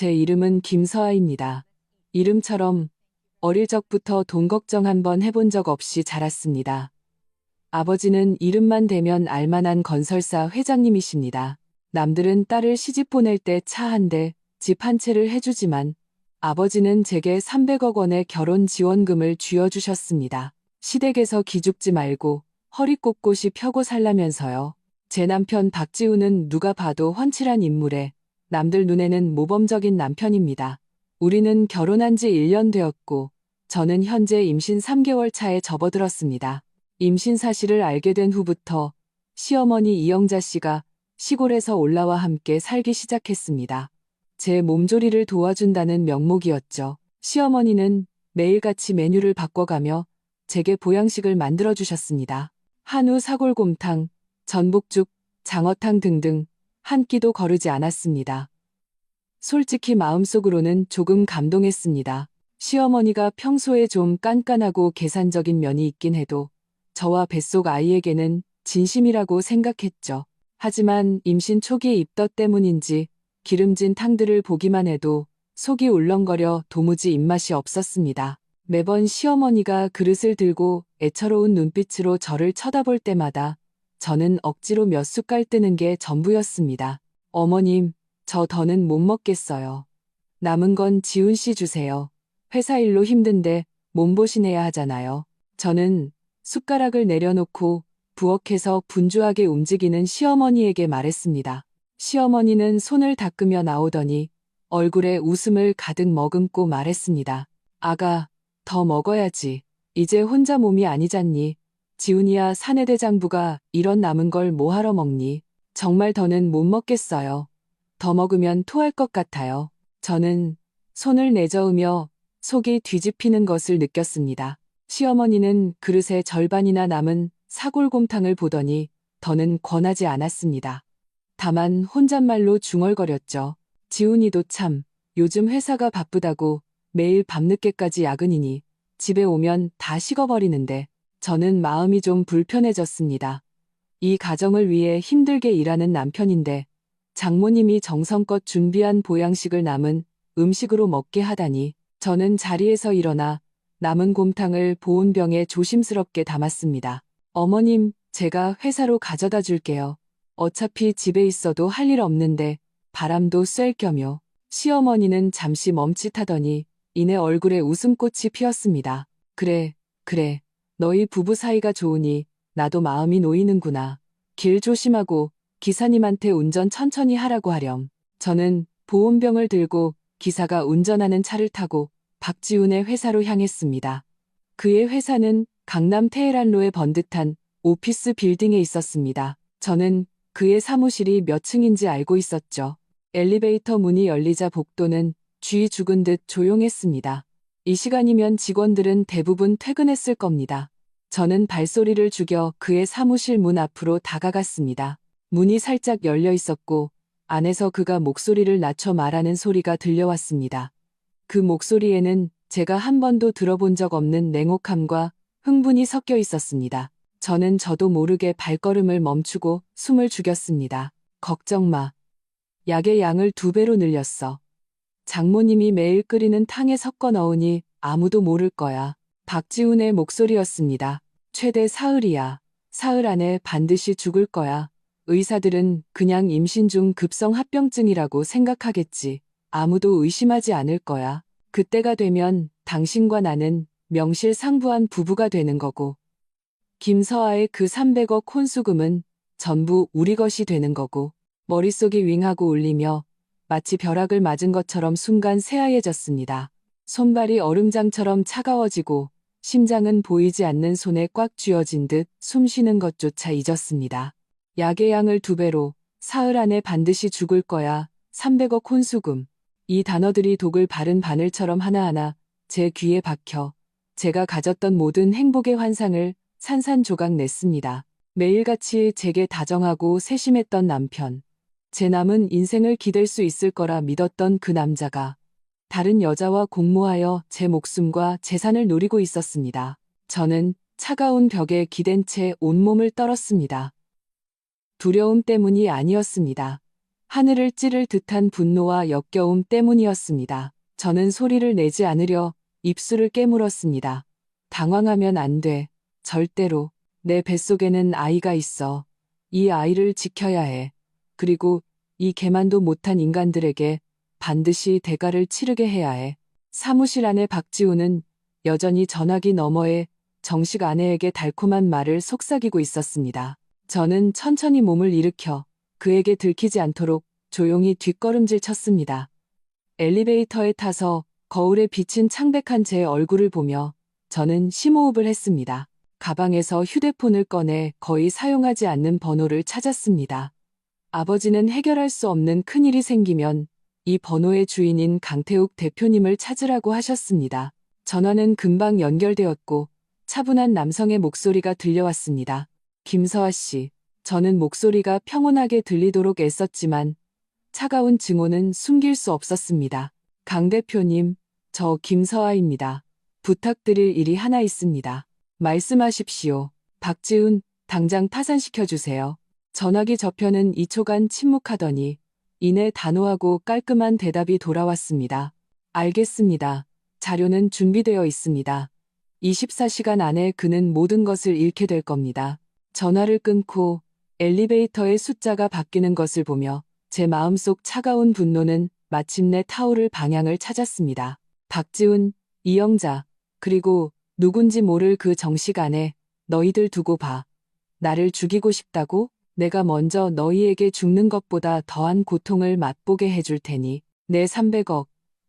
제 이름은 김서아입니다. 이름처럼 어릴 적부터 돈 걱정 한번 해본 적 없이 자랐습니다. 아버지는 이름만 대면 알만한 건설사 회장님이십니다. 남들은 딸을 시집 보낼 때 차 한 대, 집 한 채를 해주지만 아버지는 제게 300억 원의 결혼 지원금을 쥐어주셨습니다. 시댁에서 기죽지 말고 허리 꼿꼿이 펴고 살라면서요. 제 남편 박지우는 누가 봐도 훤칠한 인물에 남들 눈에는 모범적인 남편입니다. 우리는 결혼한 지 1년 되었고 저는 현재 임신 3개월 차에 접어들었습니다. 임신 사실을 알게 된 후부터 시어머니 이영자 씨가 시골에서 올라와 함께 살기 시작했습니다. 제 몸조리를 도와준다는 명목이었죠. 시어머니는 매일같이 메뉴를 바꿔가며 제게 보양식을 만들어주셨습니다. 한우 사골곰탕, 전복죽, 장어탕 등등 한 끼도 거르지 않았습니다. 솔직히 마음속으로는 조금 감동했습니다. 시어머니가 평소에 좀 깐깐하고 계산적인 면이 있긴 해도 저와 뱃속 아이에게는 진심이라고 생각했죠. 하지만 임신 초기 입덧 때문인지 기름진 탕들을 보기만 해도 속이 울렁거려 도무지 입맛이 없었습니다. 매번 시어머니가 그릇을 들고 애처로운 눈빛으로 저를 쳐다볼 때마다 저는 억지로 몇 숟갈 뜨는 게 전부였습니다. 어머님, 저 더는 못 먹겠어요. 남은 건 지훈 씨 주세요. 회사 일로 힘든데 몸보신해야 하잖아요. 저는 숟가락을 내려놓고 부엌에서 분주하게 움직이는 시어머니에게 말했습니다. 시어머니는 손을 닦으며 나오더니 얼굴에 웃음을 가득 머금고 말했습니다. 아가, 더 먹어야지. 이제 혼자 몸이 아니잖니. 지훈이야 사내대장부가 이런 남은 걸 뭐하러 먹니? 정말 더는 못 먹겠어요. 더 먹으면 토할 것 같아요. 저는 손을 내저으며 속이 뒤집히는 것을 느꼈습니다. 시어머니는 그릇의 절반이나 남은 사골곰탕을 보더니 더는 권하지 않았습니다. 다만 혼잣말로 중얼거렸죠. 지훈이도 참 요즘 회사가 바쁘다고 매일 밤늦게까지 야근이니 집에 오면 다 식어버리는데 저는 마음이 좀 불편해졌습니다. 이 가정을 위해 힘들게 일하는 남편인데 장모님이 정성껏 준비한 보양식을 남은 음식으로 먹게 하다니 저는 자리에서 일어나 남은 곰탕을 보온병에 조심스럽게 담았습니다. 어머님, 제가 회사로 가져다 줄게요. 어차피 집에 있어도 할 일 없는데 바람도 쐴 겸요. 시어머니는 잠시 멈칫하더니 이내 얼굴에 웃음꽃이 피었습니다. 그래, 그래. 너희 부부 사이가 좋으니 나도 마음이 놓이는구나. 길 조심하고 기사님한테 운전 천천히 하라고 하렴. 저는 보온병을 들고 기사가 운전하는 차를 타고 박지훈의 회사로 향했습니다. 그의 회사는 강남 테헤란로의 번듯한 오피스 빌딩에 있었습니다. 저는 그의 사무실이 몇 층인지 알고 있었죠. 엘리베이터 문이 열리자 복도는 쥐 죽은 듯 조용했습니다. 이 시간이면 직원들은 대부분 퇴근했을 겁니다. 저는 발소리를 죽여 그의 사무실 문 앞으로 다가갔습니다. 문이 살짝 열려 있었고 안에서 그가 목소리를 낮춰 말하는 소리가 들려왔습니다. 그 목소리에는 제가 한 번도 들어본 적 없는 냉혹함과 흥분이 섞여 있었습니다. 저는 저도 모르게 발걸음을 멈추고 숨을 죽였습니다. 걱정 마. 약의 양을 2배로 늘렸어. 장모님이 매일 끓이는 탕에 섞어 넣으니 아무도 모를 거야. 박지훈의 목소리였습니다. 최대 사흘이야. 사흘 안에 반드시 죽을 거야. 의사들은 그냥 임신 중 급성 합병증이라고 생각하겠지. 아무도 의심하지 않을 거야. 그때가 되면 당신과 나는 명실상부한 부부가 되는 거고 김서아의 그 300억 혼수금은 전부 우리 것이 되는 거고 머릿속이 윙하고 울리며 마치 벼락을 맞은 것처럼 순간 새하얘졌습니다. 손발이 얼음장처럼 차가워지고 심장은 보이지 않는 손에 꽉 쥐어진 듯 숨쉬는 것조차 잊었습니다. 약의 양을 2배로 사흘 안에 반드시 죽을 거야. 300억 혼수금. 이 단어들이 독을 바른 바늘처럼 하나하나 제 귀에 박혀 제가 가졌던 모든 행복의 환상을 산산조각 냈습니다. 매일같이 제게 다정하고 세심했던 남편. 제 남은 인생을 기댈 수 있을 거라 믿었던 그 남자가 다른 여자와 공모하여 제 목숨과 재산을 노리고 있었습니다. 저는 차가운 벽에 기댄 채 온몸을 떨었습니다. 두려움 때문이 아니었습니다. 하늘을 찌를 듯한 분노와 역겨움 때문이었습니다. 저는 소리를 내지 않으려 입술을 깨물었습니다. 당황하면 안 돼. 절대로. 내 뱃속에는 아이가 있어. 이 아이를 지켜야 해. 그리고 이 개만도 못한 인간들에게 반드시 대가를 치르게 해야 해. 사무실 안에 박지우는 여전히 전화기 너머에 정식 아내에게 달콤한 말을 속삭이고 있었습니다. 저는 천천히 몸을 일으켜 그에게 들키지 않도록 조용히 뒷걸음질 쳤습니다. 엘리베이터에 타서 거울에 비친 창백한 제 얼굴을 보며 저는 심호흡을 했습니다. 가방에서 휴대폰을 꺼내 거의 사용하지 않는 번호를 찾았습니다. 아버지는 해결할 수 없는 큰일이 생기면 이 번호의 주인인 강태욱 대표님을 찾으라고 하셨습니다. 전화는 금방 연결되었고 차분한 남성의 목소리가 들려왔습니다. 김서아 씨, 저는 목소리가 평온하게 들리도록 애썼지만 차가운 증오는 숨길 수 없었습니다. 강 대표님, 저 김서아입니다. 부탁드릴 일이 하나 있습니다. 말씀하십시오. 박지훈, 당장 파산시켜주세요. 전화기 저편은 2초간 침묵하더니 이내 단호하고 깔끔한 대답이 돌아왔습니다. 알겠습니다. 자료는 준비되어 있습니다. 24시간 안에 그는 모든 것을 잃게 될 겁니다. 전화를 끊고 엘리베이터의 숫자가 바뀌는 것을 보며 제 마음속 차가운 분노는 마침내 타오를 방향을 찾았습니다. 박지훈, 이영자, 그리고 누군지 모를 그 정식 안에 너희들 두고 봐. 나를 죽이고 싶다고? 내가 먼저 너희에게 죽는 것보다 더한 고통을 맛보게 해줄 테니 내 300억.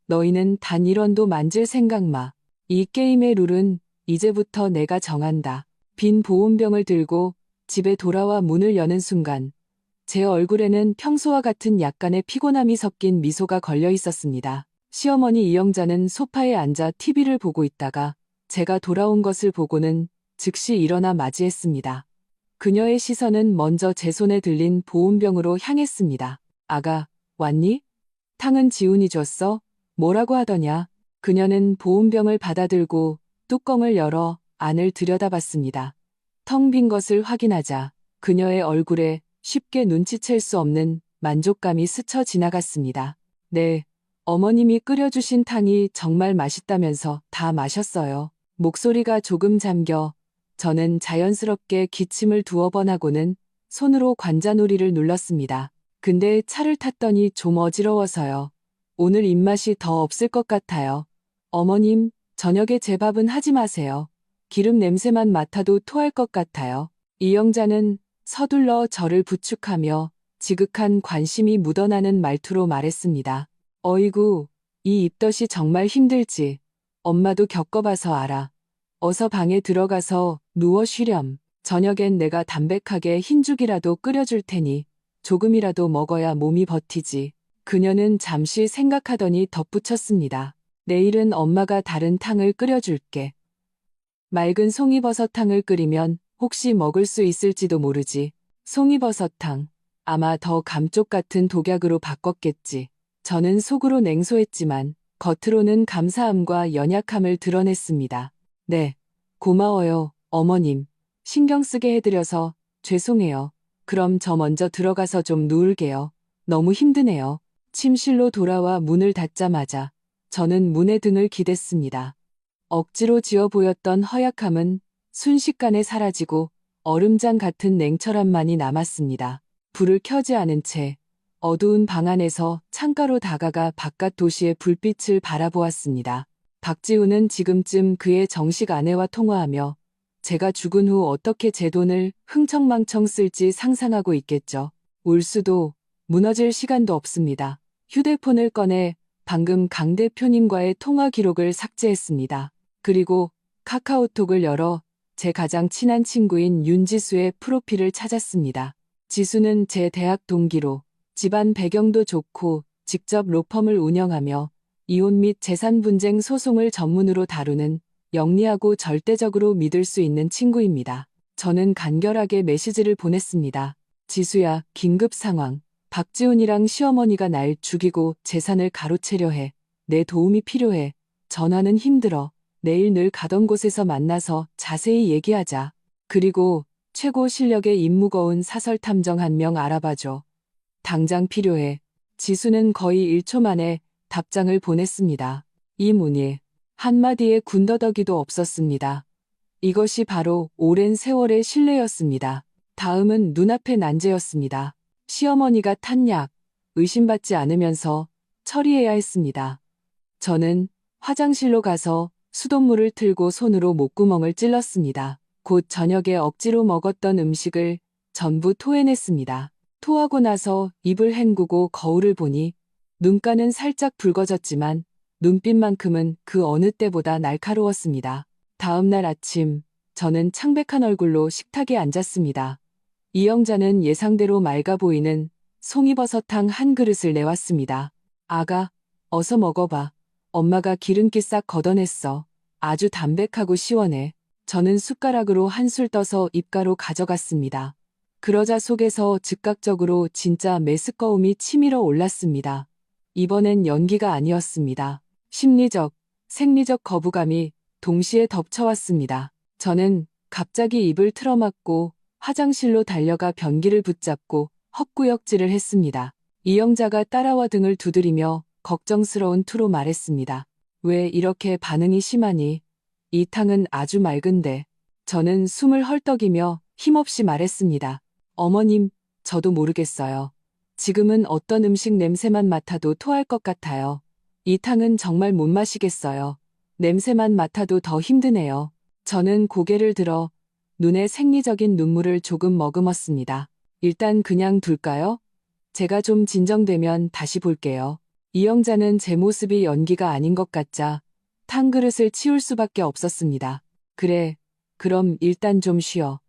너희는 단 1원도 만질 생각 마. 이 게임의 룰은 이제부터 내가 정한다. 빈 보온병을 들고 집에 돌아와 문을 여는 순간 제 얼굴에는 평소와 같은 약간의 피곤함이 섞인 미소가 걸려 있었습니다. 시어머니 이영자는 소파에 앉아 TV를 보고 있다가 제가 돌아온 것을 보고는 즉시 일어나 맞이했습니다. 그녀의 시선은 먼저 제 손에 들린 보온병으로 향했습니다. 아가, 왔니? 탕은 지훈이 줬어? 뭐라고 하더냐? 그녀는 보온병을 받아들고 뚜껑을 열어 안을 들여다봤습니다. 텅 빈 것을 확인하자 그녀의 얼굴에 쉽게 눈치챌 수 없는 만족감이 스쳐 지나갔습니다. 네, 어머님이 끓여주신 탕이 정말 맛있다면서 다 마셨어요. 목소리가 조금 잠겨 저는 자연스럽게 기침을 두어 번 하고는 손으로 관자놀이를 눌렀습니다. 근데 차를 탔더니 좀 어지러워서요. 오늘 입맛이 더 없을 것 같아요. 어머님, 저녁에 제 밥은 하지 마세요. 기름 냄새만 맡아도 토할 것 같아요. 이영자는 서둘러 저를 부축하며 지극한 관심이 묻어나는 말투로 말했습니다. 어이구, 이 입덧이 정말 힘들지. 엄마도 겪어봐서 알아. 어서 방에 들어가서 누워 쉬렴. 저녁엔 내가 담백하게 흰죽이라도 끓여줄 테니 조금이라도 먹어야 몸이 버티지. 그녀는 잠시 생각하더니 덧붙였습니다. 내일은 엄마가 다른 탕을 끓여줄게. 맑은 송이버섯탕을 끓이면 혹시 먹을 수 있을지도 모르지. 송이버섯탕. 아마 더 감쪽 같은 독약으로 바꿨겠지. 저는 속으로 냉소했지만 겉으로는 감사함과 연약함을 드러냈습니다. 네, 고마워요, 어머님. 신경 쓰게 해드려서 죄송해요. 그럼 저 먼저 들어가서 좀 누울게요. 너무 힘드네요. 침실로 돌아와 문을 닫자마자 저는 문에 등을 기댔습니다. 억지로 지어 보였던 허약함은 순식간에 사라지고 얼음장 같은 냉철함만이 남았습니다. 불을 켜지 않은 채 어두운 방 안에서 창가로 다가가 바깥 도시의 불빛을 바라보았습니다. 박지훈은 지금쯤 그의 정식 아내와 통화하며 제가 죽은 후 어떻게 제 돈을 흥청망청 쓸지 상상하고 있겠죠. 울 수도 무너질 시간도 없습니다. 휴대폰을 꺼내 방금 강 대표님과의 통화 기록을 삭제했습니다. 그리고 카카오톡을 열어 제 가장 친한 친구인 윤지수의 프로필을 찾았습니다. 지수는 제 대학 동기로 집안 배경도 좋고 직접 로펌을 운영하며 이혼 및 재산 분쟁 소송을 전문으로 다루는 영리하고 절대적으로 믿을 수 있는 친구입니다. 저는 간결하게 메시지를 보냈습니다. 지수야, 긴급 상황. 박지훈이랑 시어머니가 날 죽이고 재산을 가로채려 해. 내 도움이 필요해. 전화는 힘들어. 내일 늘 가던 곳에서 만나서 자세히 얘기하자. 그리고 최고 실력의 입 무거운 사설 탐정 한 명 알아봐줘. 당장 필요해. 지수는 거의 1초 만에 답장을 보냈습니다. 이 문의 한마디의 군더더기도 없었습니다. 이것이 바로 오랜 세월의 신뢰였습니다. 다음은 눈앞의 난제였습니다. 시어머니가 탄 약, 의심받지 않으면서 처리해야 했습니다. 저는 화장실로 가서 수돗물을 틀고 손으로 목구멍을 찔렀습니다. 곧 저녁에 억지로 먹었던 음식을 전부 토해냈습니다. 토하고 나서 입을 헹구고 거울을 보니 눈가는 살짝 붉어졌지만 눈빛만큼은 그 어느 때보다 날카로웠습니다. 다음 날 아침, 저는 창백한 얼굴로 식탁에 앉았습니다. 이영자는 예상대로 맑아 보이는 송이버섯탕 한 그릇을 내왔습니다. 아가, 어서 먹어봐. 엄마가 기름기 싹 걷어냈어. 아주 담백하고 시원해. 저는 숟가락으로 한술 떠서 입가로 가져갔습니다. 그러자 속에서 즉각적으로 진짜 메스꺼움이 치밀어 올랐습니다. 이번엔 연기가 아니었습니다. 심리적, 생리적 거부감이 동시에 덮쳐왔습니다. 저는 갑자기 입을 틀어막고 화장실로 달려가 변기를 붙잡고 헛구역질을 했습니다. 이영자가 따라와 등을 두드리며 걱정스러운 투로 말했습니다. 왜 이렇게 반응이 심하니? 이 탕은 아주 맑은데. 저는 숨을 헐떡이며 힘없이 말했습니다. 어머님, 저도 모르겠어요. 지금은 어떤 음식 냄새만 맡아도 토할 것 같아요. 이 탕은 정말 못 마시겠어요. 냄새만 맡아도 더 힘드네요. 저는 고개를 들어 눈에 생리적인 눈물을 조금 머금었습니다. 일단 그냥 둘까요? 제가 좀 진정되면 다시 볼게요. 이영자는 제 모습이 연기가 아닌 것 같자 탕 그릇을 치울 수밖에 없었습니다. 그래, 그럼 일단 좀 쉬어.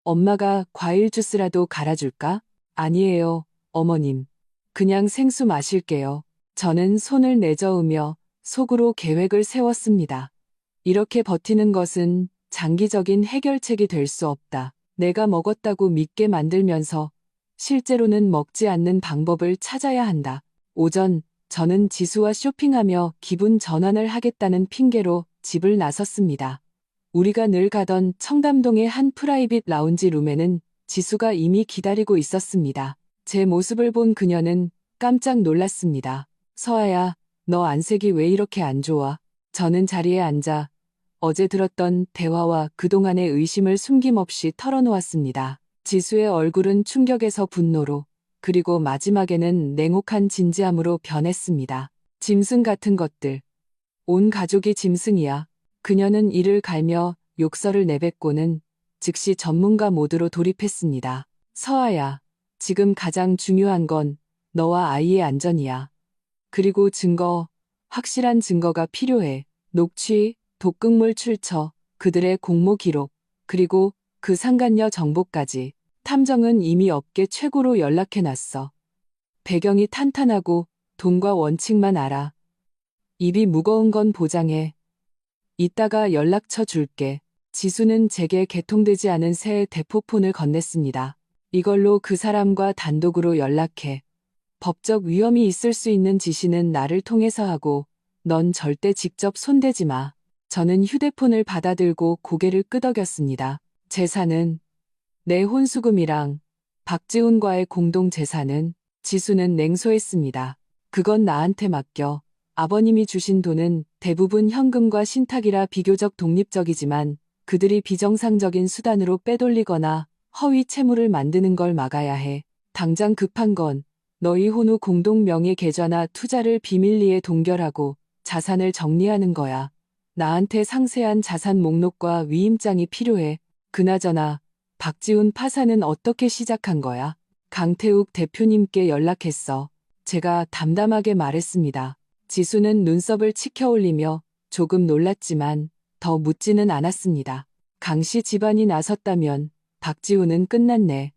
엄마가 과일 주스라도 갈아줄까? 아니에요, 어머님. 그냥 생수 마실게요. 저는 손을 내저으며 속으로 계획을 세웠습니다. 이렇게 버티는 것은 장기적인 해결책이 될 수 없다. 내가 먹었다고 믿게 만들면서 실제로는 먹지 않는 방법을 찾아야 한다. 오전, 저는 지수와 쇼핑하며 기분 전환을 하겠다는 핑계로 집을 나섰습니다. 우리가 늘 가던 청담동의 한 프라이빗 라운지 룸에는 지수가 이미 기다리고 있었습니다. 제 모습을 본 그녀는 깜짝 놀랐습니다. 서아야, 너 안색이 왜 이렇게 안 좋아? 저는 자리에 앉아 어제 들었던 대화와 그동안의 의심을 숨김없이 털어놓았습니다. 지수의 얼굴은 충격에서 분노로, 그리고 마지막에는 냉혹한 진지함으로 변했습니다. 짐승 같은 것들. 온 가족이 짐승이야. 그녀는 이를 갈며 욕설을 내뱉고는 즉시 전문가 모드로 돌입했습니다. 서아야, 지금 가장 중요한 건 너와 아이의 안전이야. 그리고 증거, 확실한 증거가 필요해. 녹취, 독극물 출처, 그들의 공모 기록, 그리고 그 상간녀 정보까지. 탐정은 이미 업계 최고로 연락해놨어. 배경이 탄탄하고 돈과 원칙만 알아. 입이 무거운 건 보장해. 이따가 연락처 줄게. 지수는 제게 개통되지 않은 새 대포폰을 건넸습니다. 이걸로 그 사람과 단독으로 연락해. 법적 위험이 있을 수 있는 지시는 나를 통해서 하고 넌 절대 직접 손대지 마. 저는 휴대폰을 받아들고 고개를 끄덕였습니다. 재산은 내 혼수금이랑 박지훈과의 공동 재산은 지수는 냉소했습니다. 그건 나한테 맡겨. 아버님이 주신 돈은 대부분 현금과 신탁이라 비교적 독립적이지만 그들이 비정상적인 수단으로 빼돌리거나 허위 채무를 만드는 걸 막아야 해. 당장 급한 건 너희 혼후 공동 명의 계좌나 투자를 비밀리에 동결하고 자산을 정리하는 거야. 나한테 상세한 자산 목록과 위임장이 필요해. 그나저나 박지훈 파산은 어떻게 시작한 거야? 강태욱 대표님께 연락했어. 제가 담담하게 말했습니다. 지수는 눈썹을 치켜올리며 조금 놀랐지만 더 묻지는 않았습니다. 강씨 집안이 나섰다면 박지훈은 끝났네.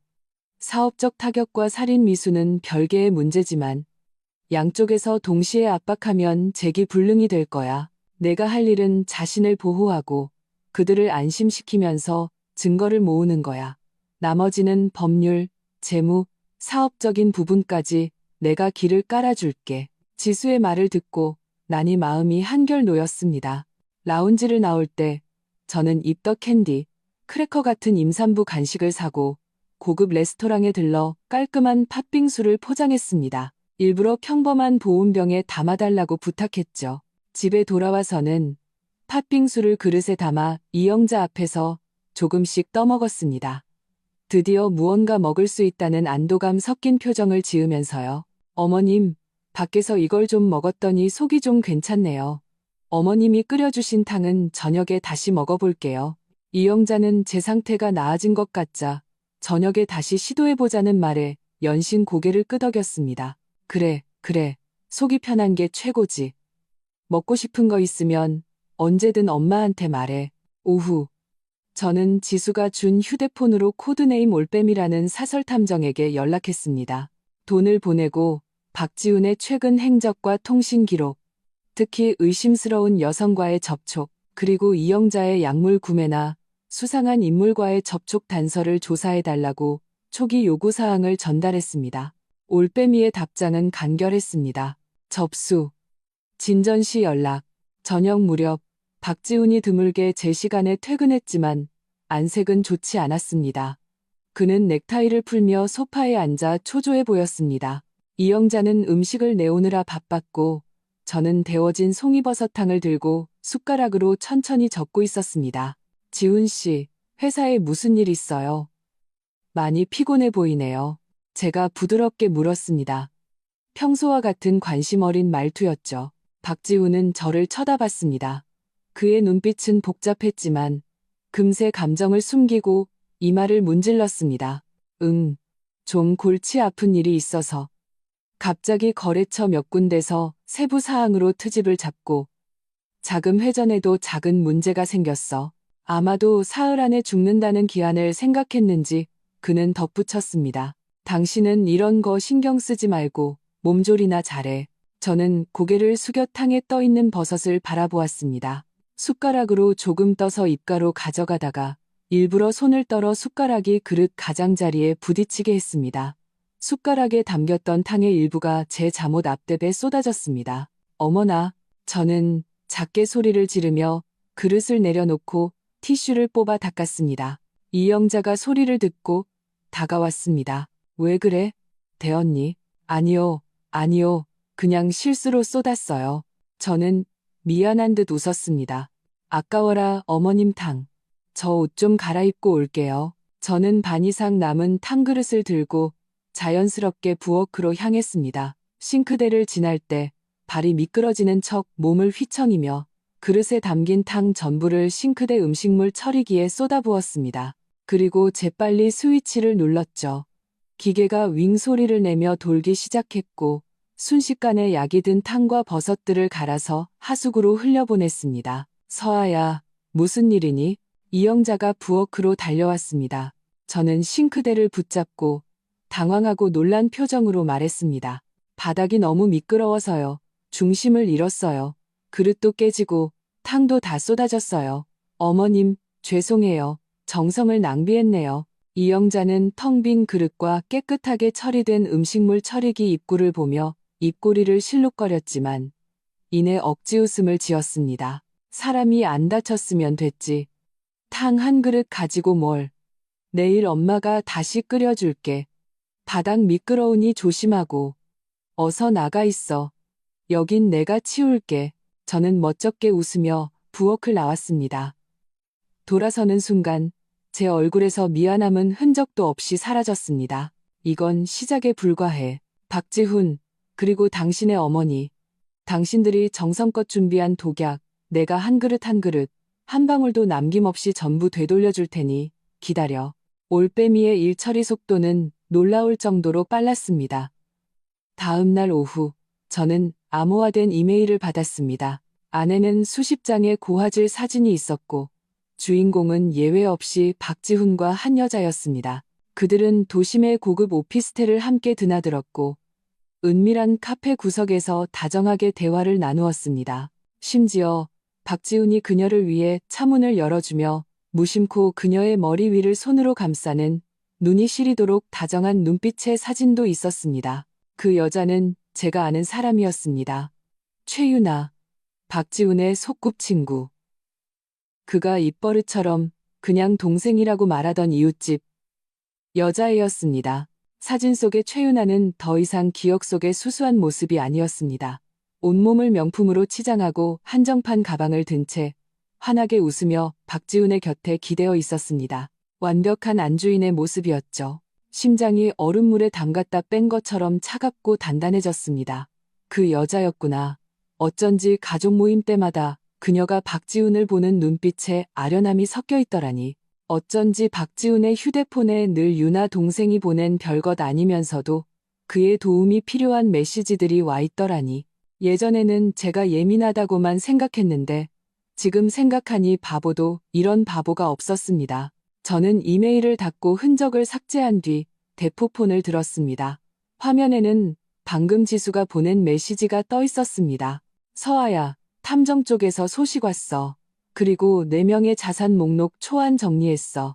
사업적 타격과 살인 미수는 별개의 문제지만 양쪽에서 동시에 압박하면 재기불능이 될 거야. 내가 할 일은 자신을 보호하고 그들을 안심시키면서 증거를 모으는 거야. 나머지는 법률, 재무, 사업적인 부분까지 내가 길을 깔아줄게. 지수의 말을 듣고 나니 마음이 한결 놓였습니다. 라운지를 나올 때 저는 입덕 캔디, 크래커 같은 임산부 간식을 사고 고급 레스토랑에 들러 깔끔한 팥빙수를 포장했습니다. 일부러 평범한 보온병에 담아달라고 부탁했죠. 집에 돌아와서는 팥빙수를 그릇에 담아 이영자 앞에서 조금씩 떠먹었습니다. 드디어 무언가 먹을 수 있다는 안도감 섞인 표정을 지으면서요. 어머님, 밖에서 이걸 좀 먹었더니 속이 좀 괜찮네요. 어머님이 끓여주신 탕은 저녁에 다시 먹어볼게요. 이영자는 제 상태가 나아진 것 같자 저녁에 다시 시도해보자는 말에 연신 고개를 끄덕였습니다. 그래, 그래. 속이 편한 게 최고지. 먹고 싶은 거 있으면 언제든 엄마한테 말해. 오후. 저는 지수가 준 휴대폰으로 코드네임 올빼미라는 사설탐정에게 연락했습니다. 돈을 보내고 박지훈의 최근 행적과 통신 기록, 특히 의심스러운 여성과의 접촉, 그리고 이영자의 약물 구매나 수상한 인물과의 접촉 단서를 조사해달라고 초기 요구사항을 전달했습니다. 올빼미의 답장은 간결했습니다. 접수. 진전시 연락. 저녁 무렵 박지훈이 드물게 제 시간에 퇴근했지만 안색은 좋지 않았습니다. 그는 넥타이를 풀며 소파에 앉아 초조해 보였습니다. 이영자는 음식을 내오느라 바빴고 저는 데워진 송이버섯탕을 들고 숟가락으로 천천히 젓고 있었습니다. 지훈 씨, 회사에 무슨 일 있어요? 많이 피곤해 보이네요. 제가 부드럽게 물었습니다. 평소와 같은 관심 어린 말투였죠. 박지훈은 저를 쳐다봤습니다. 그의 눈빛은 복잡했지만 금세 감정을 숨기고 이마를 문질렀습니다. 좀 골치 아픈 일이 있어서. 갑자기 거래처 몇 군데서 세부 사항으로 트집을 잡고 자금 회전에도 작은 문제가 생겼어. 아마도 사흘 안에 죽는다는 기한을 생각했는지 그는 덧붙였습니다. 당신은 이런 거 신경 쓰지 말고 몸조리나 잘해. 저는 고개를 숙여 탕에 떠있는 버섯을 바라보았습니다. 숟가락으로 조금 떠서 입가로 가져가다가 일부러 손을 떨어 숟가락이 그릇 가장자리에 부딪히게 했습니다. 숟가락에 담겼던 탕의 일부가 제 잠옷 앞대에 쏟아졌습니다. 어머나, 저는 작게 소리를 지르며 그릇을 내려놓고 티슈를 뽑아 닦았습니다. 이영자가 소리를 듣고 다가왔습니다. 왜 그래? 대언니. 아니요, 그냥 실수로 쏟았어요. 저는 미안한 듯 웃었습니다. 아까워라 어머님 탕. 저 옷 좀 갈아입고 올게요. 저는 반 이상 남은 탕그릇을 들고 자연스럽게 부엌으로 향했습니다. 싱크대를 지날 때 발이 미끄러지는 척 몸을 휘청이며 그릇에 담긴 탕 전부를 싱크대 음식물 처리기에 쏟아부었습니다. 그리고 재빨리 스위치를 눌렀죠. 기계가 윙 소리를 내며 돌기 시작했고 순식간에 약이 든 탕과 버섯들을 갈아서 하수구로 흘려보냈습니다. 서아야, 무슨 일이니? 이영자가 부엌으로 달려왔습니다. 저는 싱크대를 붙잡고 당황하고 놀란 표정으로 말했습니다. 바닥이 너무 미끄러워서요. 중심을 잃었어요. 그릇도 깨지고 탕도 다 쏟아졌어요. 어머님, 죄송해요. 정성을 낭비했네요. 이영자는 텅 빈 그릇과 깨끗하게 처리된 음식물 처리기 입구를 보며 입꼬리를 실룩거렸지만 이내 억지 웃음을 지었습니다. 사람이 안 다쳤으면 됐지. 탕 한 그릇 가지고 뭘. 내일 엄마가 다시 끓여줄게. 바닥 미끄러우니 조심하고. 어서 나가 있어. 여긴 내가 치울게. 저는 멋쩍게 웃으며 부엌을 나왔습니다. 돌아서는 순간 제 얼굴에서 미안함은 흔적도 없이 사라졌습니다. 이건 시작에 불과해. 박지훈, 그리고 당신의 어머니. 당신들이 정성껏 준비한 독약, 내가 한 그릇 한 그릇, 한 방울도 남김없이 전부 되돌려줄 테니 기다려. 올빼미의 일처리 속도는 놀라울 정도로 빨랐습니다. 다음 날 오후, 저는 암호화된 이메일을 받았습니다. 안에는 수십 장의 고화질 사진이 있었고 주인공은 예외 없이 박지훈과 한 여자였습니다. 그들은 도심의 고급 오피스텔을 함께 드나들었고 은밀한 카페 구석에서 다정하게 대화를 나누었습니다. 심지어 박지훈이 그녀를 위해 차문을 열어주며 무심코 그녀의 머리 위를 손으로 감싸는 눈이 시리도록 다정한 눈빛의 사진도 있었습니다. 그 여자는 제가 아는 사람이었습니다. 최유나, 박지훈의 소꿉친구. 그가 입버릇처럼 그냥 동생이라고 말하던 이웃집 여자애였습니다. 사진 속의 최윤아는 더 이상 기억 속의 수수한 모습이 아니었습니다. 온몸을 명품으로 치장하고 한정판 가방을 든 채 환하게 웃으며 박지훈의 곁에 기대어 있었습니다. 완벽한 안주인의 모습이었죠. 심장이 얼음물에 담갔다 뺀 것처럼 차갑고 단단해졌습니다. 그 여자였구나. 어쩐지 가족 모임 때마다 그녀가 박지훈을 보는 눈빛에 아련함이 섞여 있더라니. 어쩐지 박지훈의 휴대폰에 늘 유나 동생이 보낸 별것 아니면서도 그의 도움이 필요한 메시지들이 와 있더라니. 예전에는 제가 예민하다고만 생각했는데 지금 생각하니 바보도 이런 바보가 없었습니다. 저는 이메일을 닫고 흔적을 삭제한 뒤 대포폰을 들었습니다. 화면에는 방금 지수가 보낸 메시지가 떠 있었습니다. 서아야, 탐정 쪽에서 소식 왔어. 그리고 4명의 자산 목록 초안 정리했어.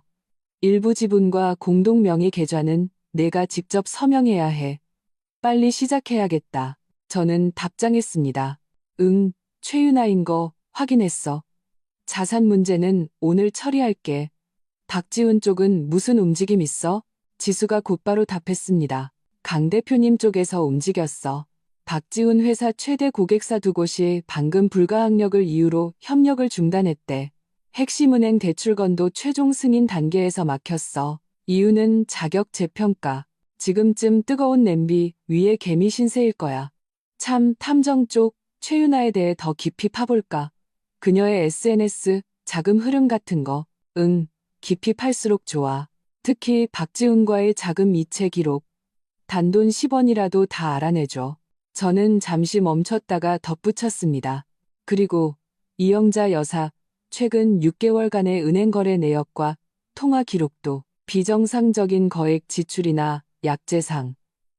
일부 지분과 공동 명의 계좌는 내가 직접 서명해야 해. 빨리 시작해야겠다. 저는 답장했습니다. 응, 최윤아인 거 확인했어. 자산 문제는 오늘 처리할게. 박지훈 쪽은 무슨 움직임 있어? 지수가 곧바로 답했습니다. 강 대표님 쪽에서 움직였어. 박지훈 회사 최대 고객사 2곳이 방금 불가항력을 이유로 협력을 중단했대. 핵심은행 대출건도 최종 승인 단계에서 막혔어. 이유는 자격 재평가. 지금쯤 뜨거운 냄비 위에 개미 신세일 거야. 참, 탐정 쪽 최윤아에 대해 더 깊이 파볼까? 그녀의 SNS, 자금 흐름 같은 거. 응, 깊이 팔수록 좋아. 특히 박지훈과의 자금 이체 기록. 단돈 10원이라도 다 알아내줘. 저는 잠시 멈췄다가 덧붙였습니다. 그리고 이영자 여사, 최근 6개월간의 은행 거래 내역과 통화 기록도 비정상적인 거액 지출이나 약재상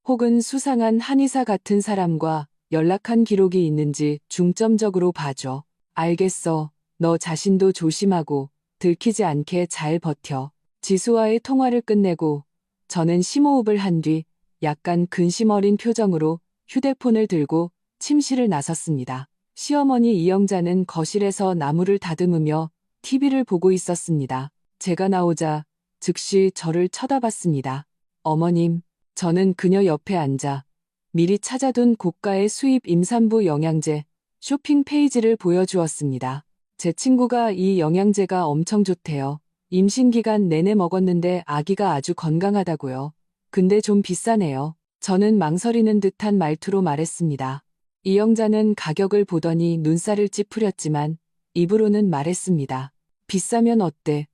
혹은 수상한 한의사 같은 사람과 연락한 기록이 있는지 중점적으로 봐줘. 알겠어. 너 자신도 조심하고 들키지 않게 잘 버텨. 지수와의 통화를 끝내고 저는 심호흡을 한 뒤 약간 근심 어린 표정으로 휴대폰을 들고 침실을 나섰습니다. 시어머니 이영자는 거실에서 나무를 다듬으며 TV를 보고 있었습니다. 제가 나오자 즉시 저를 쳐다봤습니다. 어머님, 저는 그녀 옆에 앉아 미리 찾아둔 고가의 수입 임산부 영양제 쇼핑 페이지를 보여주었습니다. 제 친구가 이 영양제가 엄청 좋대요. 임신 기간 내내 먹었는데 아기가 아주 건강하다고요. 근데 좀 비싸네요. 저는 망설이는 듯한 말투로 말했습니다. 이영자는 가격을 보더니 눈살을 찌푸렸지만 입으로는 말했습니다. 비싸면 어때?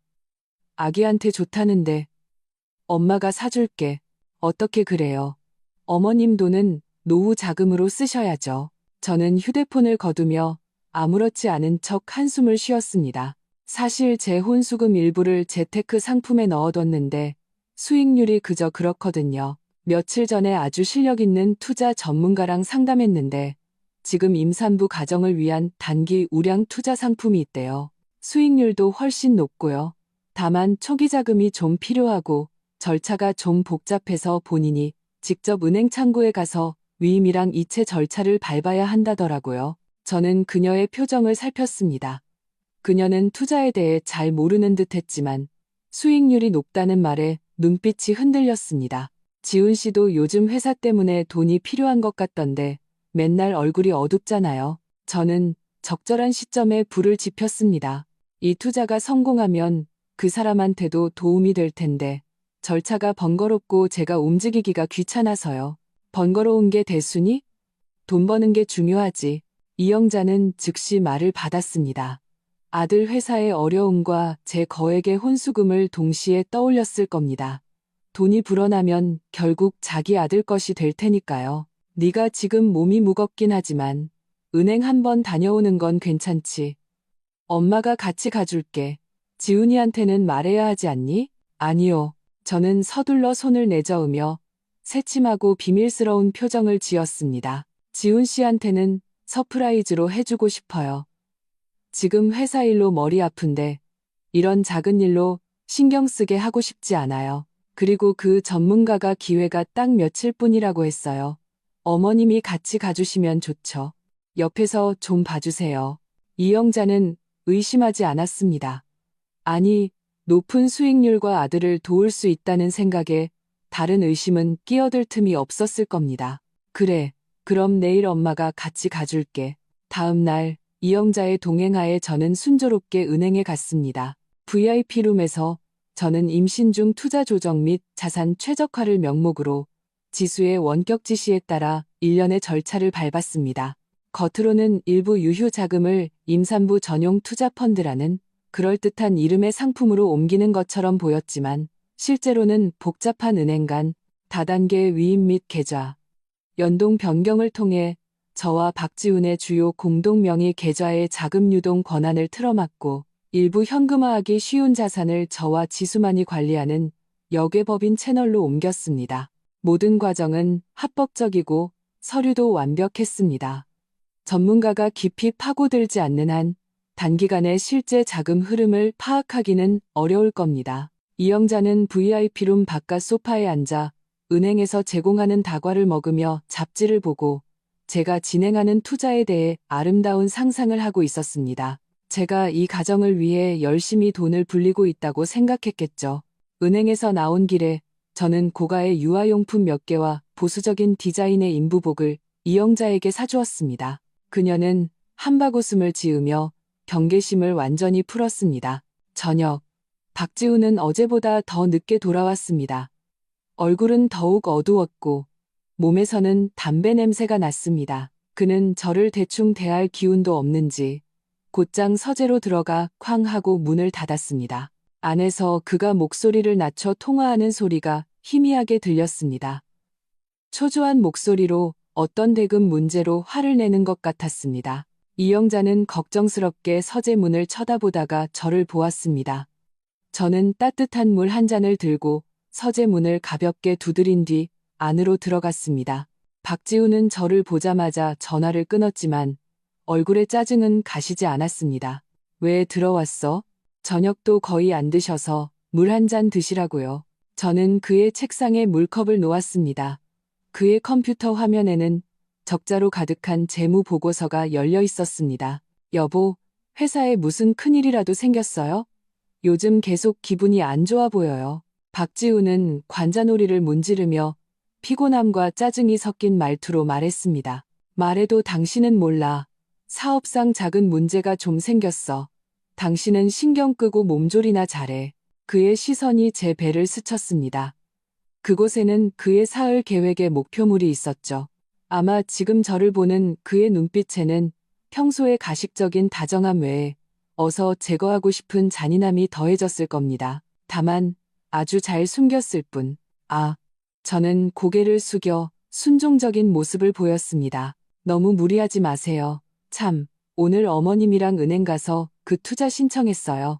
아기한테 좋다는데. 엄마가 사줄게. 어떻게 그래요? 어머님 돈은 노후 자금으로 쓰셔야죠. 저는 휴대폰을 거두며 아무렇지 않은 척 한숨을 쉬었습니다. 사실 제 혼수금 일부를 재테크 상품에 넣어뒀는데 수익률이 그저 그렇거든요. 며칠 전에 아주 실력 있는 투자 전문가랑 상담했는데 지금 임산부 가정을 위한 단기 우량 투자 상품이 있대요. 수익률도 훨씬 높고요. 다만 초기 자금이 좀 필요하고 절차가 좀 복잡해서 본인이 직접 은행 창구에 가서 위임이랑 이체 절차를 밟아야 한다더라고요. 저는 그녀의 표정을 살폈습니다. 그녀는 투자에 대해 잘 모르는 듯 했지만 수익률이 높다는 말에 눈빛이 흔들렸습니다. 지훈 씨도 요즘 회사 때문에 돈이 필요한 것 같던데 맨날 얼굴이 어둡잖아요. 저는 적절한 시점에 불을 지폈습니다. 이 투자가 성공하면 그 사람한테도 도움이 될 텐데 절차가 번거롭고 제가 움직이기가 귀찮아서요. 번거로운 게 대수니? 돈 버는 게 중요하지. 이영자는 즉시 말을 받았습니다. 아들 회사의 어려움과 제 거액의 혼수금을 동시에 떠올렸을 겁니다. 돈이 불어나면 결국 자기 아들 것이 될 테니까요. 네가 지금 몸이 무겁긴 하지만 은행 한번 다녀오는 건 괜찮지. 엄마가 같이 가줄게. 지훈이한테는 말해야 하지 않니? 아니요. 저는 서둘러 손을 내저으며 새침하고 비밀스러운 표정을 지었습니다. 지훈 씨한테는 서프라이즈로 해주고 싶어요. 지금 회사 일로 머리 아픈데 이런 작은 일로 신경 쓰게 하고 싶지 않아요. 그리고 그 전문가가 기회가 딱 며칠뿐이라고 했어요. 어머님이 같이 가주시면 좋죠. 옆에서 좀 봐주세요. 이영자는 의심하지 않았습니다. 아니, 높은 수익률과 아들을 도울 수 있다는 생각에 다른 의심은 끼어들 틈이 없었을 겁니다. 그래, 그럼 내일 엄마가 같이 가줄게. 다음 날 이영자의 동행하에 저는 순조롭게 은행에 갔습니다. VIP룸에서 저는 임신 중 투자 조정 및 자산 최적화를 명목으로 지수의 원격 지시에 따라 일련의 절차를 밟았습니다. 겉으로는 일부 유효 자금을 임산부 전용 투자 펀드라는 그럴듯한 이름의 상품으로 옮기는 것처럼 보였지만 실제로는 복잡한 은행 간 다단계 위임 및 계좌, 연동 변경을 통해 저와 박지훈의 주요 공동 명의 계좌의 자금 유동 권한을 틀어막고 일부 현금화하기 쉬운 자산을 저와 지수만이 관리하는 역외법인 채널로 옮겼습니다. 모든 과정은 합법적이고 서류도 완벽했습니다. 전문가가 깊이 파고들지 않는 한 단기간에 실제 자금 흐름을 파악하기는 어려울 겁니다. 이영자는 VIP룸 바깥 소파에 앉아 은행에서 제공하는 다과를 먹으며 잡지를 보고 제가 진행하는 투자에 대해 아름다운 상상을 하고 있었습니다. 제가 이 가정을 위해 열심히 돈을 불리고 있다고 생각했겠죠. 은행에서 나온 길에 저는 고가의 유아용품 몇 개와 보수적인 디자인의 인부복을 이영자에게 사주었습니다. 그녀는 한바구음을 지으며 경계심을 완전히 풀었습니다. 저녁, 박지훈은 어제보다 더 늦게 돌아왔습니다. 얼굴은 더욱 어두웠고 몸에서는 담배 냄새가 났습니다. 그는 저를 대충 대할 기운도 없는지 곧장 서재로 들어가 쾅 하고 문을 닫았습니다. 안에서 그가 목소리를 낮춰 통화하는 소리가 희미하게 들렸습니다. 초조한 목소리로 어떤 대금 문제로 화를 내는 것 같았습니다. 이영자는 걱정스럽게 서재 문을 쳐다보다가 저를 보았습니다. 저는 따뜻한 물 한 잔을 들고 서재 문을 가볍게 두드린 뒤 안으로 들어갔습니다. 박지훈은 저를 보자마자 전화를 끊었지만 얼굴에 짜증은 가시지 않았습니다. 왜 들어왔어? 저녁도 거의 안 드셔서 물 한 잔 드시라고요. 저는 그의 책상에 물컵을 놓았습니다. 그의 컴퓨터 화면에는 적자로 가득한 재무 보고서가 열려 있었습니다. 여보, 회사에 무슨 큰일이라도 생겼어요? 요즘 계속 기분이 안 좋아 보여요. 박지훈은 관자놀이를 문지르며 피곤함과 짜증이 섞인 말투로 말했습니다. 말해도 당신은 몰라. 사업상 작은 문제가 좀 생겼어. 당신은 신경 끄고 몸조리나 잘해. 그의 시선이 제 배를 스쳤습니다. 그곳에는 그의 사흘 계획의 목표물이 있었죠. 아마 지금 저를 보는 그의 눈빛에는 평소의 가식적인 다정함 외에 어서 제거하고 싶은 잔인함이 더해졌을 겁니다. 다만 아주 잘 숨겼을 뿐. 저는 고개를 숙여 순종적인 모습을 보였습니다. 너무 무리하지 마세요. 참, 오늘 어머님이랑 은행 가서 그 투자 신청했어요.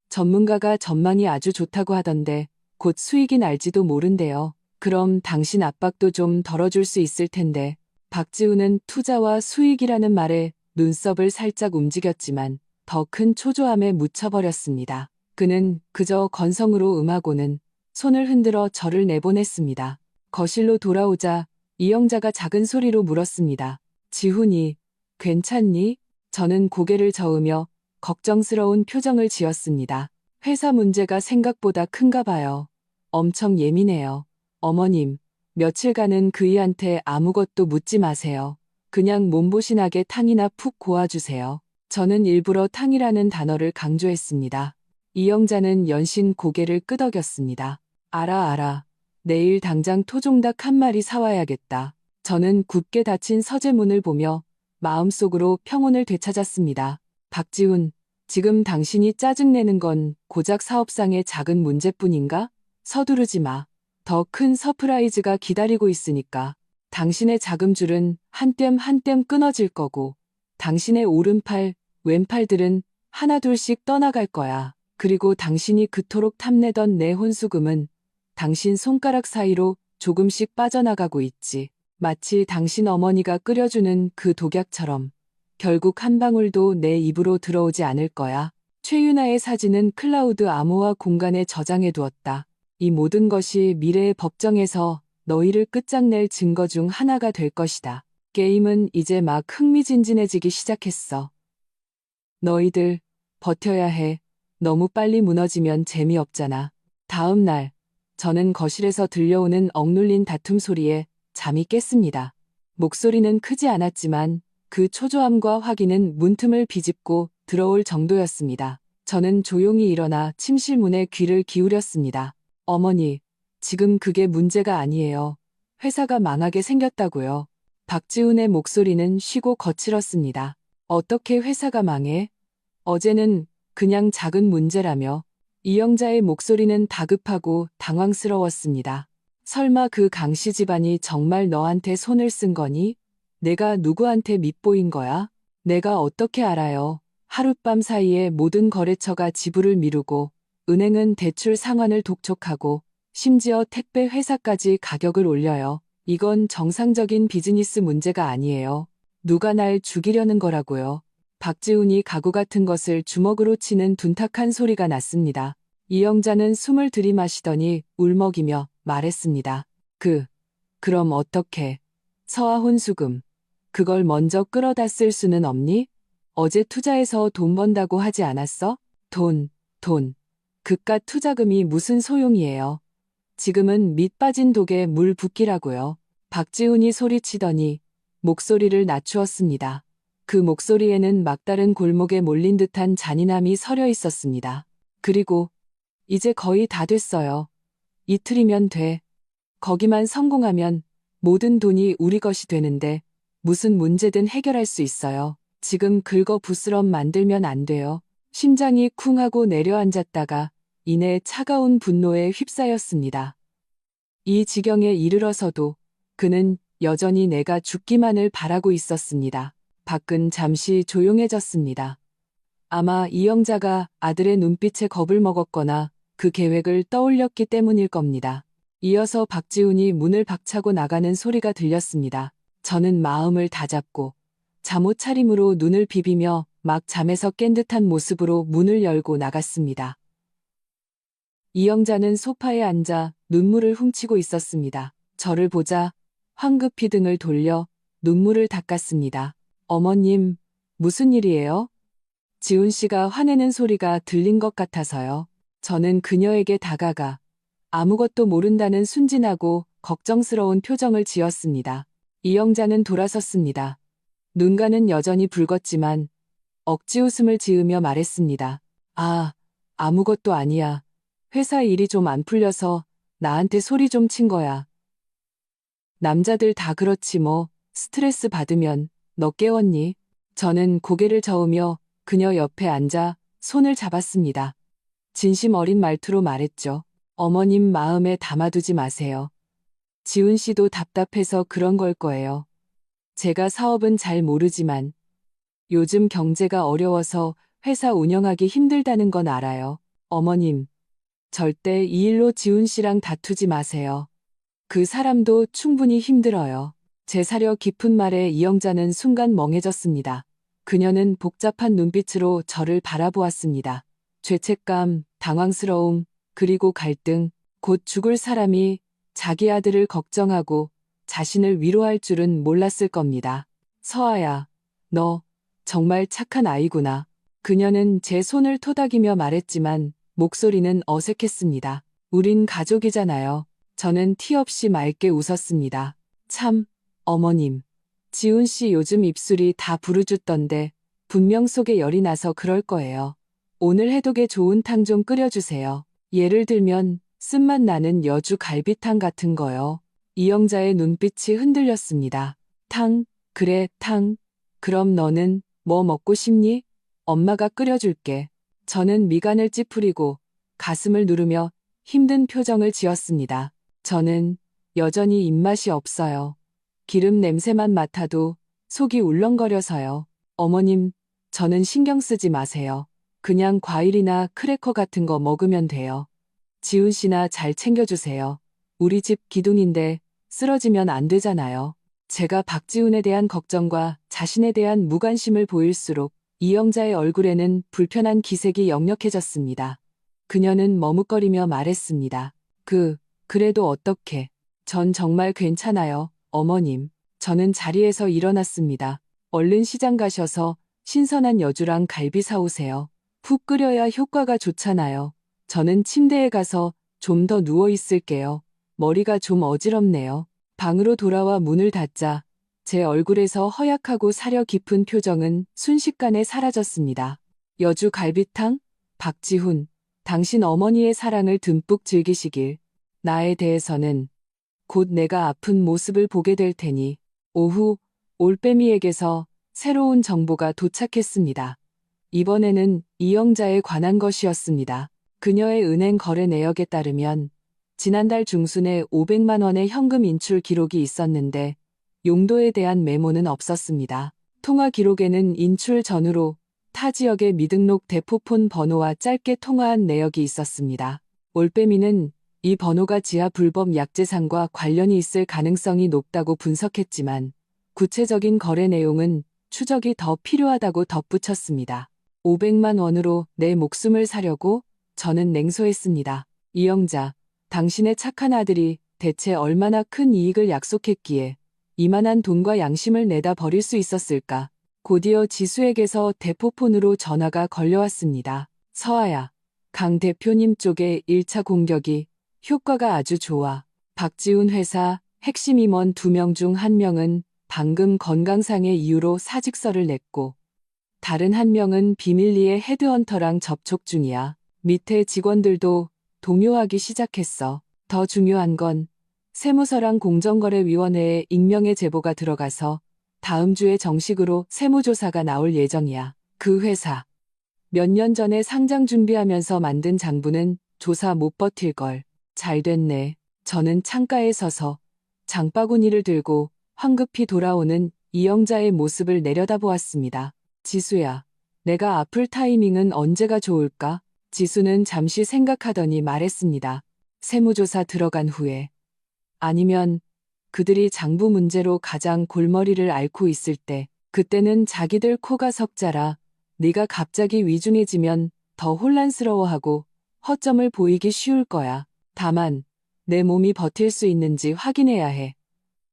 전문가가 전망이 아주 좋다고 하던데 곧 수익이 날지도 모른대요. 그럼 당신 압박도 좀 덜어줄 수 있을 텐데. 박지훈은 투자와 수익이라는 말에 눈썹을 살짝 움직였지만 더 큰 초조함에 묻혀버렸습니다. 그는 그저 건성으로 응하고는 손을 흔들어 저를 내보냈습니다. 거실로 돌아오자 이영자가 작은 소리로 물었습니다. 지훈이, 괜찮니? 저는 고개를 저으며 걱정스러운 표정을 지었습니다. 회사 문제가 생각보다 큰가 봐요. 엄청 예민해요. 어머님, 며칠간은 그이한테 아무것도 묻지 마세요. 그냥 몸보신하게 탕이나 푹 고아주세요. 저는 일부러 탕이라는 단어를 강조했습니다. 이영자는 연신 고개를 끄덕였습니다. 알아. 내일 당장 토종닭 한 마리 사와야겠다. 저는 굳게 닫힌 서재문을 보며 마음속으로 평온을 되찾았습니다. 박지훈, 지금 당신이 짜증내는 건 고작 사업상의 작은 문제뿐인가? 서두르지 마. 더 큰 서프라이즈가 기다리고 있으니까. 당신의 자금줄은 한 뼘 한 뼘 끊어질 거고 당신의 오른팔, 왼팔들은 하나둘씩 떠나갈 거야. 그리고 당신이 그토록 탐내던 내 혼수금은 당신 손가락 사이로 조금씩 빠져나가고 있지. 마치 당신 어머니가 끓여주는 그 독약처럼 결국 한 방울도 내 입으로 들어오지 않을 거야. 최윤아의 사진은 클라우드 암호화 공간에 저장해 두었다. 이 모든 것이 미래의 법정에서 너희를 끝장낼 증거 중 하나가 될 것이다. 게임은 이제 막 흥미진진해지기 시작했어. 너희들 버텨야 해. 너무 빨리 무너지면 재미없잖아. 다음 날 저는 거실에서 들려오는 억눌린 다툼 소리에 잠이 깼습니다. 목소리는 크지 않았지만 그 초조함과 확인은 문틈을 비집고 들어올 정도였습니다. 저는 조용히 일어나 침실 문에 귀를 기울였습니다. 어머니, 지금 그게 문제가 아니에요. 회사가 망하게 생겼다고요. 박지훈의 목소리는 쉬고 거칠었습니다. 어떻게 회사가 망해? 어제는 그냥 작은 문제라며. 이영자의 목소리는 다급하고 당황스러웠습니다. 설마 그 강씨 집안이 정말 너한테 손을 쓴 거니? 내가 누구한테 밉보인 거야? 내가 어떻게 알아요? 하룻밤 사이에 모든 거래처가 지불을 미루고 은행은 대출 상환을 독촉하고 심지어 택배 회사까지 가격을 올려요. 이건 정상적인 비즈니스 문제가 아니에요. 누가 날 죽이려는 거라고요. 박지훈이 가구 같은 것을 주먹으로 치는 둔탁한 소리가 났습니다. 이영자는 숨을 들이마시더니 울먹이며 말했습니다. 그럼 어떻게? 서아혼 수금. 그걸 먼저 끌어다 쓸 수는 없니? 어제 투자해서 돈 번다고 하지 않았어? 돈. 그깟 투자금이 무슨 소용이에요. 지금은 밑 빠진 독에 물 붓기라고요. 박지훈이 소리치더니 목소리를 낮추었습니다. 그 목소리에는 막다른 골목에 몰린 듯한 잔인함이 서려 있었습니다. 그리고 이제 거의 다 됐어요. 이틀이면 돼. 거기만 성공하면 모든 돈이 우리 것이 되는데 무슨 문제든 해결할 수 있어요. 지금 긁어부스럼 만들면 안 돼요. 심장이 쿵 하고 내려앉았다가 이내 차가운 분노에 휩싸였습니다. 이 지경에 이르러서도 그는 여전히 내가 죽기만을 바라고 있었습니다. 밖은 잠시 조용해졌습니다. 아마 이영자가 아들의 눈빛에 겁을 먹었거나 그 계획을 떠올렸기 때문일 겁니다. 이어서 박지훈이 문을 박차고 나가는 소리가 들렸습니다. 저는 마음을 다잡고 잠옷 차림으로 눈을 비비며 막 잠에서 깬 듯한 모습으로 문을 열고 나갔습니다. 이영자는 소파에 앉아 눈물을 훔치고 있었습니다. 저를 보자 황급히 등을 돌려 눈물을 닦았습니다. 어머님, 무슨 일이에요? 지훈 씨가 화내는 소리가 들린 것 같아서요. 저는 그녀에게 다가가 아무것도 모른다는 순진하고 걱정스러운 표정을 지었습니다. 이영자는 돌아섰습니다. 눈가는 여전히 붉었지만 억지 웃음을 지으며 말했습니다. 아무것도 아니야. 회사 일이 좀 안 풀려서 나한테 소리 좀 친 거야. 남자들 다 그렇지 뭐. 스트레스 받으면. 너 깨웠니? 저는 고개를 저으며 그녀 옆에 앉아 손을 잡았습니다. 진심 어린 말투로 말했죠. 어머님 마음에 담아두지 마세요. 지훈 씨도 답답해서 그런 걸 거예요. 제가 사업은 잘 모르지만 요즘 경제가 어려워서 회사 운영하기 힘들다는 건 알아요. 어머님, 절대 이 일로 지훈 씨랑 다투지 마세요. 그 사람도 충분히 힘들어요. 제 사려 깊은 말에 이영자는 순간 멍해졌습니다. 그녀는 복잡한 눈빛으로 저를 바라보았습니다. 죄책감, 당황스러움, 그리고 갈등, 곧 죽을 사람이 자기 아들을 걱정하고 자신을 위로할 줄은 몰랐을 겁니다. 서아야, 너 정말 착한 아이구나. 그녀는 제 손을 토닥이며 말했지만 목소리는 어색했습니다. 우린 가족이잖아요. 저는 티 없이 맑게 웃었습니다. 참, 어머님. 지훈 씨 요즘 입술이 다 부르짖던데 분명 속에 열이 나서 그럴 거예요. 오늘 해독에 좋은 탕 좀 끓여주세요. 예를 들면 쓴맛 나는 여주 갈비탕 같은 거요. 이영자의 눈빛이 흔들렸습니다. 탕, 그래, 탕. 그럼 너는 뭐 먹고 싶니? 엄마가 끓여줄게. 저는 미간을 찌푸리고 가슴을 누르며 힘든 표정을 지었습니다. 저는 여전히 입맛이 없어요. 기름 냄새만 맡아도 속이 울렁거려서요. 어머님, 저는 신경 쓰지 마세요. 그냥 과일이나 크래커 같은 거 먹으면 돼요. 지훈 씨나 잘 챙겨주세요. 우리 집 기둥인데 쓰러지면 안 되잖아요. 제가 박지훈에 대한 걱정과 자신에 대한 무관심을 보일수록 이영자의 얼굴에는 불편한 기색이 역력해졌습니다. 그녀는 머뭇거리며 말했습니다. 그래도 어떻게? 전 정말 괜찮아요, 어머님. 저는 자리에서 일어났습니다. 얼른 시장 가셔서 신선한 여주랑 갈비 사오세요. 푹 끓여야 효과가 좋잖아요. 저는 침대에 가서 좀 더 누워 있을게요. 머리가 좀 어지럽네요. 방으로 돌아와 문을 닫자 제 얼굴에서 허약하고 사려 깊은 표정은 순식간에 사라졌습니다. 여주 갈비탕? 박지훈, 당신 어머니의 사랑을 듬뿍 즐기시길. 나에 대해서는 곧 내가 아픈 모습을 보게 될 테니. 오후 올빼미에게서 새로운 정보가 도착했습니다. 이번에는 이영자에 관한 것이었습니다. 그녀의 은행 거래 내역에 따르면 지난달 중순에 500만 원의 현금 인출 기록이 있었는데 용도에 대한 메모는 없었습니다. 통화 기록에는 인출 전후로 타 지역의 미등록 대포폰 번호와 짧게 통화한 내역이 있었습니다. 올빼미는 이 번호가 지하 불법 약재상과 관련이 있을 가능성이 높다고 분석했지만 구체적인 거래 내용은 추적이 더 필요하다고 덧붙였습니다. 500만 원으로 내 목숨을 사려고? 저는 냉소했습니다. 이영자, 당신의 착한 아들이 대체 얼마나 큰 이익을 약속했기에 이만한 돈과 양심을 내다 버릴 수 있었을까? 곧이어 지수에게서 대포폰으로 전화가 걸려왔습니다. 서아야, 강 대표님 쪽의 1차 공격이 효과가 아주 좋아. 박지훈 회사 핵심 임원 2명 중 1명은 방금 건강상의 이유로 사직서를 냈고 다른 1명은 비밀리에 헤드헌터랑 접촉 중이야. 밑에 직원들도 동요하기 시작했어. 더 중요한 건 세무서랑 공정거래위원회에 익명의 제보가 들어가서 다음 주에 정식으로 세무조사가 나올 예정이야. 그 회사 몇 년 전에 상장 준비하면서 만든 장부는 조사 못 버틸걸. 잘 됐네. 저는 창가에 서서 장바구니를 들고 황급히 돌아오는 이영자의 모습을 내려다보았습니다. 지수야, 내가 아플 타이밍은 언제가 좋을까? 지수는 잠시 생각하더니 말했습니다. 세무조사 들어간 후에. 아니면 그들이 장부 문제로 가장 골머리를 앓고 있을 때, 그때는 자기들 코가 석자라 네가 갑자기 위중해지면 더 혼란스러워하고 허점을 보이기 쉬울 거야. 다만 내 몸이 버틸 수 있는지 확인해야 해.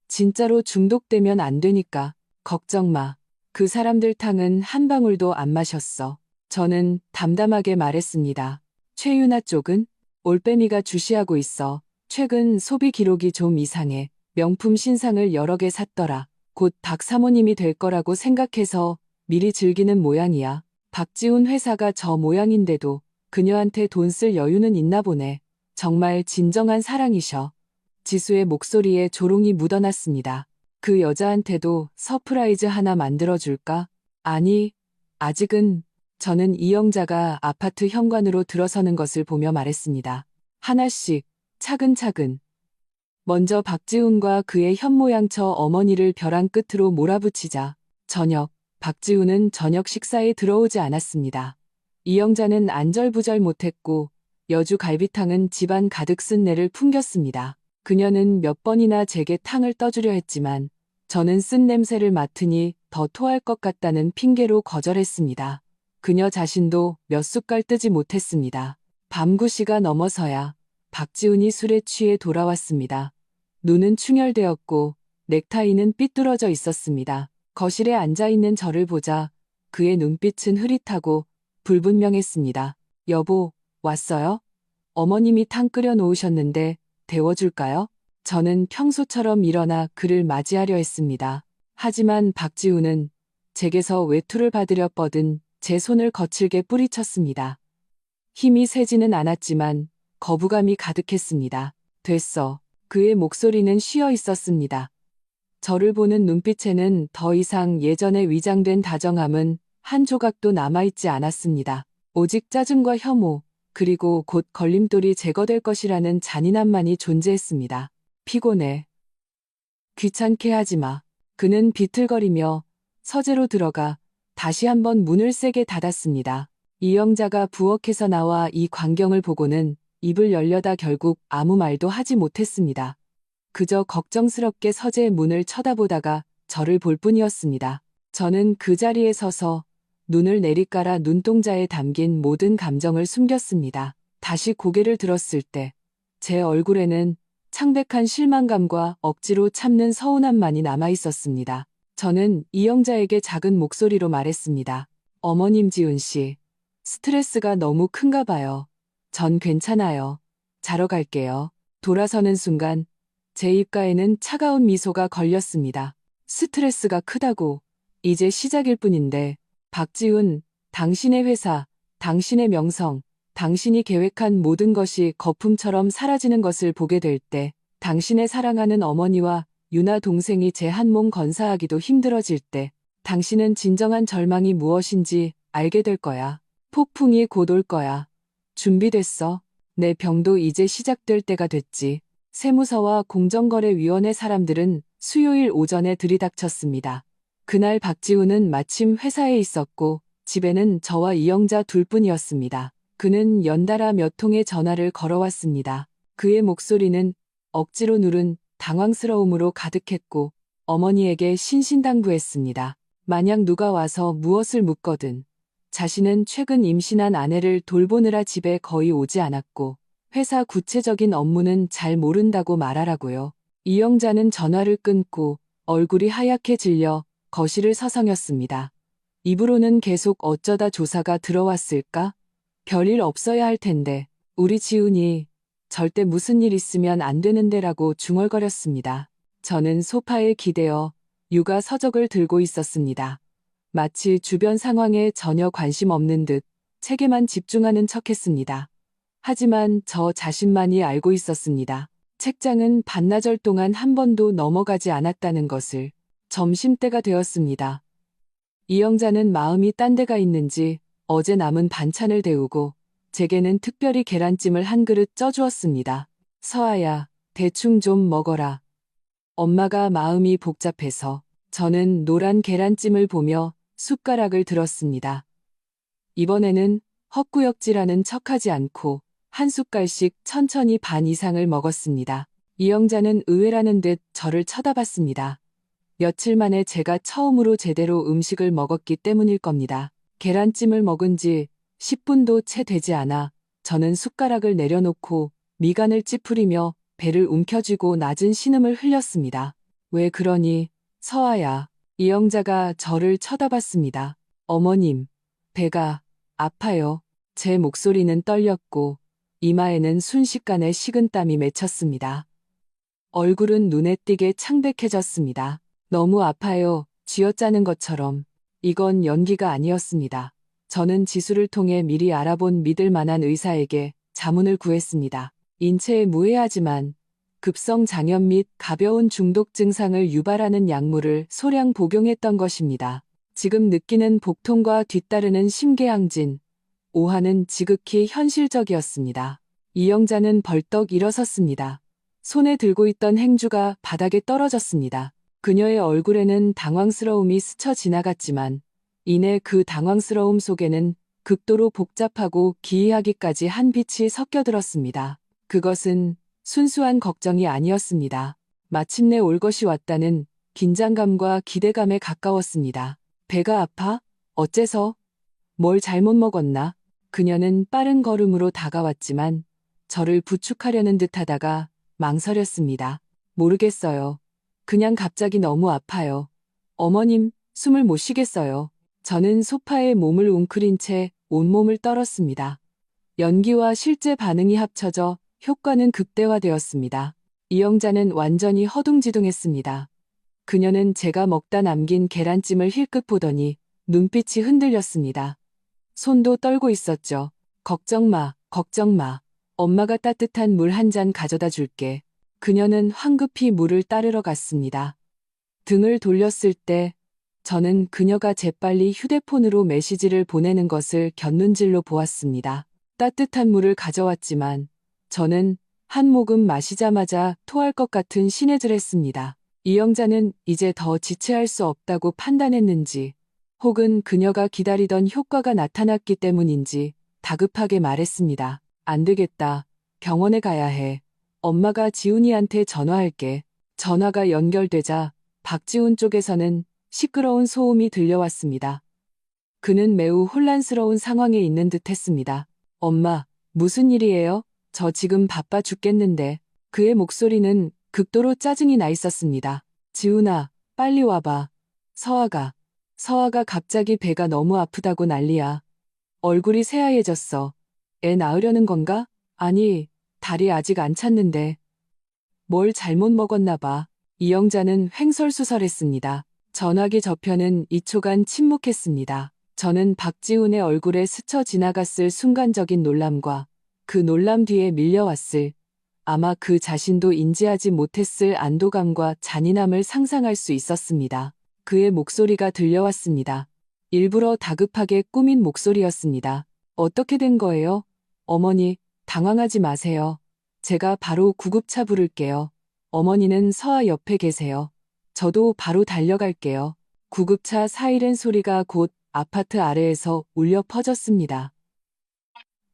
진짜로 중독되면 안 되니까 걱정 마. 그 사람들 탕은 한 방울도 안 마셨어. 저는 담담하게 말했습니다. 최윤아 쪽은? 올빼미가 주시하고 있어. 최근 소비 기록이 좀 이상해. 명품 신상을 여러 개 샀더라. 곧 박 사모님이 될 거라고 생각해서 미리 즐기는 모양이야. 박지훈 회사가 저 모양인데도 그녀한테 돈 쓸 여유는 있나 보네. 정말 진정한 사랑이셔. 지수의 목소리에 조롱이 묻어났습니다. 그 여자한테도 서프라이즈 하나 만들어줄까? 아니, 아직은. 저는 이영자가 아파트 현관으로 들어서는 것을 보며 말했습니다. 하나씩, 차근차근. 먼저 박지훈과 그의 현모양처 어머니를 벼랑 끝으로 몰아붙이자. 저녁, 박지훈은 저녁 식사에 들어오지 않았습니다. 이영자는 안절부절 못했고 여주 갈비탕은 집안 가득 쓴 내를 풍겼습니다. 그녀는 몇 번이나 제게 탕을 떠주려 했지만 저는 쓴 냄새를 맡으니 더 토할 것 같다는 핑계로 거절했습니다. 그녀 자신도 몇 숟갈 뜨지 못했습니다. 밤 9시가 넘어서야 박지훈이 술에 취해 돌아왔습니다. 눈은 충혈되었고 넥타이는 삐뚤어져 있었습니다. 거실에 앉아있는 저를 보자 그의 눈빛은 흐릿하고 불분명했습니다. 여보, 왔어요? 어머님이 탕 끓여 놓으셨는데 데워줄까요? 저는 평소처럼 일어나 그를 맞이하려 했습니다. 하지만 박지훈은 제게서 외투를 받으려 뻗은 제 손을 거칠게 뿌리쳤습니다. 힘이 세지는 않았지만 거부감이 가득했습니다. 됐어. 그의 목소리는 쉬어 있었습니다. 저를 보는 눈빛에는 더 이상 예전에 위장된 다정함은 한 조각도 남아있지 않았습니다. 오직 짜증과 혐오, 그리고 곧 걸림돌이 제거될 것이라는 잔인함만이 존재했습니다. 피곤해. 귀찮게 하지 마. 그는 비틀거리며 서재로 들어가 다시 한번 문을 세게 닫았습니다. 이영자가 부엌에서 나와 이 광경을 보고는 입을 열려다 결국 아무 말도 하지 못했습니다. 그저 걱정스럽게 서재의 문을 쳐다보다가 저를 볼 뿐이었습니다. 저는 그 자리에 서서 눈을 내리깔아 눈동자에 담긴 모든 감정을 숨겼습니다. 다시 고개를 들었을 때 제 얼굴에는 창백한 실망감과 억지로 참는 서운함만이 남아있었습니다. 저는 이영자에게 작은 목소리로 말했습니다. 어머님 지훈 씨, 스트레스가 너무 큰가 봐요. 전 괜찮아요. 자러 갈게요. 돌아서는 순간 제 입가에는 차가운 미소가 걸렸습니다. 스트레스가 크다고. 이제 시작일 뿐인데. 박지훈, 당신의 회사, 당신의 명성, 당신이 계획한 모든 것이 거품처럼 사라지는 것을 보게 될 때, 당신의 사랑하는 어머니와 유나 동생이 제 한 몸 건사하기도 힘들어질 때, 당신은 진정한 절망이 무엇인지 알게 될 거야. 폭풍이 곧 올 거야. 준비됐어. 내 병도 이제 시작될 때가 됐지. 세무서와 공정거래위원회 사람들은 수요일 오전에 들이닥쳤습니다. 그날 박지훈은 마침 회사에 있었고 집에는 저와 이영자 둘뿐이었습니다. 그는 연달아 몇 통의 전화를 걸어왔습니다. 그의 목소리는 억지로 누른 당황스러움으로 가득했고 어머니에게 신신당부했습니다. 만약 누가 와서 무엇을 묻거든. 자신은 최근 임신한 아내를 돌보느라 집에 거의 오지 않았고 회사 구체적인 업무는 잘 모른다고 말하라고요. 이영자는 전화를 끊고 얼굴이 하얗게 질려 거실을 서성였습니다. 입으로는 계속 어쩌다 조사가 들어왔을까? 별일 없어야 할 텐데 우리 지훈이 절대 무슨 일 있으면 안 되는데라고 중얼거렸습니다. 저는 소파에 기대어 육아 서적을 들고 있었습니다. 마치 주변 상황에 전혀 관심 없는 듯 책에만 집중하는 척했습니다. 하지만 저 자신만이 알고 있었습니다. 책장은 반나절 동안 한 번도 넘어가지 않았다는 것을. 점심때가 되었습니다. 이영자는 마음이 딴 데가 있는지 어제 남은 반찬을 데우고 제게는 특별히 계란찜을 한 그릇 쪄주었습니다. 서아야, 대충 좀 먹어라. 엄마가 마음이 복잡해서. 저는 노란 계란찜을 보며 숟가락을 들었습니다. 이번에는 헛구역질하는 척하지 않고 한 숟갈씩 천천히 반 이상을 먹었습니다. 이영자는 의외라는 듯 저를 쳐다봤습니다. 며칠 만에 제가 처음으로 제대로 음식을 먹었기 때문일 겁니다. 계란찜을 먹은 지 10분도 채 되지 않아 저는 숟가락을 내려놓고 미간을 찌푸리며 배를 움켜쥐고 낮은 신음을 흘렸습니다. 왜 그러니, 서아야. 이영자가 저를 쳐다봤습니다. 어머님, 배가 아파요. 제 목소리는 떨렸고 이마에는 순식간에 식은땀이 맺혔습니다. 얼굴은 눈에 띄게 창백해졌습니다. 너무 아파요. 쥐어짜는 것처럼. 이건 연기가 아니었습니다. 저는 지수를 통해 미리 알아본 믿을 만한 의사에게 자문을 구했습니다. 인체에 무해하지만 급성 장염 및 가벼운 중독 증상을 유발하는 약물을 소량 복용했던 것입니다. 지금 느끼는 복통과 뒤따르는 심계항진, 오한은 지극히 현실적이었습니다. 이영자는 벌떡 일어섰습니다. 손에 들고 있던 행주가 바닥에 떨어졌습니다. 그녀의 얼굴에는 당황스러움이 스쳐 지나갔지만 이내 그 당황스러움 속에는 극도로 복잡하고 기이하기까지 한 빛이 섞여들었습니다. 그것은 순수한 걱정이 아니었습니다. 마침내 올 것이 왔다는 긴장감과 기대감에 가까웠습니다. 배가 아파? 어째서? 뭘 잘못 먹었나? 그녀는 빠른 걸음으로 다가왔지만 저를 부축하려는 듯하다가 망설였습니다. 모르겠어요. 그냥 갑자기 너무 아파요. 어머님, 숨을 못 쉬겠어요. 저는 소파에 몸을 웅크린 채 온몸을 떨었습니다. 연기와 실제 반응이 합쳐져 효과는 극대화되었습니다. 이영자는 완전히 허둥지둥했습니다. 그녀는 제가 먹다 남긴 계란찜을 힐끗 보더니 눈빛이 흔들렸습니다. 손도 떨고 있었죠. 걱정 마, 걱정 마. 엄마가 따뜻한 물 한 잔 가져다 줄게. 그녀는 황급히 물을 따르러 갔습니다. 등을 돌렸을 때 저는 그녀가 재빨리 휴대폰으로 메시지를 보내는 것을 곁눈질로 보았습니다. 따뜻한 물을 가져왔지만 저는 한 모금 마시자마자 토할 것 같은 신해질 했습니다. 이영자는 이제 더 지체할 수 없다고 판단했는지 혹은 그녀가 기다리던 효과가 나타났기 때문인지 다급하게 말했습니다. 안 되겠다. 병원에 가야 해. 엄마가 지훈이한테 전화할게. 전화가 연결되자 박지훈 쪽에서는 시끄러운 소음이 들려왔습니다. 그는 매우 혼란스러운 상황에 있는 듯 했습니다. 엄마, 무슨 일이에요? 저 지금 바빠 죽겠는데. 그의 목소리는 극도로 짜증이 나 있었습니다. 지훈아, 빨리 와봐. 서아가 갑자기 배가 너무 아프다고 난리야. 얼굴이 새하얘졌어. 애 낳으려는 건가? 아니, 다리 아직 안 찼는데. 뭘 잘못 먹었나 봐. 이영자는 횡설수설했습니다. 전화기 저편은 2초간 침묵했습니다. 저는 박지훈의 얼굴에 스쳐 지나갔을 순간적인 놀람과 그 놀람 뒤에 밀려왔을, 아마 그 자신도 인지하지 못했을 안도감과 잔인함을 상상할 수 있었습니다. 그의 목소리가 들려왔습니다. 일부러 다급하게 꾸민 목소리였습니다. 어떻게 된 거예요? 어머니, 당황하지 마세요. 제가 바로 구급차 부를게요. 어머니는 서아 옆에 계세요. 저도 바로 달려갈게요. 구급차 사이렌 소리가 곧 아파트 아래에서 울려 퍼졌습니다.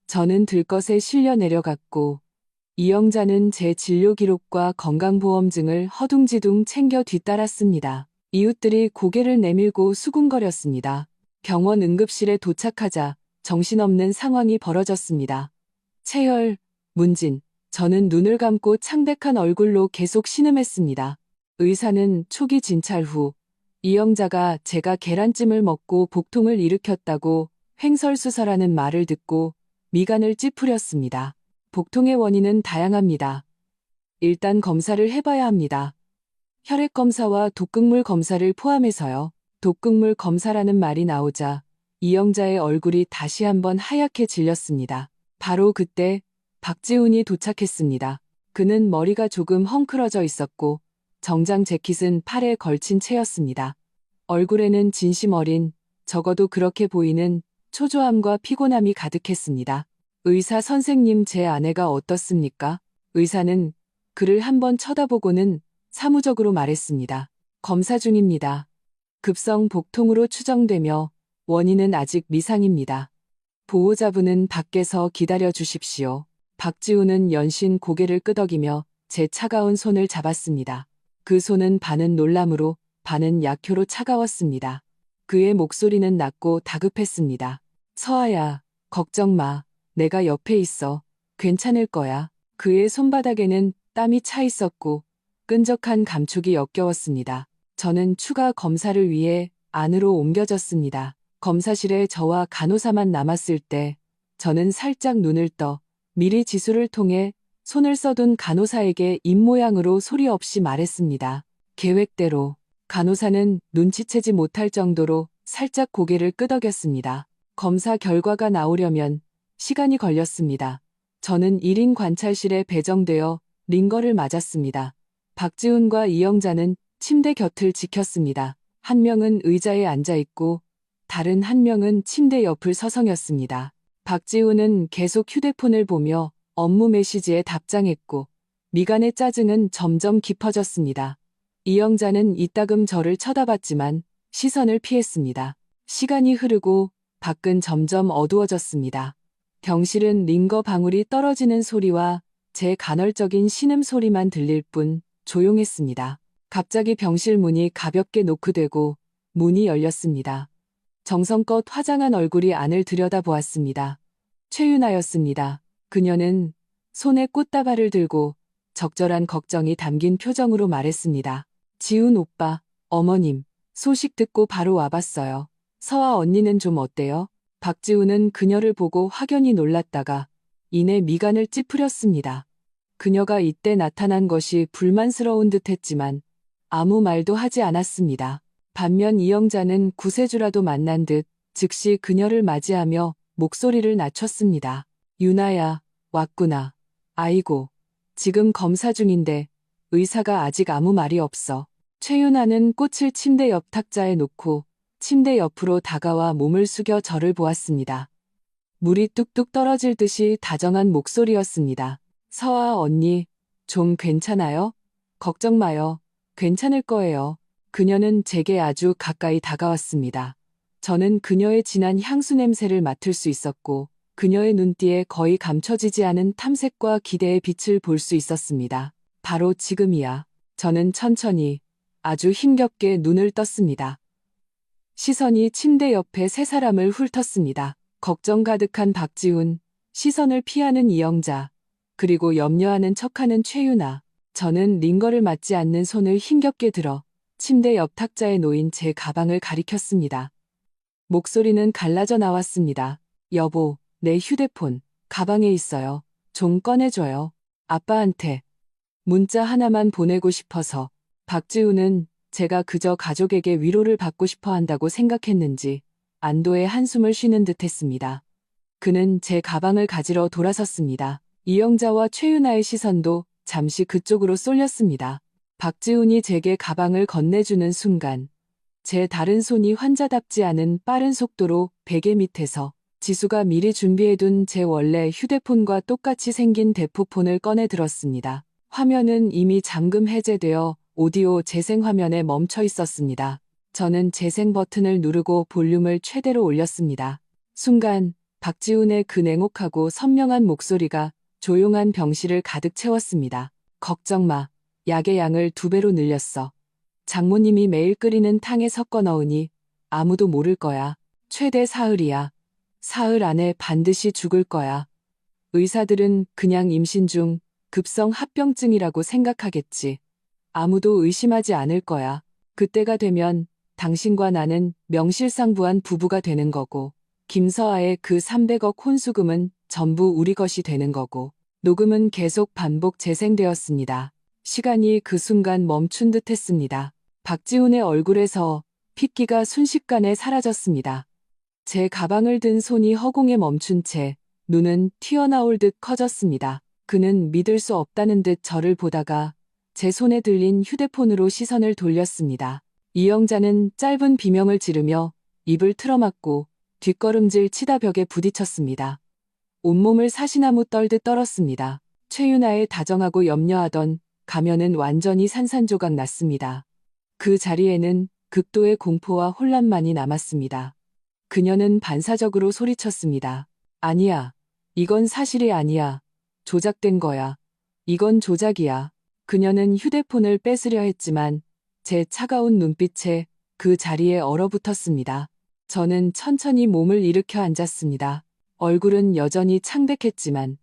저는 들것에 실려 내려갔고 이영자는 제 진료 기록과 건강보험증을 허둥지둥 챙겨 뒤따랐습니다. 이웃들이 고개를 내밀고 수군거렸습니다. 병원 응급실에 도착하자 정신없는 상황이 벌어졌습니다. 채열, 문진, 저는 눈을 감고 창백한 얼굴로 계속 신음했습니다. 의사는 초기 진찰 후 이영자가 제가 계란찜을 먹고 복통을 일으켰다고 횡설수설하는 말을 듣고 미간을 찌푸렸습니다. 복통의 원인은 다양합니다. 일단 검사를 해봐야 합니다. 혈액 검사와 독극물 검사를 포함해서요. 독극물 검사라는 말이 나오자 이영자의 얼굴이 다시 한번 하얗게 질렸습니다. 바로 그때 박지훈이 도착했습니다. 그는 머리가 조금 헝클어져 있었고 정장 재킷은 팔에 걸친 채였습니다. 얼굴에는 진심 어린, 적어도 그렇게 보이는 초조함과 피곤함이 가득했습니다. 의사 선생님, 제 아내가 어떻습니까? 의사는 그를 한번 쳐다보고는 사무적으로 말했습니다. 검사 중입니다. 급성 복통으로 추정되며 원인은 아직 미상입니다. 보호자분은 밖에서 기다려 주십시오. 박지훈은 연신 고개를 끄덕이며 제 차가운 손을 잡았습니다. 그 손은 반은 놀람으로 반은 약효로 차가웠습니다. 그의 목소리는 낮고 다급했습니다. 서아야, 걱정 마. 내가 옆에 있어. 괜찮을 거야. 그의 손바닥에는 땀이 차 있었고 끈적한 감촉이 역겨웠습니다. 저는 추가 검사를 위해 안으로 옮겨졌습니다. 검사실에 저와 간호사만 남았을 때 저는 살짝 눈을 떠 미리 지수를 통해 손을 써둔 간호사에게 입모양으로 소리 없이 말했습니다. 계획대로. 간호사는 눈치채지 못할 정도로 살짝 고개를 끄덕였습니다. 검사 결과가 나오려면 시간이 걸렸습니다. 저는 1인 관찰실에 배정되어 링거를 맞았습니다. 박지훈과 이영자는 침대 곁을 지켰습니다. 한 명은 의자에 앉아있고 다른 한 명은 침대 옆을 서성였습니다. 박지훈은 계속 휴대폰을 보며 업무 메시지에 답장했고 미간의 짜증은 점점 깊어졌습니다. 이영자는 이따금 저를 쳐다봤지만 시선을 피했습니다. 시간이 흐르고 밖은 점점 어두워졌습니다. 병실은 링거 방울이 떨어지는 소리와 제 간헐적인 신음소리만 들릴 뿐 조용했습니다. 갑자기 병실 문이 가볍게 노크되고 문이 열렸습니다. 정성껏 화장한 얼굴이 안을 들여다보았습니다. 최윤아였습니다. 그녀는 손에 꽃다발을 들고 적절한 걱정이 담긴 표정으로 말했습니다. 지훈 오빠, 어머님, 소식 듣고 바로 와봤어요. 서아 언니는 좀 어때요? 박지훈은 그녀를 보고 확연히 놀랐다가 이내 미간을 찌푸렸습니다. 그녀가 이때 나타난 것이 불만스러운 듯했지만 아무 말도 하지 않았습니다. 반면 이영자는 구세주라도 만난 듯 즉시 그녀를 맞이하며 목소리를 낮췄습니다. 유나야, 왔구나. 아이고, 지금 검사 중인데 의사가 아직 아무 말이 없어. 최윤아는 꽃을 침대 옆 탁자에 놓고 침대 옆으로 다가와 몸을 숙여 저를 보았습니다. 물이 뚝뚝 떨어질 듯이 다정한 목소리였습니다. 서아 언니, 좀 괜찮아요? 걱정 마요. 괜찮을 거예요. 그녀는 제게 아주 가까이 다가왔습니다. 저는 그녀의 진한 향수 냄새를 맡을 수 있었고 그녀의 눈띠에 거의 감춰지지 않은 탐색과 기대의 빛을 볼 수 있었습니다. 바로 지금이야. 저는 천천히 아주 힘겹게 눈을 떴습니다. 시선이 침대 옆에 세 사람을 훑었습니다. 걱정 가득한 박지훈, 시선을 피하는 이영자, 그리고 염려하는 척하는 최윤아. 저는 링거를 맞지 않는 손을 힘겹게 들어 침대 옆 탁자에 놓인 제 가방을 가리켰습니다. 목소리는 갈라져 나왔습니다. 여보, 내 휴대폰, 가방에 있어요. 좀 꺼내줘요. 아빠한테 문자 하나만 보내고 싶어서. 박지훈은 제가 그저 가족에게 위로를 받고 싶어 한다고 생각했는지 안도의 한숨을 쉬는 듯 했습니다. 그는 제 가방을 가지러 돌아섰습니다. 이영자와 최윤아의 시선도 잠시 그쪽으로 쏠렸습니다. 박지훈이 제게 가방을 건네주는 순간 제 다른 손이 환자답지 않은 빠른 속도로 베개 밑에서 지수가 미리 준비해둔 제 원래 휴대폰과 똑같이 생긴 대포폰을 꺼내 들었습니다. 화면은 이미 잠금 해제되어 오디오 재생 화면에 멈춰 있었습니다. 저는 재생 버튼을 누르고 볼륨을 최대로 올렸습니다. 순간 박지훈의 그 냉혹하고 선명한 목소리가 조용한 병실을 가득 채웠습니다. 걱정 마. 약의 양을 2배로 늘렸어. 장모님이 매일 끓이는 탕에 섞어 넣으니 아무도 모를 거야. 최대 사흘이야. 사흘 안에 반드시 죽을 거야. 의사들은 그냥 임신 중 급성 합병증이라고 생각하겠지. 아무도 의심하지 않을 거야. 그때가 되면 당신과 나는 명실상부한 부부가 되는 거고, 김서아의 그 300억 혼수금은 전부 우리 것이 되는 거고. 녹음은 계속 반복 재생되었습니다. 시간이 그 순간 멈춘 듯 했습니다. 박지훈의 얼굴에서 핏기가 순식간에 사라졌습니다. 제 가방을 든 손이 허공에 멈춘 채 눈은 튀어나올 듯 커졌습니다. 그는 믿을 수 없다는 듯 저를 보다가 제 손에 들린 휴대폰으로 시선을 돌렸습니다. 이영자는 짧은 비명을 지르며 입을 틀어막고 뒷걸음질 치다 벽에 부딪혔습니다. 온몸을 사시나무 떨듯 떨었습니다. 최윤아의 다정하고 염려하던 가면은 완전히 산산조각 났습니다. 그 자리에는 극도의 공포와 혼란만이 남았습니다. 그녀는 반사적으로 소리쳤습니다. 아니야. 이건 사실이 아니야. 조작된 거야. 이건 조작이야. 그녀는 휴대폰을 뺏으려 했지만 제 차가운 눈빛에 그 자리에 얼어붙었습니다. 저는 천천히 몸을 일으켜 앉았습니다. 얼굴은 여전히 창백했지만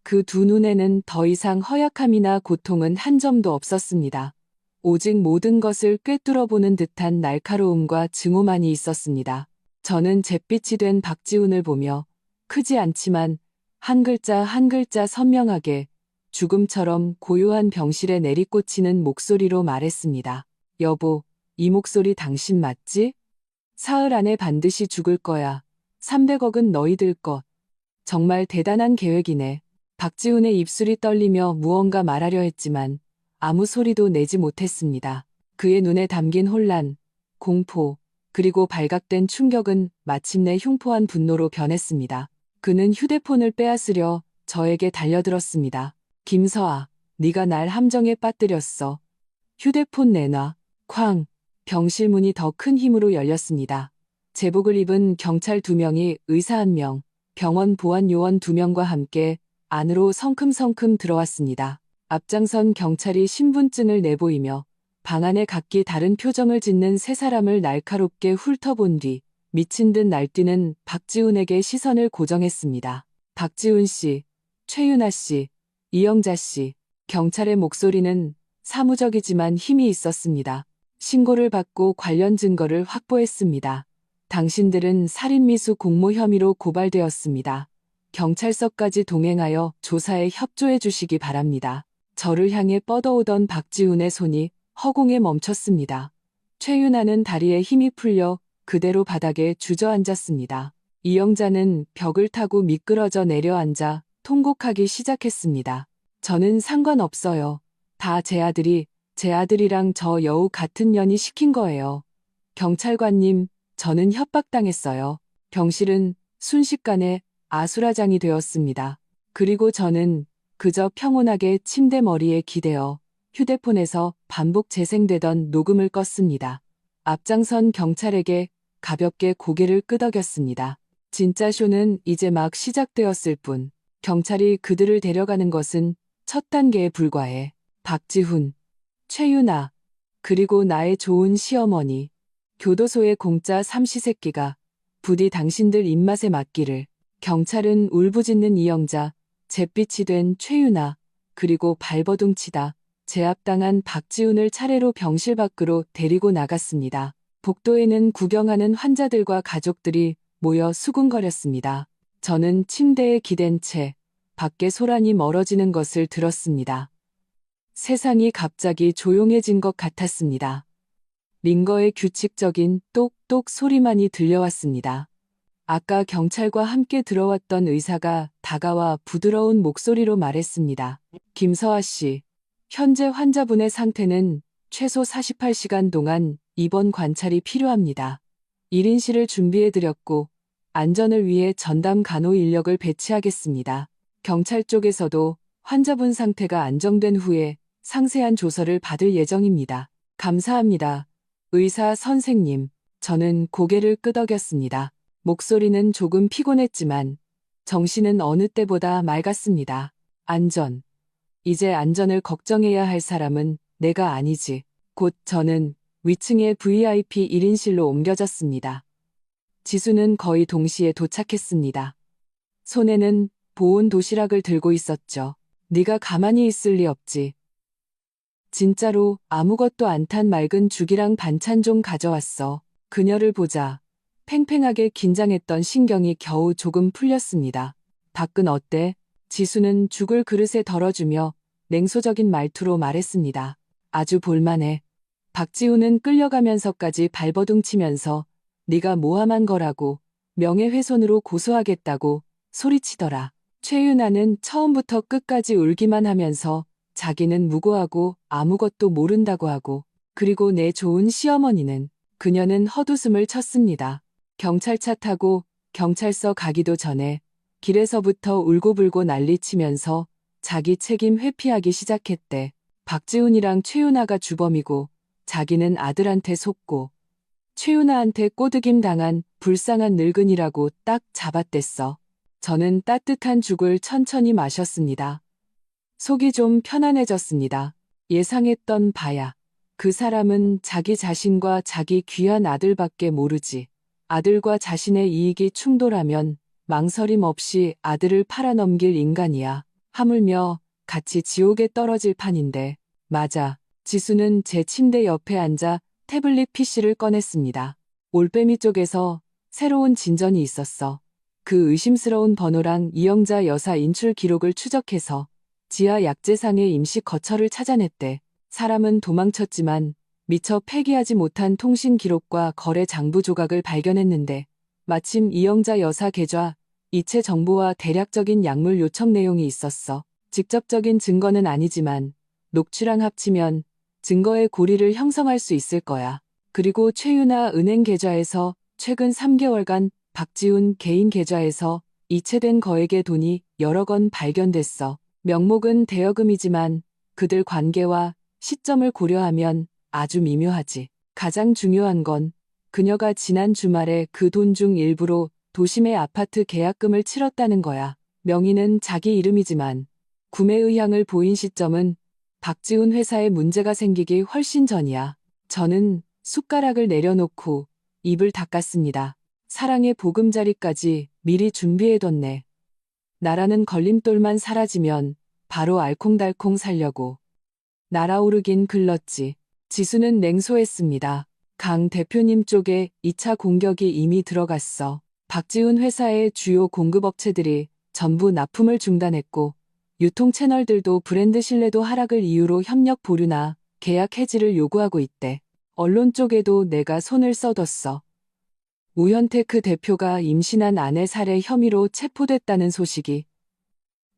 그 두 눈에는 더 이상 허약함이나 고통은 한 점도 없었습니다. 오직 모든 것을 꿰뚫어보는 듯한 날카로움과 증오만이 있었습니다. 저는 잿빛이 된 박지훈을 보며 크지 않지만 한 글자 한 글자 선명하게 죽음처럼 고요한 병실에 내리꽂히는 목소리로 말했습니다. 여보, 이 목소리 당신 맞지? 사흘 안에 반드시 죽을 거야. 300억은 너희들 것. 정말 대단한 계획이네. 박지훈의 입술이 떨리며 무언가 말하려 했지만 아무 소리도 내지 못했습니다. 그의 눈에 담긴 혼란, 공포, 그리고 발각된 충격은 마침내 흉포한 분노로 변했습니다. 그는 휴대폰을 빼앗으려 저에게 달려들었습니다. 김서아, 네가 날 함정에 빠뜨렸어. 휴대폰 내놔. 쾅! 병실 문이 더 큰 힘으로 열렸습니다. 제복을 입은 경찰 2명이 의사 1명, 병원 보안 요원 2명과 함께 안으로 성큼성큼 들어왔습니다. 앞장선 경찰이 신분증을 내보이며 방 안에 각기 다른 표정을 짓는 3사람을 날카롭게 훑어본 뒤 미친 듯 날뛰는 박지훈에게 시선을 고정했습니다. 박지훈 씨, 최윤아 씨, 이영자 씨. 경찰의 목소리는 사무적이지만 힘이 있었습니다. 신고를 받고 관련 증거를 확보했습니다. 당신들은 살인미수 공모 혐의로 고발되었습니다. 경찰서까지 동행하여 조사에 협조해 주시기 바랍니다. 저를 향해 뻗어오던 박지훈의 손이 허공에 멈췄습니다. 최윤아는 다리에 힘이 풀려 그대로 바닥에 주저앉았습니다. 이영자는 벽을 타고 미끄러져 내려앉아 통곡하기 시작했습니다. 저는 상관없어요. 다 제 아들이랑 저 여우 같은 년이 시킨 거예요. 경찰관님, 저는 협박당했어요. 병실은 순식간에 아수라장이 되었습니다. 그리고 저는 그저 평온하게 침대 머리에 기대어 휴대폰에서 반복 재생되던 녹음을 껐습니다. 앞장선 경찰에게 가볍게 고개를 끄덕였습니다. 진짜 쇼는 이제 막 시작되었을 뿐, 경찰이 그들을 데려가는 것은 첫 단계에 불과해. 박지훈, 최윤아, 그리고 나의 좋은 시어머니, 교도소의 공짜 삼시세끼가 부디 당신들 입맛에 맞기를. 경찰은 울부짖는 이영자, 잿빛이 된 최윤아, 그리고 발버둥치다 제압당한 박지훈을 차례로 병실 밖으로 데리고 나갔습니다. 복도에는 구경하는 환자들과 가족들이 모여 수군거렸습니다. 저는 침대에 기댄 채 밖에 소란이 멀어지는 것을 들었습니다. 세상이 갑자기 조용해진 것 같았습니다. 링거의 규칙적인 똑똑 소리만이 들려왔습니다. 아까 경찰과 함께 들어왔던 의사가 다가와 부드러운 목소리로 말했습니다. 김서아 씨, 현재 환자분의 상태는 최소 48시간 동안 입원 관찰이 필요합니다. 1인실을 준비해드렸고 안전을 위해 전담 간호 인력을 배치하겠습니다. 경찰 쪽에서도 환자분 상태가 안정된 후에 상세한 조서를 받을 예정입니다. 감사합니다. 의사 선생님, 저는 고개를 끄덕였습니다. 목소리는 조금 피곤했지만 정신은 어느 때보다 맑았습니다. 안전. 이제 안전을 걱정해야 할 사람은 내가 아니지. 곧 저는 위층의 VIP 1인실로 옮겨졌습니다. 지수는 거의 동시에 도착했습니다. 손에는 보온 도시락을 들고 있었죠. 네가 가만히 있을 리 없지. 진짜로 아무것도 안 탄 맑은 죽이랑 반찬 좀 가져왔어. 그녀를 보자 팽팽하게 긴장했던 신경이 겨우 조금 풀렸습니다. 밖은 어때? 지수는 죽을 그릇에 덜어주며 냉소적인 말투로 말했습니다. 아주 볼만해. 박지훈은 끌려가면서까지 발버둥 치면서 네가 모함한 거라고 명예훼손으로 고소하겠다고 소리치더라. 최윤아는 처음부터 끝까지 울기만 하면서 자기는 무고하고 아무것도 모른다고 하고 그리고 내 좋은 시어머니는 그녀는 헛웃음을 쳤습니다. 경찰차 타고 경찰서 가기도 전에 길에서부터 울고불고 난리치면서 자기 책임 회피하기 시작했대. 박지훈이랑 최윤아가 주범이고 자기는 아들한테 속고 최윤아한테 꼬드김 당한 불쌍한 늙은이라고 딱 잡아댔어. 저는 따뜻한 죽을 천천히 마셨습니다. 속이 좀 편안해졌습니다. 예상했던 바야. 그 사람은 자기 자신과 자기 귀한 아들밖에 모르지. 아들과 자신의 이익이 충돌하면 망설임 없이 아들을 팔아넘길 인간이야. 하물며 같이 지옥에 떨어질 판인데. 맞아. 지수는 제 침대 옆에 앉아 태블릿 PC를 꺼냈습니다. 올빼미 쪽에서 새로운 진전이 있었어. 그 의심스러운 번호랑 이영자 여사 인출 기록을 추적해서 지하 약재상의 임시 거처를 찾아냈대. 사람은 도망쳤지만 미처 폐기하지 못한 통신 기록과 거래 장부 조각을 발견했는데 마침 이영자 여사 계좌, 이체 정보와 대략적인 약물 요청 내용이 있었어. 직접적인 증거는 아니지만 녹취랑 합치면 증거의 고리를 형성할 수 있을 거야. 그리고 최윤아 은행 계좌에서 최근 3개월간 박지훈 개인 계좌에서 이체된 거액의 돈이 여러 건 발견됐어. 명목은 대여금이지만 그들 관계와 시점을 고려하면 아주 미묘하지. 가장 중요한 건 그녀가 지난 주말에 그 돈 중 일부로 도심의 아파트 계약금을 치렀다는 거야. 명의는 자기 이름이지만 구매 의향을 보인 시점은 박지훈 회사에 문제가 생기기 훨씬 전이야. 저는 숟가락을 내려놓고 입을 닦았습니다. 사랑의 보금자리까지 미리 준비해뒀네. 나라는 걸림돌만 사라지면 바로 알콩달콩 살려고. 날아오르긴 글렀지. 지수는 냉소했습니다. 강 대표님 쪽에 2차 공격이 이미 들어갔어. 박지훈 회사의 주요 공급업체들이 전부 납품을 중단했고 유통 채널들도 브랜드 신뢰도 하락을 이유로 협력 보류나 계약 해지를 요구하고 있대. 언론 쪽에도 내가 손을 써뒀어. 우현테크 대표가 임신한 아내 살해 혐의로 체포됐다는 소식이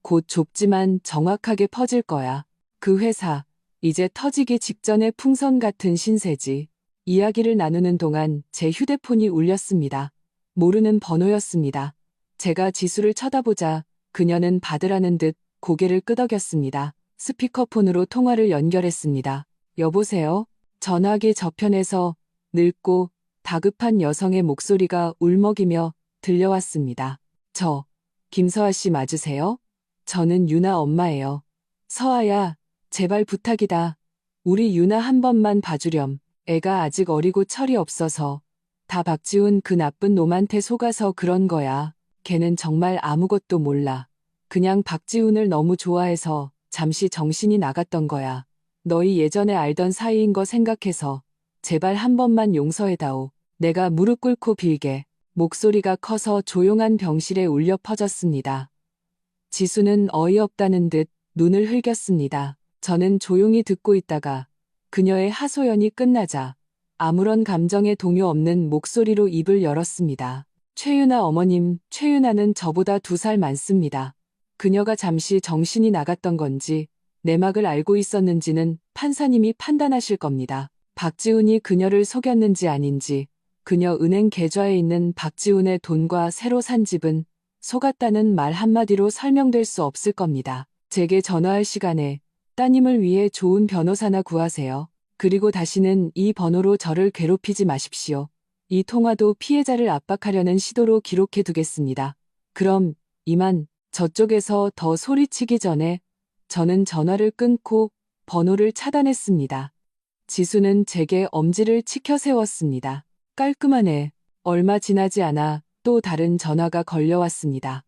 곧 좁지만 정확하게 퍼질 거야. 그 회사, 이제 터지기 직전의 풍선 같은 신세지. 이야기를 나누는 동안 제 휴대폰이 울렸습니다. 모르는 번호였습니다. 제가 지수를 쳐다보자 그녀는 받으라는 듯 고개를 끄덕였습니다. 스피커폰으로 통화를 연결했습니다. 여보세요? 전화기 저편에서 늙고 다급한 여성의 목소리가 울먹이며 들려왔습니다. 저, 김서아 씨 맞으세요? 저는 유나 엄마예요. 서아야, 제발 부탁이다. 우리 유나 한 번만 봐주렴. 애가 아직 어리고 철이 없어서 다 박지훈 그 나쁜 놈한테 속아서 그런 거야. 걔는 정말 아무것도 몰라. 그냥 박지훈을 너무 좋아해서 잠시 정신이 나갔던 거야. 너희 예전에 알던 사이인 거 생각해서 제발 한 번만 용서해다오. 내가 무릎 꿇고 빌게. 목소리가 커서 조용한 병실에 울려 퍼졌습니다. 지수는 어이없다는 듯 눈을 흘겼습니다. 저는 조용히 듣고 있다가 그녀의 하소연이 끝나자 아무런 감정의 동요 없는 목소리로 입을 열었습니다. 최유나 어머님, 최유나는 저보다 2살 많습니다. 그녀가 잠시 정신이 나갔던 건지 내막을 알고 있었는지는 판사님이 판단하실 겁니다. 박지훈이 그녀를 속였는지 아닌지, 그녀 은행 계좌에 있는 박지훈의 돈과 새로 산 집은 속았다는 말 한마디로 설명될 수 없을 겁니다. 제게 전화할 시간에 따님을 위해 좋은 변호사나 구하세요. 그리고 다시는 이 번호로 저를 괴롭히지 마십시오. 이 통화도 피해자를 압박하려는 시도로 기록해 두겠습니다. 그럼 이만. 저쪽에서 더 소리치기 전에 저는 전화를 끊고 번호를 차단했습니다. 지수는 제게 엄지를 치켜 세웠습니다. 깔끔하네. 얼마 지나지 않아 또 다른 전화가 걸려왔습니다.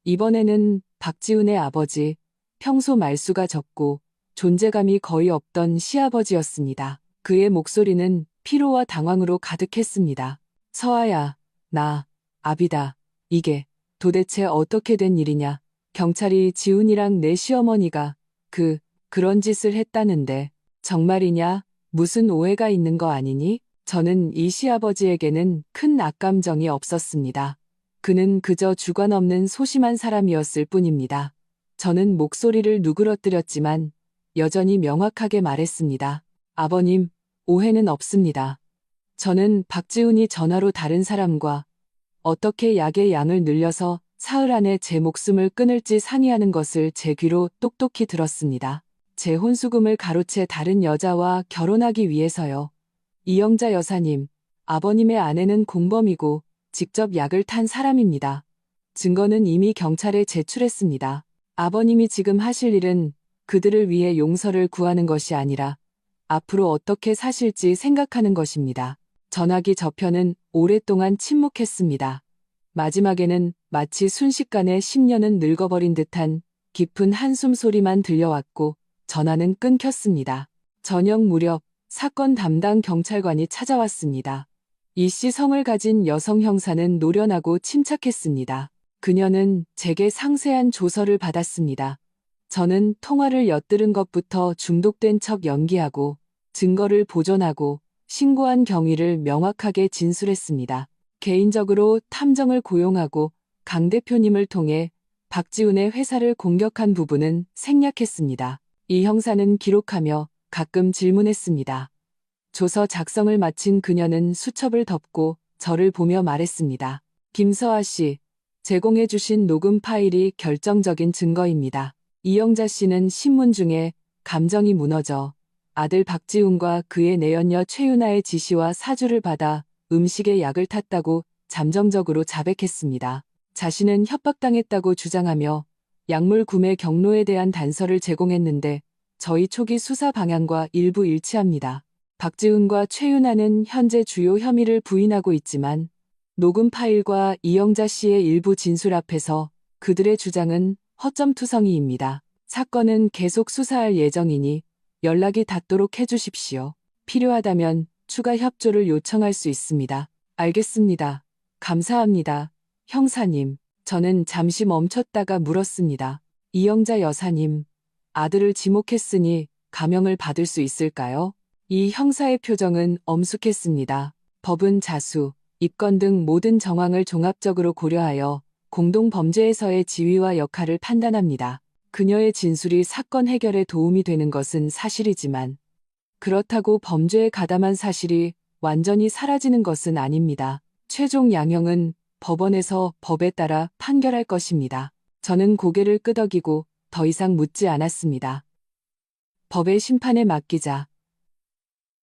이번에는 박지훈의 아버지, 평소 말수가 적고 존재감이 거의 없던 시아버지였습니다. 그의 목소리는 피로와 당황으로 가득했습니다. 서아야, 나, 아비다. 이게 도대체 어떻게 된 일이냐. 경찰이 지훈이랑 내 시어머니가 그런 짓을 했다는데 정말이냐? 무슨 오해가 있는 거 아니니? 저는 이 시아버지에게는 큰 악감정이 없었습니다. 그는 그저 주관 없는 소심한 사람이었을 뿐입니다. 저는 목소리를 누그러뜨렸지만 여전히 명확하게 말했습니다. 아버님, 오해는 없습니다. 저는 박지훈이 전화로 다른 사람과 어떻게 약의 양을 늘려서 사흘 안에 제 목숨을 끊을지 상의하는 것을 제 귀로 똑똑히 들었습니다. 제 혼수금을 가로채 다른 여자와 결혼하기 위해서요. 이영자 여사님, 아버님의 아내는 공범이고 직접 약을 탄 사람입니다. 증거는 이미 경찰에 제출했습니다. 아버님이 지금 하실 일은 그들을 위해 용서를 구하는 것이 아니라 앞으로 어떻게 사실지 생각하는 것입니다. 전화기 저편은 오랫동안 침묵했습니다. 마지막에는 마치 순식간에 10년은 늙어버린 듯한 깊은 한숨 소리만 들려왔고 전화는 끊겼습니다. 저녁 무렵 사건 담당 경찰관이 찾아왔습니다. 이 씨 성을 가진 여성 형사는 노련하고 침착했습니다. 그녀는 제게 상세한 조서를 받았습니다. 저는 통화를 엿들은 것부터 중독된 척 연기하고 증거를 보존하고 신고한 경위를 명확하게 진술했습니다. 개인적으로 탐정을 고용하고 강 대표님을 통해 박지훈의 회사를 공격한 부분은 생략했습니다. 이 형사는 기록하며 가끔 질문했습니다. 조서 작성을 마친 그녀는 수첩을 덮고 저를 보며 말했습니다. 김서아 씨, 제공해 주신 녹음 파일이 결정적인 증거입니다. 이영자 씨는 신문 중에 감정이 무너져 아들 박지훈과 그의 내연녀 최유나의 지시와 사주를 받아 음식에 약을 탔다고 잠정적으로 자백했습니다. 자신은 협박당했다고 주장하며 약물 구매 경로에 대한 단서를 제공했는데 저희 초기 수사 방향과 일부 일치합니다. 박지훈과 최유나는 현재 주요 혐의를 부인하고 있지만 녹음 파일과 이영자 씨의 일부 진술 앞에서 그들의 주장은 허점투성이입니다. 사건은 계속 수사할 예정이니 연락이 닿도록 해주십시오. 필요하다면 추가 협조를 요청할 수 있습니다. 알겠습니다. 감사합니다. 형사님, 저는 잠시 멈췄다가 물었습니다. 이영자 여사님, 아들을 지목했으니 감형을 받을 수 있을까요? 이 형사의 표정은 엄숙했습니다. 법은 자수, 입건 등 모든 정황을 종합적으로 고려하여 공동범죄에서의 지위와 역할을 판단합니다. 그녀의 진술이 사건 해결에 도움이 되는 것은 사실이지만 그렇다고 범죄에 가담한 사실이 완전히 사라지는 것은 아닙니다. 최종 양형은 법원에서 법에 따라 판결할 것입니다. 저는 고개를 끄덕이고 더 이상 묻지 않았습니다. 법의 심판에 맡기자.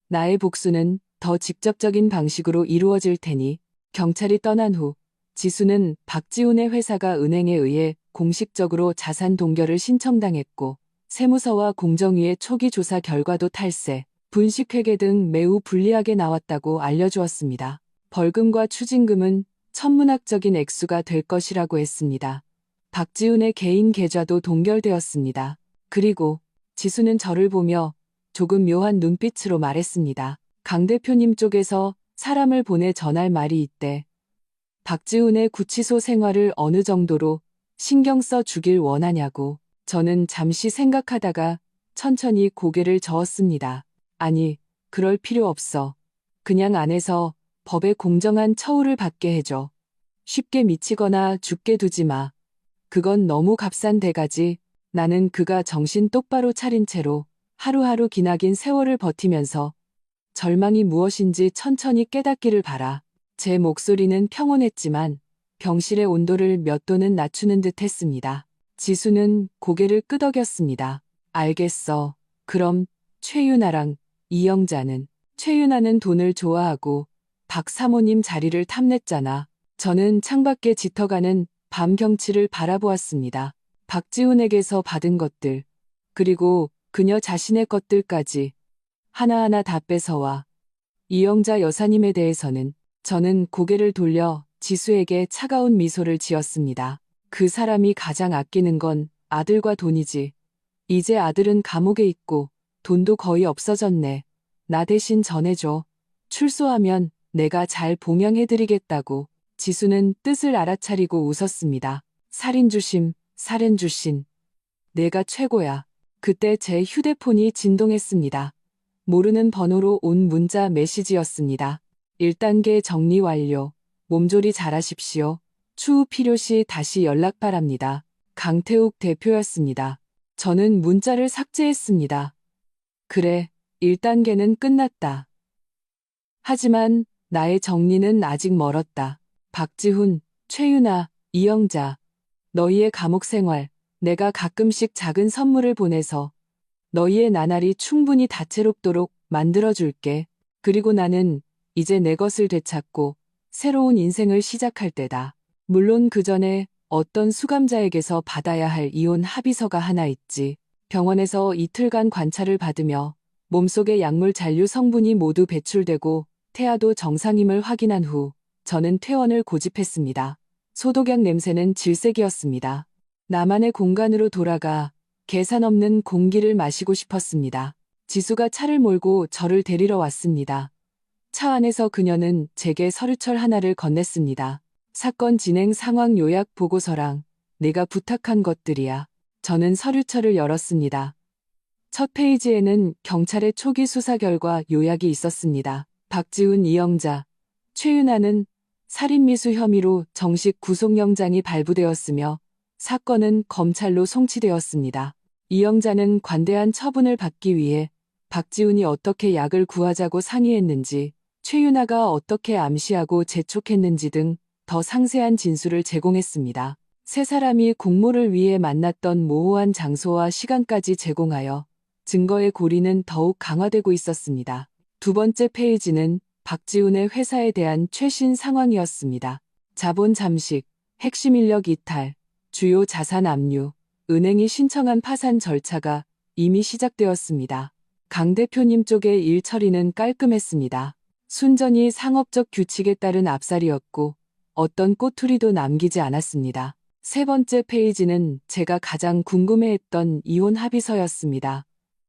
나의 복수는 더 직접적인 방식으로 이루어질 테니 경찰이 떠난 후 지수는 박지훈의 회사가 은행에 의해 공식적으로 자산 동결을 신청당했고 세무서와 공정위의 초기 조사 결과도 탈세, 분식회계 등 매우 불리하게 나왔다고 알려주었습니다. 벌금과 추징금은 천문학적인 액수가 될 것이라고 했습니다. 박지훈의 개인 계좌도 동결되었습니다. 그리고 지수는 저를 보며 조금 묘한 눈빛으로 말했습니다. 강 대표님 쪽에서 사람을 보내 전할 말이 있대. 박지훈의 구치소 생활을 어느 정도로 신경 써 주길 원하냐고. 저는 잠시 생각하다가 천천히 고개를 저었습니다. 아니, 그럴 필요 없어. 그냥 안에서 법의 공정한 처우를 받게 해줘. 쉽게 미치거나 죽게 두지 마. 그건 너무 값싼 대가지. 나는 그가 정신 똑바로 차린 채로 하루하루 기나긴 세월을 버티면서 절망이 무엇인지 천천히 깨닫기를 바라. 제 목소리는 평온했지만 병실의 온도를 몇 도는 낮추는 듯 했습니다. 지수는 고개를 끄덕였습니다. 알겠어. 그럼 최윤아랑 이영자는? 최윤아는 돈을 좋아하고 박 사모님 자리를 탐냈잖아. 저는 창밖에 짙어가는 밤 경치를 바라보았습니다. 박지훈에게서 받은 것들, 그리고 그녀 자신의 것들까지 하나하나 다 뺏어와. 이영자 여사님에 대해서는 저는 고개를 돌려 지수에게 차가운 미소를 지었습니다. 그 사람이 가장 아끼는 건 아들과 돈이지. 이제 아들은 감옥에 있고 돈도 거의 없어졌네. 나 대신 전해줘. 출소하면 내가 잘 봉양해드리겠다고. 지수는 뜻을 알아차리고 웃었습니다. 살인주심, 살인주신. 내가 최고야. 그때 제 휴대폰이 진동했습니다. 모르는 번호로 온 문자 메시지였습니다. 1단계 정리 완료. 몸조리 잘하십시오. 추후 필요시 다시 연락 바랍니다. 강태욱 대표였습니다. 저는 문자를 삭제했습니다. 그래, 1단계는 끝났다. 하지만 나의 정리는 아직 멀었다. 박지훈, 최윤아, 이영자. 너희의 감옥 생활, 내가 가끔씩 작은 선물을 보내서 너희의 나날이 충분히 다채롭도록 만들어줄게. 그리고 나는 이제 내 것을 되찾고 새로운 인생을 시작할 때다. 물론 그 전에 어떤 수감자에게서 받아야 할 이혼 합의서가 하나 있지. 병원에서 이틀간 관찰을 받으며 몸속의 약물 잔류 성분이 모두 배출되고 태아도 정상임을 확인한 후 저는 퇴원을 고집했습니다. 소독약 냄새는 질색이었습니다. 나만의 공간으로 돌아가 계산 없는 공기를 마시고 싶었습니다. 지수가 차를 몰고 저를 데리러 왔습니다. 차 안에서 그녀는 제게 서류철 하나를 건넸습니다. 사건 진행 상황 요약 보고서랑 내가 부탁한 것들이야. 저는 서류철을 열었습니다. 첫 페이지에는 경찰의 초기 수사 결과 요약이 있었습니다. 박지훈, 이영자, 최윤아는 살인미수 혐의로 정식 구속영장이 발부되었으며 사건은 검찰로 송치되었습니다. 이영자는 관대한 처분을 받기 위해 박지훈이 어떻게 약을 구하자고 상의했는지, 최윤아가 어떻게 암시하고 재촉했는지 등 더 상세한 진술을 제공했습니다. 세 사람이 공모를 위해 만났던 모호한 장소와 시간까지 제공하여 증거의 고리는 더욱 강화되고 있었습니다. 두 번째 페이지는 박지훈의 회사에 대한 최신 상황이었습니다. 자본 잠식, 핵심 인력 이탈, 주요 자산 압류, 은행이 신청한 파산 절차가 이미 시작되었습니다. 강 대표님 쪽의 일 처리는 깔끔했습니다. 순전히 상업적 규칙에 따른 압살이었고 어떤 꼬투리도 남기지 않았습니다. 세 번째 페이지는 제가 가장 궁금해했던 이혼 합의서였습니다.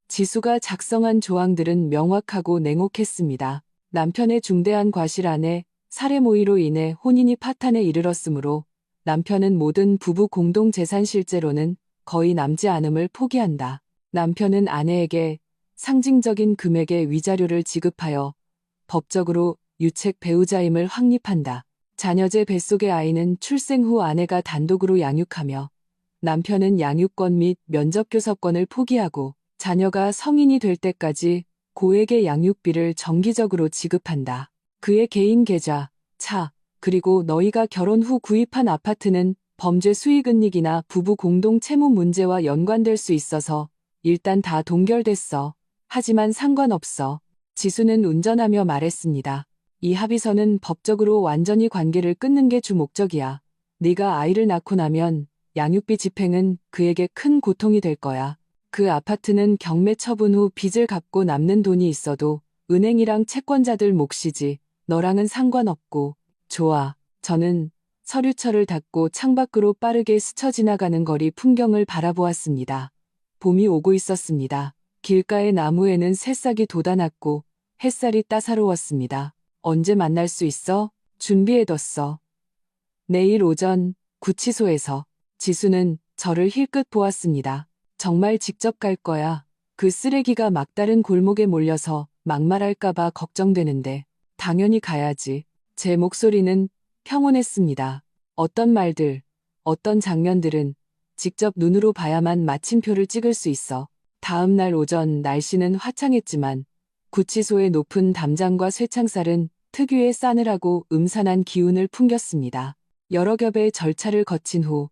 지수가 작성한 조항들은 명확하고 냉혹했습니다. 남편의 중대한 과실 안에 살해 모의로 인해 혼인이 파탄에 이르렀으므로 남편은 모든 부부 공동재산 실제로는 거의 남지 않음을 포기한다. 남편은 아내에게 상징적인 금액의 위자료를 지급하여 법적으로 유책 배우자임을 확립한다. 자녀제 뱃속의 아이는 출생 후 아내가 단독으로 양육하며 남편은 양육권 및 면접교섭권을 포기하고 자녀가 성인이 될 때까지 고액의 양육비를 정기적으로 지급한다. 그의 개인 계좌, 차, 그리고 너희가 결혼 후 구입한 아파트는 범죄 수익은닉이나 부부 공동 채무 문제와 연관될 수 있어서 일단 다 동결됐어. 하지만 상관없어. 지수는 운전하며 말했습니다. 이 합의서는 법적으로 완전히 관계를 끊는 게 주 목적이야. 네가 아이를 낳고 나면 양육비 집행은 그에게 큰 고통이 될 거야. 그 아파트는 경매 처분 후 빚을 갚고 남는 돈이 있어도 은행이랑 채권자들 몫이지 너랑은 상관없고. 좋아. 저는 서류철을 닫고 창밖으로 빠르게 스쳐 지나가는 거리 풍경을 바라보았습니다. 봄이 오고 있었습니다. 길가의 나무에는 새싹이 돋아났고 햇살이 따사로웠습니다. 언제 만날 수 있어? 준비해뒀어. 내일 오전 구치소에서. 지수는 저를 힐끗 보았습니다. 정말 직접 갈 거야. 그 쓰레기가 막다른 골목에 몰려서 막말할까봐 걱정되는데. 당연히 가야지. 제 목소리는 평온했습니다. 어떤 말들, 어떤 장면들은 직접 눈으로 봐야만 마침표를 찍을 수 있어. 다음 날 오전 날씨는 화창했지만 구치소의 높은 담장과 쇠창살은 특유의 싸늘하고 음산한 기운을 풍겼습니다. 여러 겹의 절차를 거친 후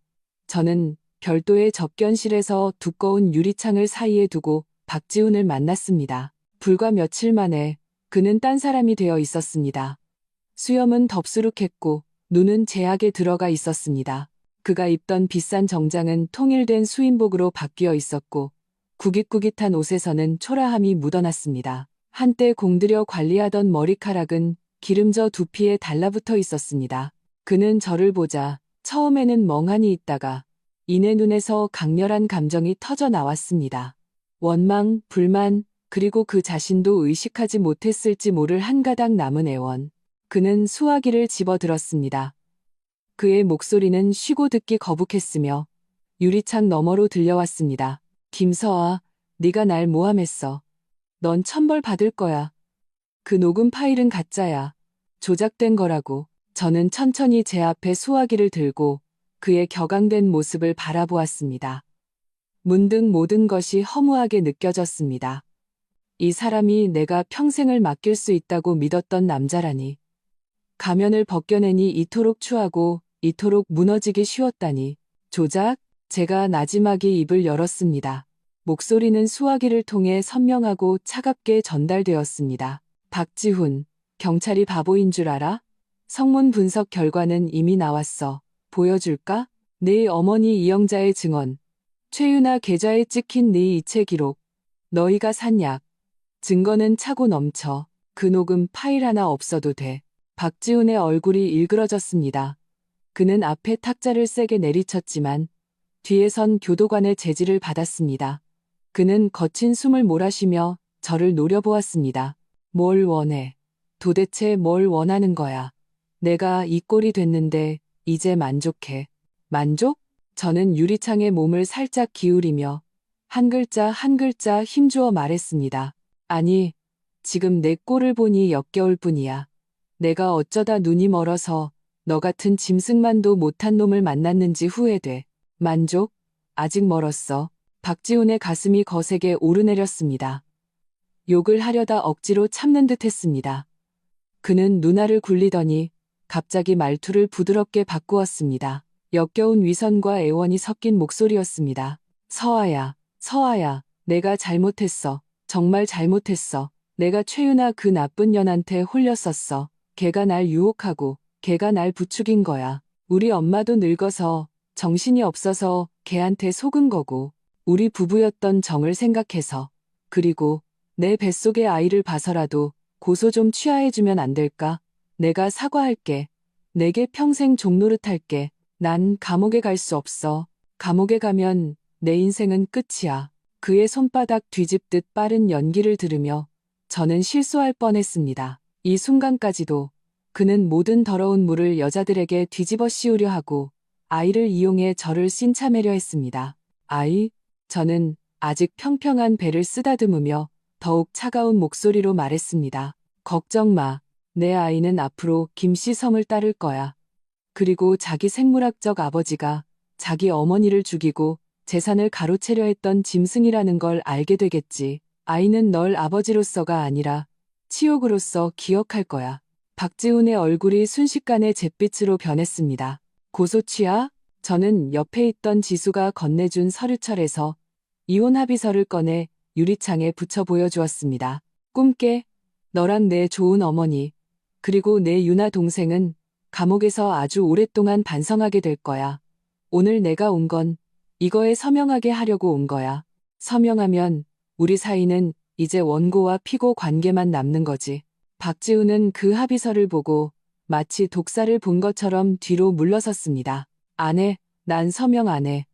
저는 별도의 접견실에서 두꺼운 유리창을 사이에 두고 박지훈을 만났습니다. 불과 며칠 만에 그는 딴 사람이 되어 있었습니다. 수염은 덥수룩했고 눈은 제약에 들어가 있었습니다. 그가 입던 비싼 정장은 통일된 수인복으로 바뀌어 있었고 구깃구깃한 옷에서는 초라함이 묻어났습니다. 한때 공들여 관리하던 머리카락은 기름져 두피에 달라붙어 있었습니다. 그는 저를 보자 처음에는 멍하니 있다가 이내 눈에서 강렬한 감정이 터져 나왔습니다. 원망, 불만, 그리고 그 자신도 의식하지 못했을지 모를 한 가닥 남은 애원. 그는 수화기를 집어들었습니다. 그의 목소리는 쉬고 듣기 거북했으며 유리창 너머로 들려왔습니다. 김서아, 네가 날 모함했어. 넌 천벌 받을 거야. 그 녹음 파일은 가짜야. 조작된 거라고. 저는 천천히 제 앞에 수화기를 들고 그의 격앙된 모습을 바라보았습니다. 문득 모든 것이 허무하게 느껴졌습니다. 이 사람이 내가 평생을 맡길 수 있다고 믿었던 남자라니. 가면을 벗겨내니 이토록 추하고 이토록 무너지기 쉬웠다니. 조작? 제가 나지막이 입을 열었습니다. 목소리는 수화기를 통해 선명하고 차갑게 전달되었습니다. 박지훈, 경찰이 바보인 줄 알아? 성문 분석 결과는 이미 나왔어. 보여줄까? 네 어머니 이영자의 증언. 최윤아 계좌에 찍힌 네 이체 기록. 너희가 산 약. 증거는 차고 넘쳐. 그 녹음 파일 하나 없어도 돼. 박지훈의 얼굴이 일그러졌습니다. 그는 앞에 탁자를 세게 내리쳤지만 뒤에선 교도관의 제지를 받았습니다. 그는 거친 숨을 몰아쉬며 저를 노려보았습니다. 뭘 원해? 도대체 뭘 원하는 거야? 내가 이 꼴이 됐는데 이제 만족해. 만족? 저는 유리창에 몸을 살짝 기울이며 한 글자 한 글자 힘주어 말했습니다. 아니, 지금 내 꼴을 보니 역겨울 뿐이야. 내가 어쩌다 눈이 멀어서 너 같은 짐승만도 못한 놈을 만났는지 후회돼. 만족? 아직 멀었어. 박지훈의 가슴이 거세게 오르내렸습니다. 욕을 하려다 억지로 참는 듯 했습니다. 그는 눈알을 굴리더니 갑자기 말투를 부드럽게 바꾸었습니다. 역겨운 위선과 애원이 섞인 목소리였습니다. 서아야, 서아야, 내가 잘못했어. 정말 잘못했어. 내가 최윤아 그 나쁜 년한테 홀렸었어. 걔가 날 유혹하고 걔가 날 부추긴 거야. 우리 엄마도 늙어서 정신이 없어서 걔한테 속은 거고 우리 부부였던 정을 생각해서 그리고 내 뱃속의 아이를 봐서라도 고소 좀 취하해주면 안 될까? 내가 사과할게. 내게 평생 종노릇할게. 난 감옥에 갈 수 없어. 감옥에 가면 내 인생은 끝이야. 그의 손바닥 뒤집듯 빠른 연기를 들으며 저는 실수할 뻔했습니다. 이 순간까지도 그는 모든 더러운 물을 여자들에게 뒤집어 씌우려 하고 아이를 이용해 저를 씬참하려 했습니다. 아이? 저는 아직 평평한 배를 쓰다듬으며 더욱 차가운 목소리로 말했습니다. 걱정 마. 내 아이는 앞으로 김씨 성을 따를 거야. 그리고 자기 생물학적 아버지가 자기 어머니를 죽이고 재산을 가로채려 했던 짐승이라는 걸 알게 되겠지. 아이는 널 아버지로서가 아니라 치욕으로서 기억할 거야. 박지훈의 얼굴이 순식간에 잿빛으로 변했습니다. 고소 취하? 저는 옆에 있던 지수가 건네준 서류철에서 이혼 합의서를 꺼내 유리창에 붙여 보여주었습니다. 꿈깨. 너랑 내 좋은 어머니, 그리고 내 유나 동생은 감옥에서 아주 오랫동안 반성하게 될 거야. 오늘 내가 온 건 이거에 서명하게 하려고 온 거야. 서명하면 우리 사이는 이제 원고와 피고 관계만 남는 거지. 박지훈은 그 합의서를 보고 마치 독사를 본 것처럼 뒤로 물러섰습니다. 안 해. 난 서명 안 해.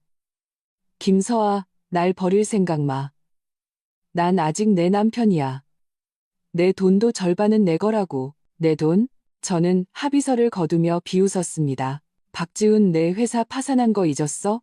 김서아, 날 버릴 생각 마. 난 아직 내 남편이야. 내 돈도 절반은 내 거라고. 내 돈? 저는 합의서를 거두며 비웃었습니다. 박지훈, 내 회사 파산한 거 잊었어?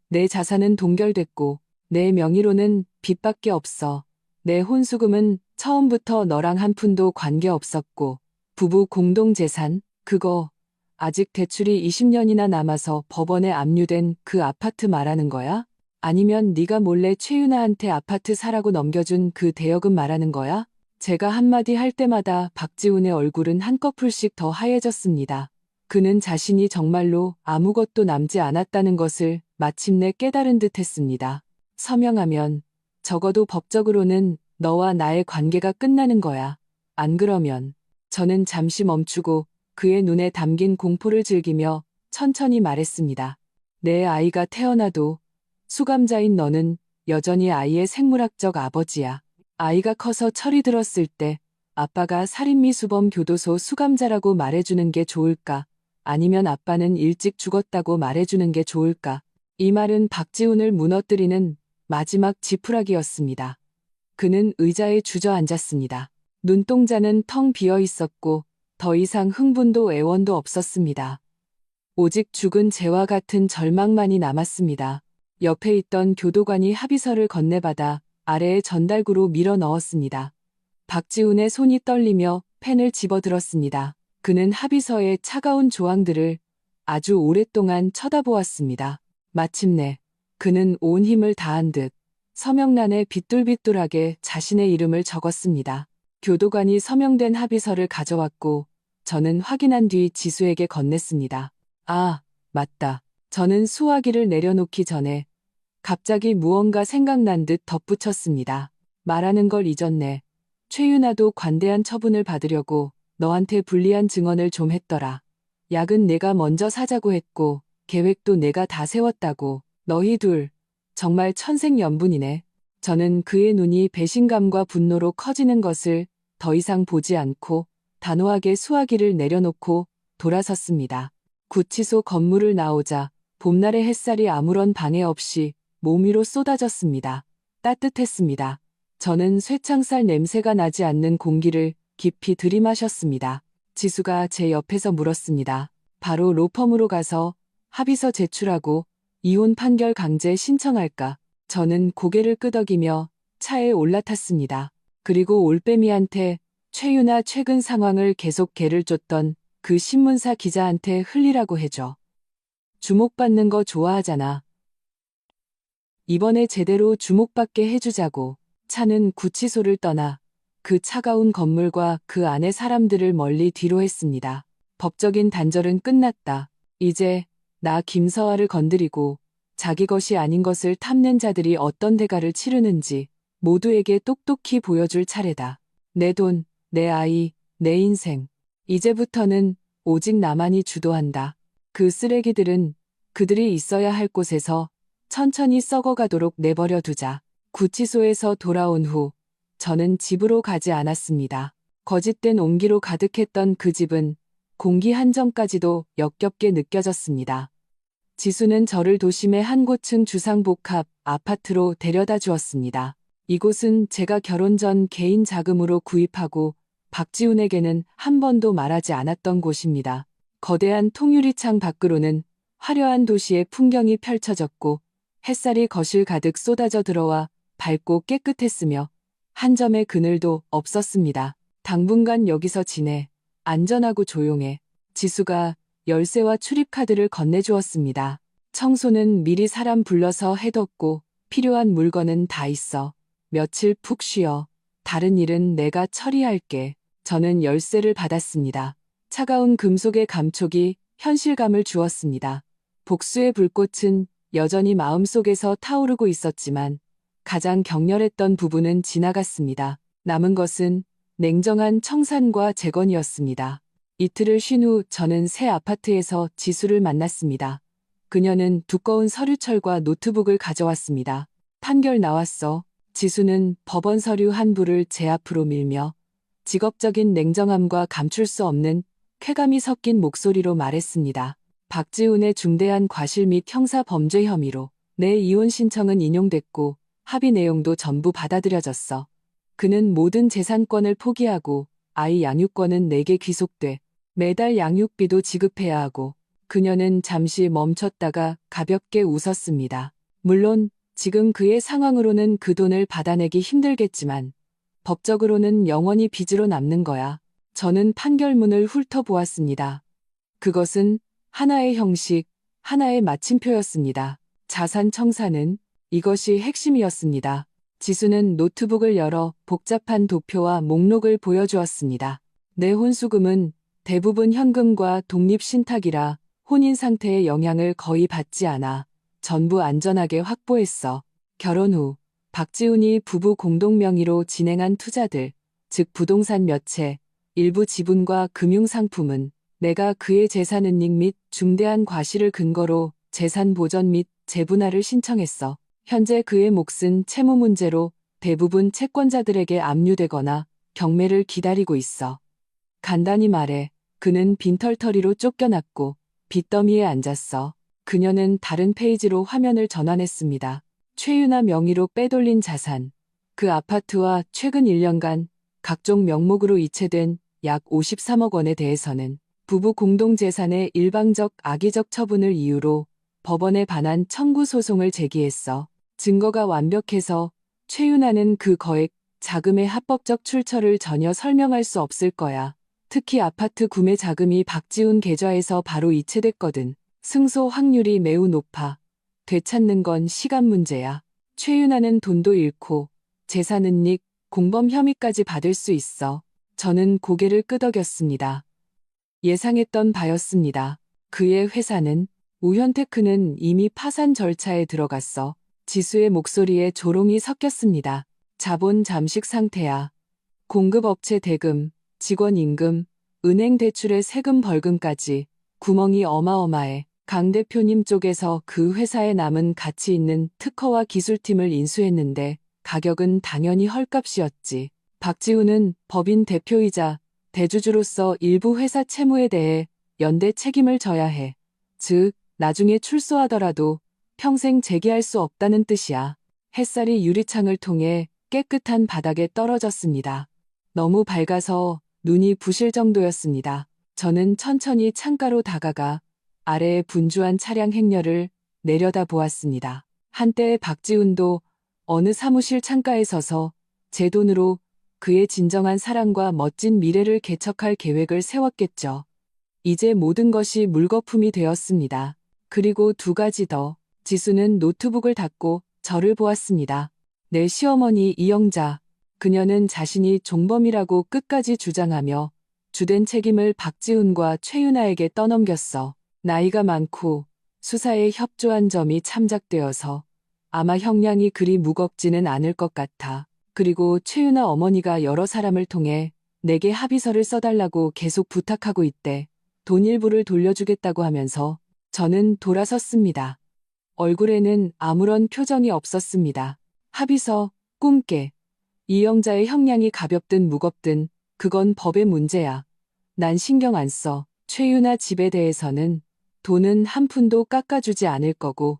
내 자산은 동결됐고 내 명의로는 빚밖에 없어. 내 혼수금은 처음부터 너랑 한 푼도 관계 없었고 부부 공동재산, 그거 아직 대출이 20년이나 남아서 법원에 압류된 그 아파트 말하는 거야? 아니면 네가 몰래 최윤아한테 아파트 사라고 넘겨준 그 대여금 말하는 거야? 제가 한마디 할 때마다 박지훈의 얼굴은 한꺼풀씩 더 하얘졌습니다. 그는 자신이 정말로 아무것도 남지 않았다는 것을 마침내 깨달은 듯 했습니다. 서명하면 적어도 법적으로는 너와 나의 관계가 끝나는 거야. 안 그러면. 저는 잠시 멈추고 그의 눈에 담긴 공포를 즐기며 천천히 말했습니다. 내 아이가 태어나도 수감자인 너는 여전히 아이의 생물학적 아버지야. 아이가 커서 철이 들었을 때 아빠가 살인미수범 교도소 수감자라고 말해주는 게 좋을까? 아니면 아빠는 일찍 죽었다고 말해주는 게 좋을까? 이 말은 박지훈을 무너뜨리는 마지막 지푸라기였습니다. 그는 의자에 주저앉았습니다. 눈동자는 텅 비어 있었고 더 이상 흥분도 애원도 없었습니다. 오직 죽은 재와 같은 절망만이 남았습니다. 옆에 있던 교도관이 합의서를 건네받아 아래에 전달구로 밀어 넣었습니다. 박지훈의 손이 떨리며 펜을 집어들었습니다. 그는 합의서의 차가운 조항들을 아주 오랫동안 쳐다보았습니다. 마침내 그는 온 힘을 다한 듯 서명란에 비뚤비뚤하게 자신의 이름을 적었습니다. 교도관이 서명된 합의서를 가져왔고 저는 확인한 뒤 지수에게 건넸습니다. 아, 맞다. 저는 수화기를 내려놓기 전에 갑자기 무언가 생각난 듯 덧붙였습니다. 말하는 걸 잊었네. 최윤아도 관대한 처분을 받으려고 너한테 불리한 증언을 좀 했더라. 약은 내가 먼저 사자고 했고 계획도 내가 다 세웠다고. 너희 둘 정말 천생연분이네. 저는 그의 눈이 배신감과 분노로 커지는 것을 더 이상 보지 않고 단호하게 수화기를 내려놓고 돌아섰습니다. 구치소 건물을 나오자 봄날의 햇살이 아무런 방해 없이 몸 위로 쏟아졌습니다. 따뜻했습니다. 저는 쇠창살 냄새가 나지 않는 공기를 깊이 들이마셨습니다. 지수가 제 옆에서 물었습니다. 바로 로펌으로 가서 합의서 제출하고 이혼 판결 강제 신청할까? 저는 고개를 끄덕이며 차에 올라탔습니다. 그리고 올빼미한테 최윤아 최근 상황을 계속 개를 쫓던 그 신문사 기자한테 흘리라고 해줘. 주목받는 거 좋아하잖아. 이번에 제대로 주목받게 해주자고. 차는 구치소를 떠나 그 차가운 건물과 그 안의 사람들을 멀리 뒤로 했습니다. 법적인 단절은 끝났다. 이제 나 김서아를 건드리고 자기 것이 아닌 것을 탐낸 자들이 어떤 대가를 치르는지 모두에게 똑똑히 보여줄 차례다. 내 돈, 내 아이, 내 인생. 이제부터는 오직 나만이 주도한다. 그 쓰레기들은 그들이 있어야 할 곳에서 천천히 썩어가도록 내버려 두자. 구치소에서 돌아온 후 저는 집으로 가지 않았습니다. 거짓된 온기로 가득했던 그 집은 공기 한 점까지도 역겹게 느껴졌습니다. 지수는 저를 도심의 한 고층 주상복합 아파트로 데려다 주었습니다. 이곳은 제가 결혼 전 개인 자금으로 구입하고 박지훈에게는 한 번도 말하지 않았던 곳입니다. 거대한 통유리창 밖으로는 화려한 도시의 풍경이 펼쳐졌고 햇살이 거실 가득 쏟아져 들어와 밝고 깨끗했으며 한 점의 그늘도 없었습니다. 당분간 여기서 지내. 안전하고 조용해. 지수가 열쇠와 출입카드를 건네주었습니다. 청소는 미리 사람 불러서 해뒀고 필요한 물건은 다 있어. 며칠 푹 쉬어. 다른 일은 내가 처리할게. 저는 열쇠를 받았습니다. 차가운 금속의 감촉이 현실감을 주었습니다. 복수의 불꽃은 여전히 마음속에서 타오르고 있었지만 가장 격렬했던 부분은 지나갔습니다. 남은 것은 냉정한 청산과 재건이었습니다. 이틀을 쉰 후 저는 새 아파트에서 지수를 만났습니다. 그녀는 두꺼운 서류철과 노트북을 가져왔습니다. 판결 나왔어. 지수는 법원 서류 한 부를 제 앞으로 밀며 직업적인 냉정함과 감출 수 없는 쾌감이 섞인 목소리로 말했습니다. 박지훈의 중대한 과실 및 형사 범죄 혐의로 내 이혼 신청은 인용됐고 합의 내용도 전부 받아들여졌어. 그는 모든 재산권을 포기하고 아이 양육권은 내게 귀속돼 매달 양육비도 지급해야 하고 그녀는 잠시 멈췄다가 가볍게 웃었습니다. 물론 지금 그의 상황으로는 그 돈을 받아내기 힘들겠지만 법적으로는 영원히 빚으로 남는 거야. 저는 판결문을 훑어보았습니다. 그것은 하나의 형식, 하나의 마침표였습니다. 자산 청산은 이것이 핵심이었습니다. 지수는 노트북을 열어 복잡한 도표와 목록을 보여주었습니다. 내 혼수금은 대부분 현금과 독립신탁이라 혼인 상태에 영향을 거의 받지 않아 전부 안전하게 확보했어. 결혼 후 박지훈이 부부 공동 명의로 진행한 투자들, 즉 부동산 몇 채, 일부 지분과 금융상품은 내가 그의 재산 은닉 및 중대한 과실을 근거로 재산 보전 및 재분할을 신청했어. 현재 그의 몫은 채무 문제로 대부분 채권자들에게 압류되거나 경매를 기다리고 있어. 간단히 말해 그는 빈털터리로 쫓겨났고 빚더미에 앉았어. 그녀는 다른 페이지로 화면을 전환했습니다. 최윤아 명의로 빼돌린 자산, 그 아파트와 최근 1년간 각종 명목으로 이체된 약 53억 원에 대해서는 부부 공동재산의 일방적 악의적 처분을 이유로 법원에 반한 청구 소송을 제기했어. 증거가 완벽해서 최윤아는 그 거액 자금의 합법적 출처를 전혀 설명할 수 없을 거야. 특히 아파트 구매 자금이 박지훈 계좌에서 바로 이체됐거든. 승소 확률이 매우 높아. 되찾는 건 시간 문제야. 최윤아는 돈도 잃고 재산 은닉, 공범 혐의까지 받을 수 있어. 저는 고개를 끄덕였습니다. 예상했던 바였습니다. 그의 회사는 우현테크는 이미 파산 절차에 들어갔어. 지수의 목소리에 조롱이 섞였습니다. 자본 잠식 상태야. 공급업체 대금, 직원 임금, 은행 대출의 세금 벌금까지 구멍이 어마어마해. 강 대표님 쪽에서 그 회사에 남은 가치 있는 특허와 기술팀을 인수했는데 가격은 당연히 헐값이었지. 박지훈은 법인 대표이자 대주주로서 일부 회사 채무에 대해 연대 책임을 져야 해. 즉, 나중에 출소하더라도 평생 재기할 수 없다는 뜻이야. 햇살이 유리창을 통해 깨끗한 바닥에 떨어졌습니다. 너무 밝아서 눈이 부실 정도였습니다. 저는 천천히 창가로 다가가 아래의 분주한 차량 행렬을 내려다 보았습니다. 한때 박지훈도 어느 사무실 창가에 서서 제 돈으로 그의 진정한 사랑과 멋진 미래를 개척할 계획을 세웠겠죠. 이제 모든 것이 물거품이 되었습니다. 그리고 두 가지 더. 지수는 노트북을 닫고 저를 보았습니다. 내 시어머니 이영자. 그녀는 자신이 종범이라고 끝까지 주장하며 주된 책임을 박지훈과 최윤아에게 떠넘겼어. 나이가 많고 수사에 협조한 점이 참작되어서 아마 형량이 그리 무겁지는 않을 것 같아. 그리고 최윤아 어머니가 여러 사람을 통해 내게 합의서를 써달라고 계속 부탁하고 있대. 돈 일부를 돌려주겠다고 하면서 저는 돌아섰습니다. 얼굴에는 아무런 표정이 없었습니다. 합의서, 꿈깨. 이영자의 형량이 가볍든 무겁든 그건 법의 문제야. 난 신경 안 써. 최윤아 집에 대해서는 돈은 한 푼도 깎아주지 않을 거고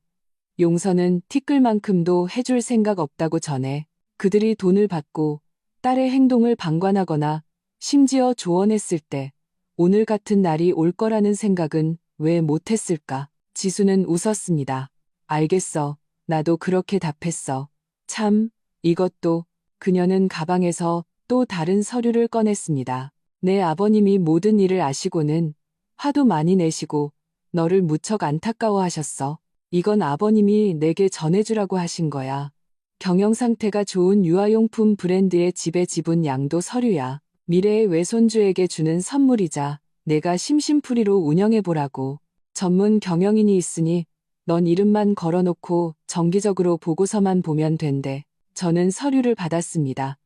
용서는 티끌만큼도 해줄 생각 없다고 전해. 그들이 돈을 받고 딸의 행동을 방관하거나 심지어 조언했을 때 오늘 같은 날이 올 거라는 생각은 왜 못했을까? 지수는 웃었습니다. 알겠어. 나도 그렇게 답했어. 참, 이것도. 그녀는 가방에서 또 다른 서류를 꺼냈습니다. 내 아버님이 모든 일을 아시고는 화도 많이 내시고 너를 무척 안타까워하셨어. 이건 아버님이 내게 전해주라고 하신 거야. 경영 상태가 좋은 유아용품 브랜드의 지배 지분 양도 서류야. 미래의 외손주에게 주는 선물이자 내가 심심풀이로 운영해보라고. 전문 경영인이 있으니 넌 이름만 걸어놓고 정기적으로 보고서만 보면 된대. 저는 서류를 받았습니다.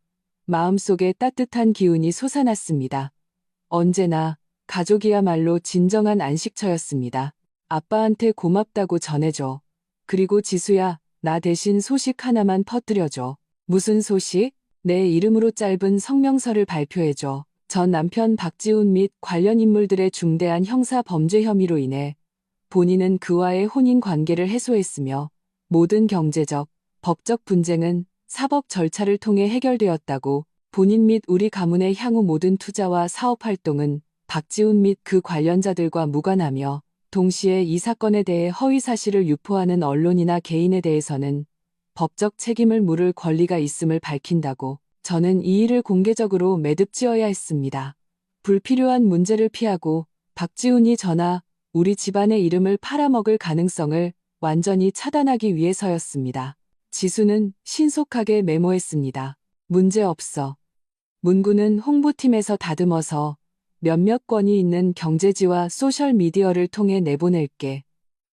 마음속에 따뜻한 기운이 솟아났습니다. 언제나 가족이야말로 진정한 안식처였습니다. 아빠한테 고맙다고 전해줘. 그리고 지수야, 나 대신 소식 하나만 퍼뜨려줘. 무슨 소식? 내 이름으로 짧은 성명서를 발표해줘. 전 남편 박지훈 및 관련 인물들의 중대한 형사 범죄 혐의로 인해 본인은 그와의 혼인 관계를 해소했으며 모든 경제적, 법적 분쟁은 사법 절차를 통해 해결되었다고 본인 및 우리 가문의 향후 모든 투자와 사업 활동은 박지훈 및 그 관련자들과 무관하며 동시에 이 사건에 대해 허위 사실을 유포하는 언론이나 개인에 대해서는 법적 책임을 물을 권리가 있음을 밝힌다고 저는 이 일을 공개적으로 매듭지어야 했습니다. 불필요한 문제를 피하고 박지훈이 저나 우리 집안의 이름을 팔아먹을 가능성을 완전히 차단하기 위해서였습니다. 지수는 신속하게 메모했습니다. 문제 없어. 문구는 홍보팀에서 다듬어서 몇몇 권위 있는 경제지와 소셜미디어를 통해 내보낼게.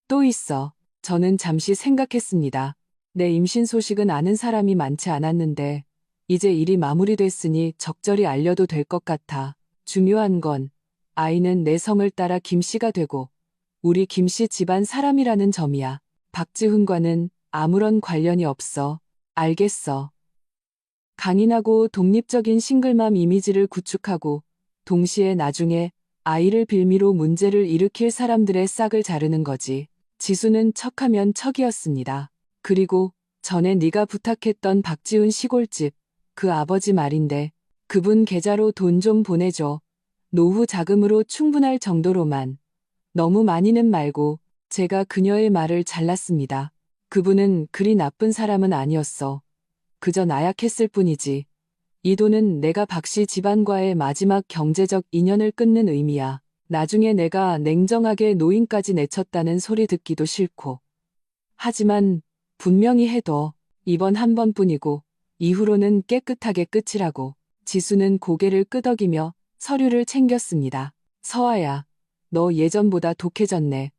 또 있어. 저는 잠시 생각했습니다. 내 임신 소식은 아는 사람이 많지 않았는데 이제 일이 마무리됐으니 적절히 알려도 될 것 같아. 중요한 건 아이는 내 성을 따라 김씨가 되고 우리 김씨 집안 사람이라는 점이야. 박지훈과는 아무런 관련이 없어. 알겠어. 강인하고 독립적인 싱글맘 이미지를 구축하고 동시에 나중에 아이를 빌미로 문제를 일으킬 사람들의 싹을 자르는 거지. 지수는 척하면 척이었습니다. 그리고 전에 네가 부탁했던 박지훈 시골집, 그 아버지 말인데 그분 계좌로 돈 좀 보내줘. 노후 자금으로 충분할 정도로만. 너무 많이는 말고. 제가 그녀의 말을 잘랐습니다. 그분은 그리 나쁜 사람은 아니었어. 그저 나약했을 뿐이지. 이 돈은 내가 박씨 집안과의 마지막 경제적 인연을 끊는 의미야. 나중에 내가 냉정하게 노인까지 내쳤다는 소리 듣기도 싫고. 하지만 분명히 해둬. 이번 한 번뿐이고 이후로는 깨끗하게 끝이라고. 지수는 고개를 끄덕이며 서류를 챙겼습니다. 서아야, 너 예전보다 독해졌네.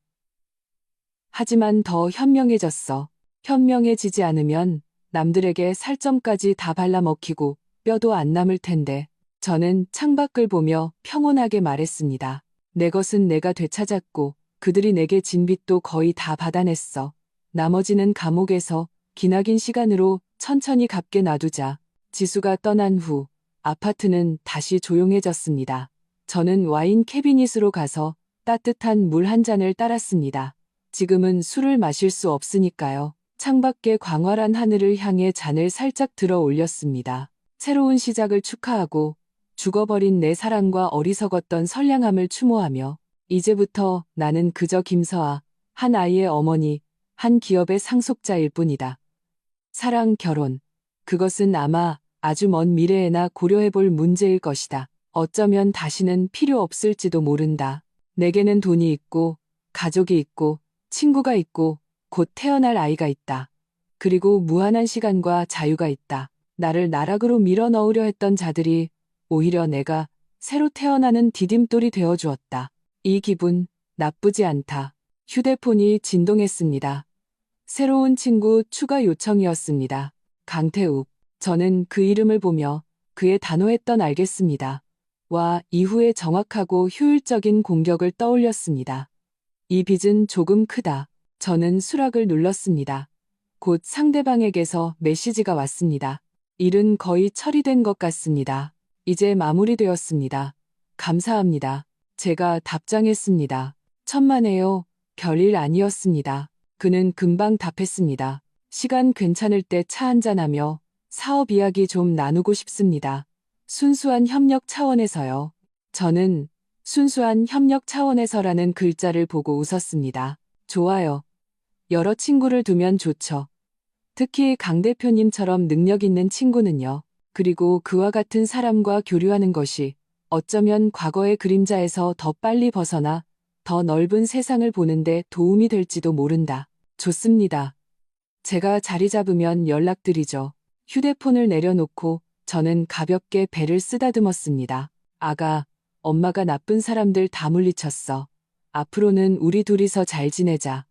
하지만 더 현명해졌어. 현명해지지 않으면 남들에게 살점까지 다 발라먹히고 뼈도 안 남을 텐데. 저는 창밖을 보며 평온하게 말했습니다. 내 것은 내가 되찾았고 그들이 내게 진 빚도 거의 다 받아냈어. 나머지는 감옥에서 기나긴 시간으로 천천히 갚게 놔두자. 지수가 떠난 후 아파트는 다시 조용해졌습니다. 저는 와인 캐비닛으로 가서 따뜻한 물 한 잔을 따랐습니다. 지금은 술을 마실 수 없으니까요. 창밖의 광활한 하늘을 향해 잔을 살짝 들어 올렸습니다. 새로운 시작을 축하하고 죽어버린 내 사랑과 어리석었던 선량함을 추모하며 이제부터 나는 그저 김서아, 한 아이의 어머니, 한 기업의 상속자일 뿐이다. 사랑, 결혼. 그것은 아마 아주 먼 미래에나 고려해볼 문제일 것이다. 어쩌면 다시는 필요 없을지도 모른다. 내게는 돈이 있고 가족이 있고 친구가 있고 곧 태어날 아이가 있다. 그리고 무한한 시간과 자유가 있다. 나를 나락으로 밀어넣으려 했던 자들이 오히려 내가 새로 태어나는 디딤돌이 되어주었다. 이 기분 나쁘지 않다. 휴대폰이 진동했습니다. 새로운 친구 추가 요청이었습니다. 강태욱. 저는 그 이름을 보며 그의 단호했던 알겠습니다. 와 이후의 정확하고 효율적인 공격을 떠올렸습니다. 이 빚은 조금 크다. 저는 수락을 눌렀습니다. 곧 상대방에게서 메시지가 왔습니다. 일은 거의 처리된 것 같습니다. 이제 마무리되었습니다. 감사합니다. 제가 답장했습니다. 천만에요. 별일 아니었습니다. 그는 금방 답했습니다. 시간 괜찮을 때 차 한잔하며 사업 이야기 좀 나누고 싶습니다. 순수한 협력 차원에서요. 저는 순수한 협력 차원에서라는 글자를 보고 웃었습니다. 좋아요. 여러 친구를 두면 좋죠. 특히 강 대표님처럼 능력 있는 친구는요. 그리고 그와 같은 사람과 교류하는 것이 어쩌면 과거의 그림자에서 더 빨리 벗어나 더 넓은 세상을 보는데 도움이 될지도 모른다. 좋습니다. 제가 자리 잡으면 연락드리죠. 휴대폰을 내려놓고 저는 가볍게 배를 쓰다듬었습니다. 아가, 엄마가 나쁜 사람들 다 물리쳤어. 앞으로는 우리 둘이서 잘 지내자.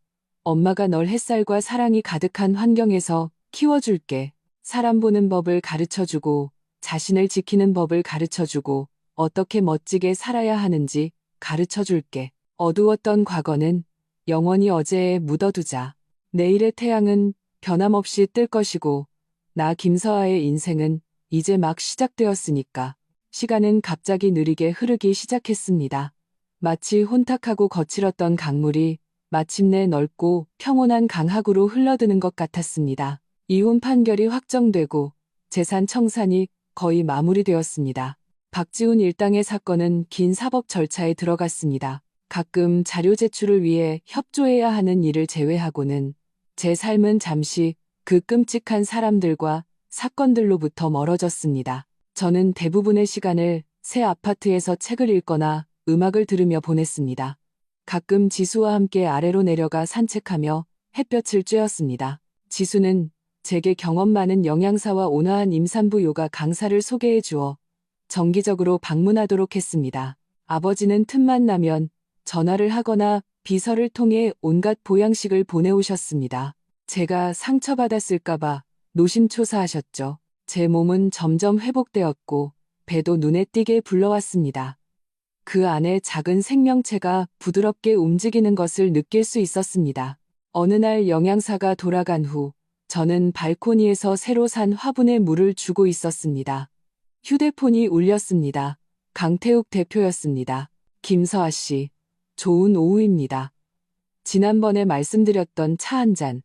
엄마가 널 햇살과 사랑이 가득한 환경에서 키워줄게. 사람 보는 법을 가르쳐주고 자신을 지키는 법을 가르쳐주고 어떻게 멋지게 살아야 하는지 가르쳐줄게. 어두웠던 과거는 영원히 어제에 묻어두자. 내일의 태양은 변함없이 뜰 것이고 나 김서아의 인생은 이제 막 시작되었으니까. 시간은 갑자기 느리게 흐르기 시작했습니다. 마치 혼탁하고 거칠었던 강물이 마침내 넓고 평온한 강하구로 흘러드는 것 같았습니다. 이혼 판결이 확정되고 재산 청산이 거의 마무리되었습니다. 박지훈 일당의 사건은 긴 사법 절차에 들어갔습니다. 가끔 자료 제출을 위해 협조해야 하는 일을 제외하고는 제 삶은 잠시 그 끔찍한 사람들과 사건들로부터 멀어졌습니다. 저는 대부분의 시간을 새 아파트에서 책을 읽거나 음악을 들으며 보냈습니다. 가끔 지수와 함께 아래로 내려가 산책하며 햇볕을 쬐었습니다. 지수는 제게 경험 많은 영양사와 온화한 임산부 요가 강사를 소개해 주어 정기적으로 방문하도록 했습니다. 아버지는 틈만 나면 전화를 하거나 비서를 통해 온갖 보양식을 보내오셨습니다. 제가 상처받았을까봐 노심초사하셨죠. 제 몸은 점점 회복되었고 배도 눈에 띄게 불러왔습니다. 그 안에 작은 생명체가 부드럽게 움직이는 것을 느낄 수 있었습니다. 어느 날 영양사가 돌아간 후 저는 발코니에서 새로 산 화분에 물을 주고 있었습니다. 휴대폰이 울렸습니다. 강태욱 대표였습니다. 김서아 씨, 좋은 오후입니다. 지난번에 말씀드렸던 차 한 잔,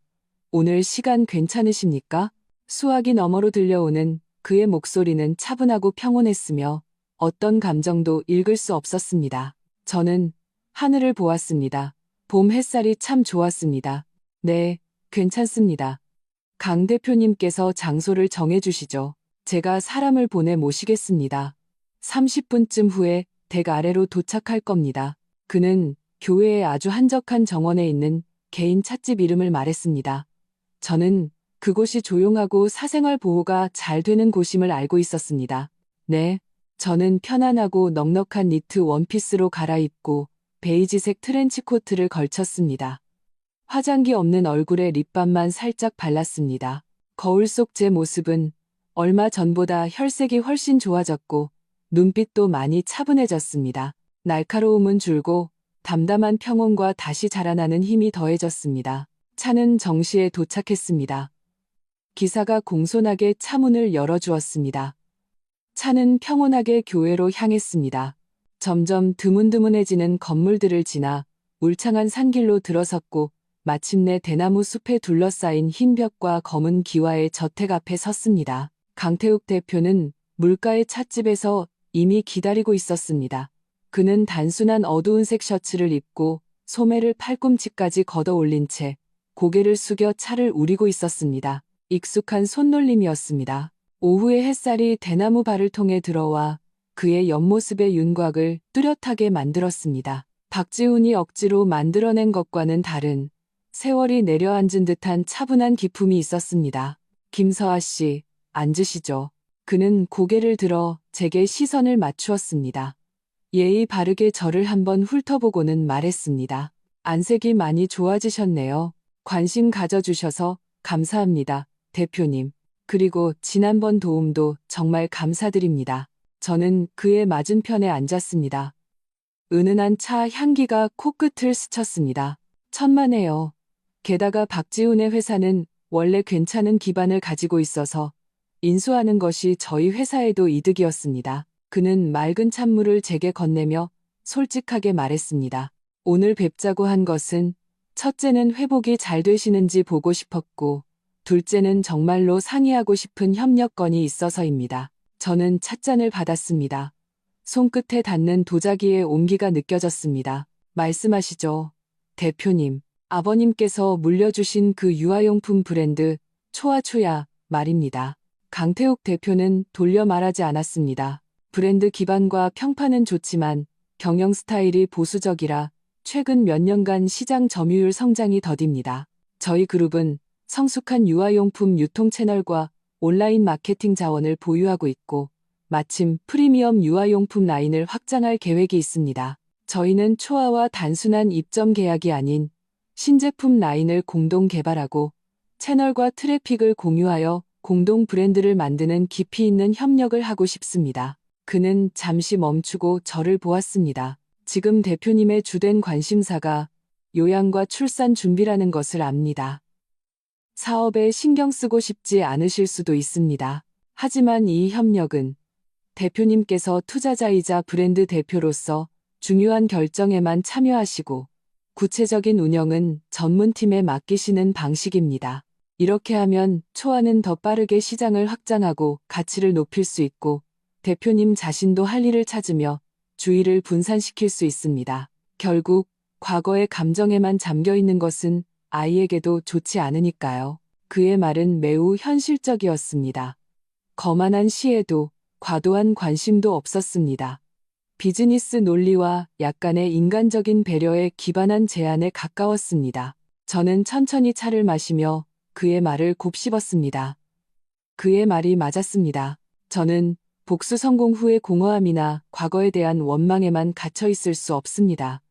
오늘 시간 괜찮으십니까? 수화기 너머로 들려오는 그의 목소리는 차분하고 평온했으며 어떤 감정도 읽을 수 없었습니다. 저는 하늘을 보았습니다. 봄 햇살이 참 좋았습니다. 네, 괜찮습니다. 강 대표님께서 장소를 정해주시죠. 제가 사람을 보내 모시겠습니다. 30분쯤 후에 댁 아래로 도착할 겁니다. 그는 교회의 아주 한적한 정원에 있는 개인 찻집 이름을 말했습니다. 저는 그곳이 조용하고 사생활 보호가 잘 되는 곳임을 알고 있었습니다. 네, 저는 편안하고 넉넉한 니트 원피스로 갈아입고 베이지색 트렌치 코트를 걸쳤습니다. 화장기 없는 얼굴에 립밤만 살짝 발랐습니다. 거울 속 제 모습은 얼마 전보다 혈색이 훨씬 좋아졌고 눈빛도 많이 차분해졌습니다. 날카로움은 줄고 담담한 평온과 다시 자라나는 힘이 더해졌습니다. 차는 정시에 도착했습니다. 기사가 공손하게 차문을 열어주었습니다. 차는 평온하게 교회로 향했습니다. 점점 드문드문해지는 건물들을 지나 울창한 산길로 들어섰고 마침내 대나무 숲에 둘러싸인 흰 벽과 검은 기와의 저택 앞에 섰습니다. 강태욱 대표는 물가의 찻집에서 이미 기다리고 있었습니다. 그는 단순한 어두운색 셔츠를 입고 소매를 팔꿈치까지 걷어 올린 채 고개를 숙여 차를 우리고 있었습니다. 익숙한 손놀림이었습니다. 오후의 햇살이 대나무 발을 통해 들어와 그의 옆모습의 윤곽을 뚜렷하게 만들었습니다. 박지훈이 억지로 만들어낸 것과는 다른 세월이 내려앉은 듯한 차분한 기품이 있었습니다. 김서아 씨, 앉으시죠. 그는 고개를 들어 제게 시선을 맞추었습니다. 예의 바르게 저를 한번 훑어보고는 말했습니다. 안색이 많이 좋아지셨네요. 관심 가져주셔서 감사합니다, 대표님. 그리고 지난번 도움도 정말 감사드립니다. 저는 그의 맞은편에 앉았습니다. 은은한 차 향기가 코끝을 스쳤습니다. 천만에요. 게다가 박지훈의 회사는 원래 괜찮은 기반을 가지고 있어서 인수하는 것이 저희 회사에도 이득이었습니다. 그는 맑은 찬물을 제게 건네며 솔직하게 말했습니다. 오늘 뵙자고 한 것은 첫째는 회복이 잘 되시는지 보고 싶었고 둘째는 정말로 상의하고 싶은 협력 건이 있어서입니다. 저는 찻잔을 받았습니다. 손끝에 닿는 도자기의 온기가 느껴졌습니다. 말씀하시죠, 대표님. 아버님께서 물려주신 그 유아용품 브랜드 초아초야 말입니다. 강태욱 대표는 돌려 말하지 않았습니다. 브랜드 기반과 평판은 좋지만 경영 스타일이 보수적이라 최근 몇 년간 시장 점유율 성장이 더딥니다. 저희 그룹은 성숙한 유아용품 유통 채널과 온라인 마케팅 자원을 보유하고 있고 마침 프리미엄 유아용품 라인을 확장할 계획이 있습니다. 저희는 초아와 단순한 입점 계약이 아닌 신제품 라인을 공동 개발하고 채널과 트래픽을 공유하여 공동 브랜드를 만드는 깊이 있는 협력을 하고 싶습니다. 그는 잠시 멈추고 저를 보았습니다. 지금 대표님의 주된 관심사가 요양과 출산 준비라는 것을 압니다. 사업에 신경 쓰고 싶지 않으실 수도 있습니다. 하지만 이 협력은 대표님께서 투자자이자 브랜드 대표로서 중요한 결정에만 참여하시고 구체적인 운영은 전문팀에 맡기시는 방식입니다. 이렇게 하면 초아는 더 빠르게 시장을 확장하고 가치를 높일 수 있고 대표님 자신도 할 일을 찾으며 주의를 분산시킬 수 있습니다. 결국 과거의 감정에만 잠겨 있는 것은 아이에게도 좋지 않으니까요. 그의 말은 매우 현실적이었습니다. 거만한 시에도 과도한 관심도 없었습니다. 비즈니스 논리와 약간의 인간적인 배려에 기반한 제안에 가까웠습니다. 저는 천천히 차를 마시며 그의 말을 곱씹었습니다. 그의 말이 맞았습니다. 저는 복수 성공 후의 공허함이나 과거에 대한 원망에만 갇혀 있을 수 없습니다.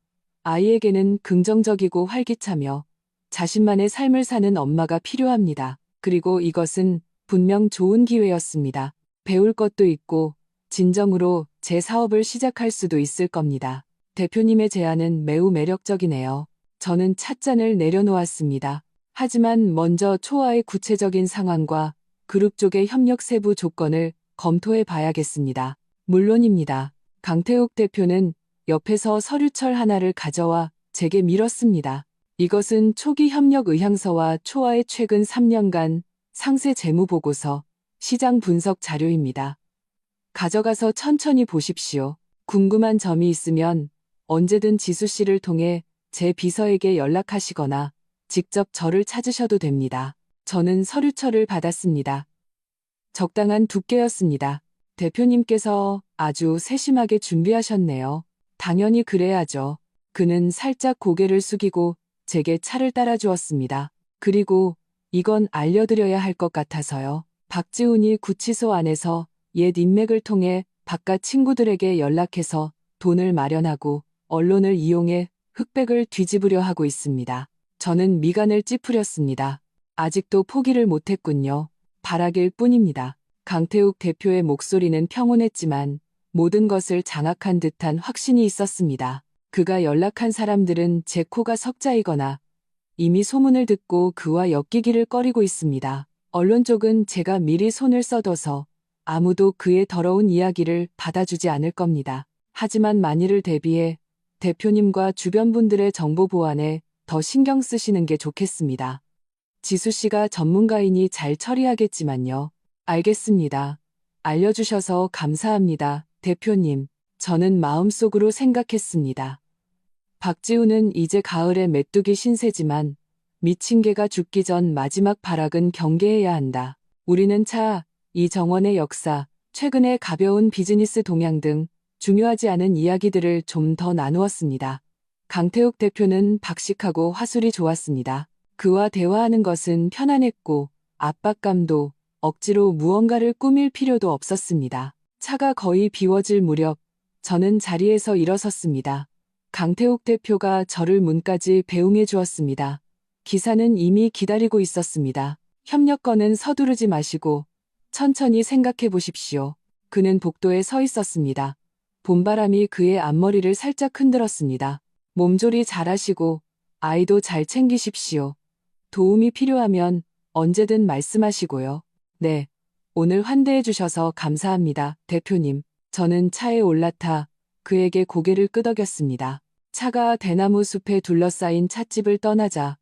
아이에게는 긍정적이고 활기차며 자신만의 삶을 사는 엄마가 필요합니다. 그리고 이것은 분명 좋은 기회였습니다. 배울 것도 있고 진정으로 제 사업을 시작할 수도 있을 겁니다. 대표님의 제안은 매우 매력적이네요. 저는 찻잔을 내려놓았습니다. 하지만 먼저 초아의 구체적인 상황과 그룹 쪽의 협력 세부 조건을 검토해 봐야겠습니다. 물론입니다. 강태욱 대표는 옆에서 서류철 하나를 가져와 제게 밀었습니다. 이것은 초기 협력 의향서와 초아의 최근 3년간 상세 재무 보고서, 시장 분석 자료입니다. 가져가서 천천히 보십시오. 궁금한 점이 있으면 언제든 지수 씨를 통해 제 비서에게 연락하시거나 직접 저를 찾으셔도 됩니다. 저는 서류철을 받았습니다. 적당한 두께였습니다. 대표님께서 아주 세심하게 준비하셨네요. 당연히 그래야죠. 그는 살짝 고개를 숙이고 제게 차를 따라주었습니다. 그리고 이건 알려드려야 할 것 같아서요. 박지훈이 구치소 안에서 옛 인맥을 통해 바깥 친구들에게 연락해서 돈을 마련하고 언론을 이용해 흑백을 뒤집으려 하고 있습니다. 저는 미간을 찌푸렸습니다. 아직도 포기를 못했군요. 바라길 뿐입니다. 강태욱 대표의 목소리는 평온했지만 모든 것을 장악한 듯한 확신이 있었습니다. 그가 연락한 사람들은 제 코가 석자이거나 이미 소문을 듣고 그와 엮이기를 꺼리고 있습니다. 언론 쪽은 제가 미리 손을 써둬서 아무도 그의 더러운 이야기를 받아주지 않을 겁니다. 하지만 만일을 대비해 대표님과 주변 분들의 정보 보안에 더 신경 쓰시는 게 좋겠습니다. 지수 씨가 전문가이니 잘 처리하겠지만요. 알겠습니다. 알려주셔서 감사합니다, 대표님. 저는 마음속으로 생각했습니다. 박지훈은 이제 가을에 메뚜기 신세지만 미친 개가 죽기 전 마지막 발악은 경계해야 한다. 우리는 이 정원의 역사, 최근의 가벼운 비즈니스 동향 등 중요하지 않은 이야기들을 좀 더 나누었습니다. 강태욱 대표는 박식하고 화술이 좋았습니다. 그와 대화하는 것은 편안했고 압박감도 억지로 무언가를 꾸밀 필요도 없었습니다. 차가 거의 비워질 무렵 저는 자리에서 일어섰습니다. 강태욱 대표가 저를 문까지 배웅해 주었습니다. 기사는 이미 기다리고 있었습니다. 협력건은 서두르지 마시고 천천히 생각해 보십시오. 그는 복도에 서 있었습니다. 봄바람이 그의 앞머리를 살짝 흔들었습니다. 몸조리 잘하시고 아이도 잘 챙기십시오. 도움이 필요하면 언제든 말씀하시고요. 네, 오늘 환대해 주셔서 감사합니다, 대표님. 저는 차에 올라타 그에게 고개를 끄덕였습니다. 차가 대나무 숲에 둘러싸인 찻집을 떠나자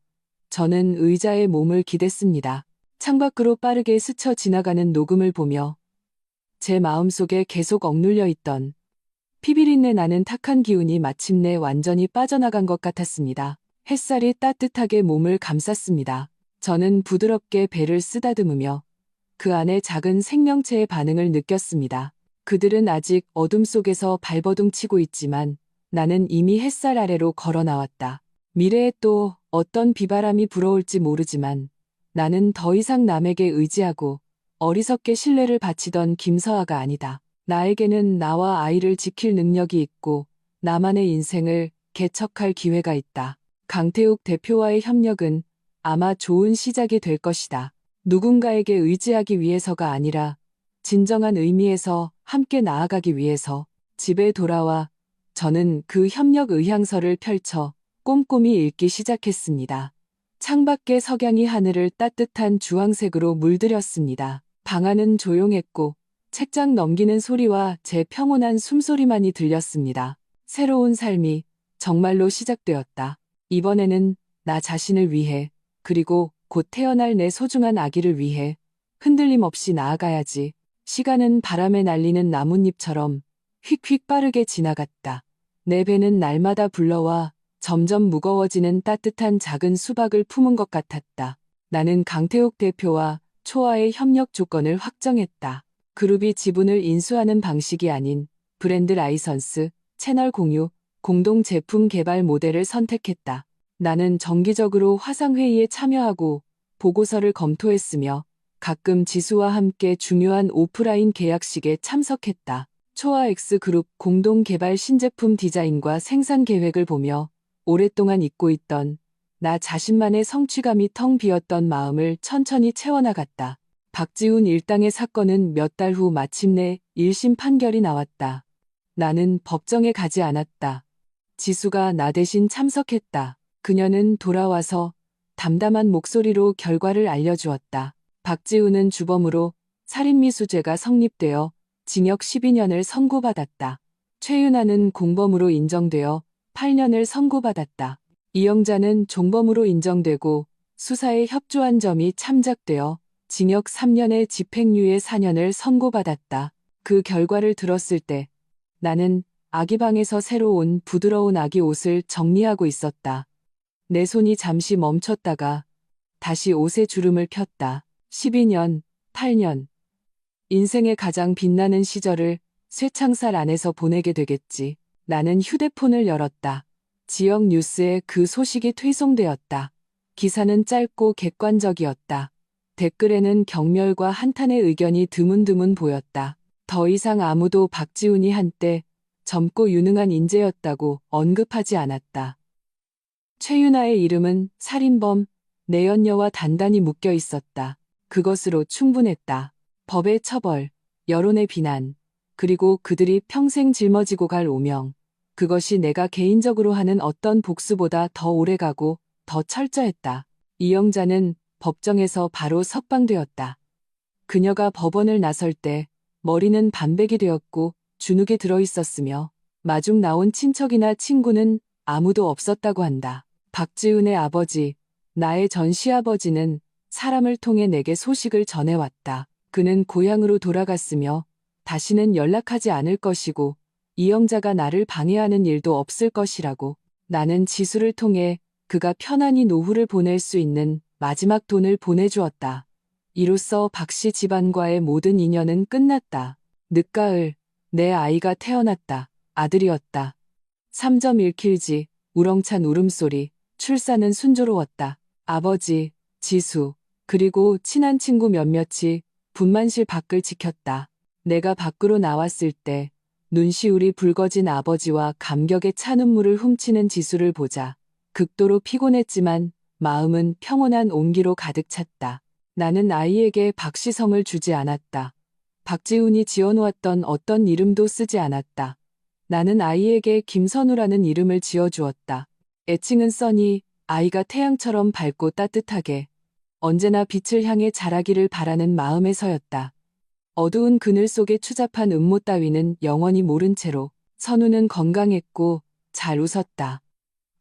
저는 의자에 몸을 기댔습니다. 창밖으로 빠르게 스쳐 지나가는 녹음을 보며 제 마음속에 계속 억눌려 있던 피비린내 나는 탁한 기운이 마침내 완전히 빠져나간 것 같았습니다. 햇살이 따뜻하게 몸을 감쌌습니다. 저는 부드럽게 배를 쓰다듬으며 그 안에 작은 생명체의 반응을 느꼈습니다. 그들은 아직 어둠 속에서 발버둥 치고 있지만 나는 이미 햇살 아래로 걸어 나왔다. 미래에 또 어떤 비바람이 불어올지 모르지만 나는 더 이상 남에게 의지하고 어리석게 신뢰를 바치던 김서아가 아니다. 나에게는 나와 아이를 지킬 능력이 있고 나만의 인생을 개척할 기회가 있다. 강태욱 대표와의 협력은 아마 좋은 시작이 될 것이다. 누군가에게 의지하기 위해서가 아니라 진정한 의미에서 함께 나아가기 위해서. 집에 돌아와 저는 그 협력 의향서를 펼쳐 꼼꼼히 읽기 시작했습니다. 창밖의 석양이 하늘을 따뜻한 주황색으로 물들였습니다. 방 안은 조용했고 책장 넘기는 소리와 제 평온한 숨소리만이 들렸습니다. 새로운 삶이 정말로 시작되었다. 이번에는 나 자신을 위해, 그리고 곧 태어날 내 소중한 아기를 위해 흔들림 없이 나아가야지. 시간은 바람에 날리는 나뭇잎처럼 휙휙 빠르게 지나갔다. 내 배는 날마다 불러와 점점 무거워지는 따뜻한 작은 수박을 품은 것 같았다. 나는 강태욱 대표와 초아의 협력 조건을 확정했다. 그룹이 지분을 인수하는 방식이 아닌 브랜드 라이선스, 채널 공유, 공동 제품 개발 모델을 선택했다. 나는 정기적으로 화상회의에 참여하고 보고서를 검토했으며 가끔 지수와 함께 중요한 오프라인 계약식에 참석했다. 초아 X그룹 공동 개발 신제품 디자인과 생산 계획을 보며 오랫동안 잊고 있던 나 자신만의 성취감이 텅 비었던 마음을 천천히 채워나갔다. 박지훈 일당의 사건은 몇 달 후 마침내 1심 판결이 나왔다. 나는 법정에 가지 않았다. 지수가 나 대신 참석했다. 그녀는 돌아와서 담담한 목소리로 결과를 알려주었다. 박지훈은 주범으로 살인미수죄가 성립되어 징역 12년을 선고받았다. 최윤아는 공범으로 인정되어 8년을 선고받았다. 이영자는 종범으로 인정되고 수사에 협조한 점이 참작되어 징역 3년에 집행유예 4년을 선고받았다. 그 결과를 들었을 때 나는 아기 방에서 새로 온 부드러운 아기 옷을 정리하고 있었다. 내 손이 잠시 멈췄다가 다시 옷에 주름을 폈다. 12년, 8년. 인생의 가장 빛나는 시절을 쇠창살 안에서 보내게 되겠지. 나는 휴대폰을 열었다. 지역 뉴스에 그 소식이推送되었다. 기사는 짧고 객관적이었다. 댓글에는 경멸과 한탄의 의견이 드문드문 보였다. 더 이상 아무도 박지훈이 한때 젊고 유능한 인재였다고 언급하지 않았다. 최윤아의 이름은 살인범, 내연녀와 단단히 묶여 있었다. 그것으로 충분했다. 법의 처벌, 여론의 비난, 그리고 그들이 평생 짊어지고 갈 오명. 그것이 내가 개인적으로 하는 어떤 복수보다 더 오래가고 더 철저했다. 이영자는 법정에서 바로 석방되었다. 그녀가 법원을 나설 때 머리는 반백이 되었고 주눅에 들어있었으며 마중 나온 친척이나 친구는 아무도 없었다고 한다. 박지훈의 아버지, 나의 전 시아버지는 사람을 통해 내게 소식을 전해왔다. 그는 고향으로 돌아갔으며 다시는 연락하지 않을 것이고 이영자가 나를 방해하는 일도 없을 것이라고. 나는 지수를 통해 그가 편안히 노후를 보낼 수 있는 마지막 돈을 보내주었다. 이로써 박씨 집안과의 모든 인연은 끝났다. 늦가을, 내 아이가 태어났다. 아들이었다. 3.1kg, 우렁찬 울음소리, 출산은 순조로웠다. 아버지, 지수, 그리고 친한 친구 몇몇이 분만실 밖을 지켰다. 내가 밖으로 나왔을 때 눈시울이 붉어진 아버지와 감격에 찬 눈물을 훔치는 지수를 보자 극도로 피곤했지만 마음은 평온한 온기로 가득 찼다. 나는 아이에게 박시성을 주지 않았다. 박지훈이 지어놓았던 어떤 이름도 쓰지 않았다. 나는 아이에게 김선우라는 이름을 지어주었다. 애칭은 써니, 아이가 태양처럼 밝고 따뜻하게 언제나 빛을 향해 자라기를 바라는 마음에서였다. 어두운 그늘 속에 추잡한 음모 따위는 영원히 모른 채로 선우는 건강했고 잘 웃었다.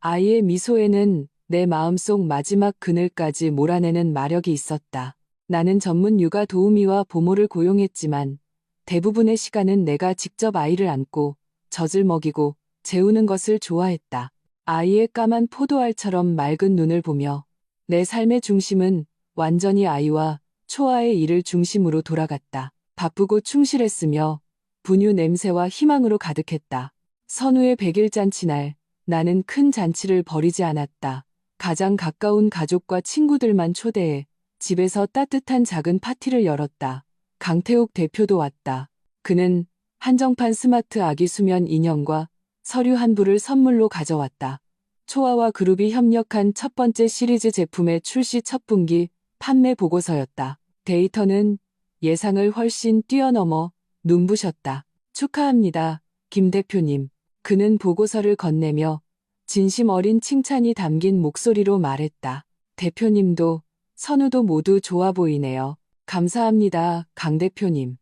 아이의 미소에는 내 마음속 마지막 그늘까지 몰아내는 마력이 있었다. 나는 전문 육아 도우미와 보모를 고용했지만 대부분의 시간은 내가 직접 아이를 안고 젖을 먹이고 재우는 것을 좋아했다. 아이의 까만 포도알처럼 맑은 눈을 보며 내 삶의 중심은 완전히 아이와 초아의 일을 중심으로 돌아갔다. 바쁘고 충실했으며 분유 냄새와 희망으로 가득했다. 선우의 100일 잔치날 나는 큰 잔치를 벌이지 않았다. 가장 가까운 가족과 친구들만 초대해 집에서 따뜻한 작은 파티를 열었다. 강태욱 대표도 왔다. 그는 한정판 스마트 아기 수면 인형과 서류 한 부를 선물로 가져왔다. 초아와 그룹이 협력한 첫 번째 시리즈 제품의 출시 첫 분기 판매 보고서였다. 데이터는 예상을 훨씬 뛰어넘어 눈부셨다. 축하합니다, 김 대표님. 그는 보고서를 건네며 진심 어린 칭찬이 담긴 목소리로 말했다. 대표님도 선우도 모두 좋아 보이네요. 감사합니다, 강 대표님.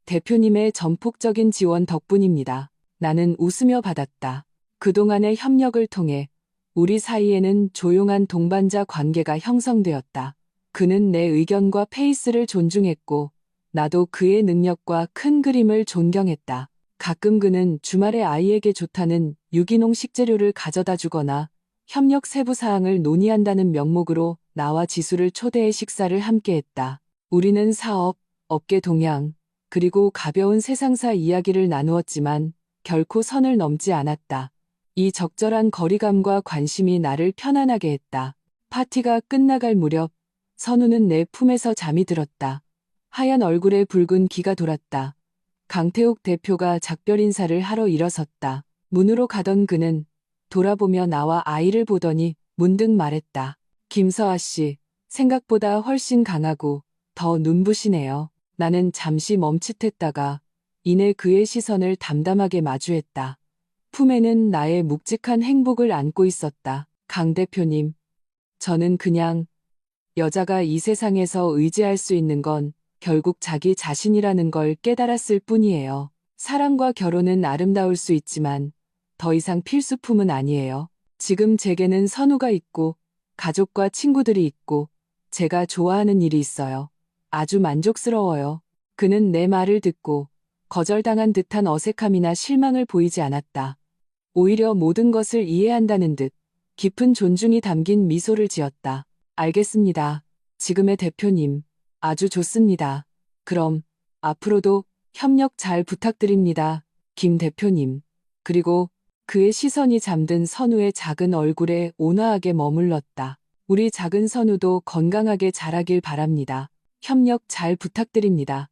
대표님의 전폭적인 지원 덕분입니다. 나는 웃으며 받았다. 그동안의 협력을 통해 우리 사이에는 조용한 동반자 관계가 형성되었다. 그는 내 의견과 페이스를 존중했고 나도 그의 능력과 큰 그림을 존경했다. 가끔 그는 주말에 아이에게 좋다는 유기농 식재료를 가져다 주거나 협력 세부 사항을 논의한다는 명목으로 나와 지수를 초대해 식사를 함께했다. 우리는 사업, 업계 동향, 그리고 가벼운 세상사 이야기를 나누었지만 결코 선을 넘지 않았다. 이 적절한 거리감과 관심이 나를 편안하게 했다. 파티가 끝나갈 무렵 선우는 내 품에서 잠이 들었다. 하얀 얼굴에 붉은 기가 돌았다. 강태욱 대표가 작별 인사를 하러 일어섰다. 문으로 가던 그는 돌아보며 나와 아이를 보더니 문득 말했다. 김서아 씨, 생각보다 훨씬 강하고 더 눈부시네요. 나는 잠시 멈칫했다가 이내 그의 시선을 담담하게 마주했다. 품에는 나의 묵직한 행복을 안고 있었다. 강 대표님, 저는 그냥 여자가 이 세상에서 의지할 수 있는 건 결국 자기 자신이라는 걸 깨달았을 뿐이에요. 사랑과 결혼은 아름다울 수 있지만 더 이상 필수품은 아니에요. 지금 제게는 선우가 있고 가족과 친구들이 있고 제가 좋아하는 일이 있어요. 아주 만족스러워요. 그는 내 말을 듣고 거절당한 듯한 어색함이나 실망을 보이지 않았다. 오히려 모든 것을 이해한다는 듯 깊은 존중이 담긴 미소를 지었다. 알겠습니다. 지금의 대표님, 아주 좋습니다. 그럼 앞으로도 협력 잘 부탁드립니다. 김 대표님. 그리고 그의 시선이 잠든 선우의 작은 얼굴에 온화하게 머물렀다. 우리 작은 선우도 건강하게 자라길 바랍니다. 협력 잘 부탁드립니다.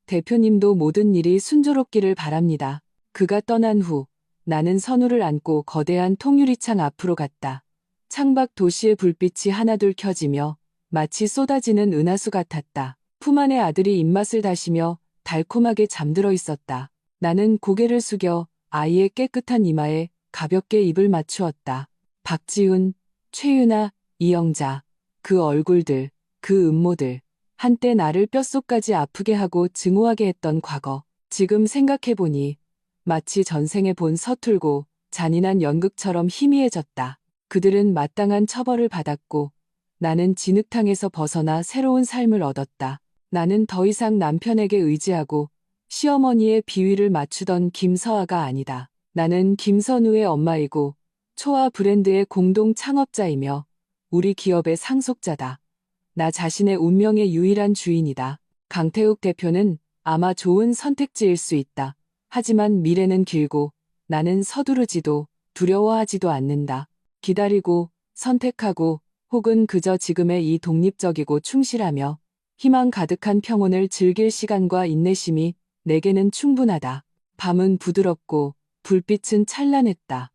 대표님도 모든 일이 순조롭기를 바랍니다. 그가 떠난 후 나는 선우를 안고 거대한 통유리창 앞으로 갔다. 창밖 도시의 불빛이 하나둘 켜지며 마치 쏟아지는 은하수 같았다. 품 안의 아들이 입맛을 다시며 달콤하게 잠들어 있었다. 나는 고개를 숙여 아이의 깨끗한 이마에 가볍게 입을 맞추었다. 박지훈, 최유나, 이영자, 그 얼굴들, 그 음모들, 한때 나를 뼛속까지 아프게 하고 증오하게 했던 과거. 지금 생각해보니 마치 전생에 본 서툴고 잔인한 연극처럼 희미해졌다. 그들은 마땅한 처벌을 받았고 나는 진흙탕에서 벗어나 새로운 삶을 얻었다. 나는 더 이상 남편에게 의지하고 시어머니의 비위를 맞추던 김서아가 아니다. 나는 김선우의 엄마이고 초아 브랜드의 공동 창업자이며 우리 기업의 상속자다. 나 자신의 운명의 유일한 주인이다. 강태욱 대표는 아마 좋은 선택지일 수 있다. 하지만 미래는 길고 나는 서두르지도 두려워하지도 않는다. 기다리고 선택하고 혹은 그저 지금의 이 독립적이고 충실하며 희망 가득한 평온을 즐길 시간과 인내심이 내게는 충분하다. 밤은 부드럽고 불빛은 찬란했다.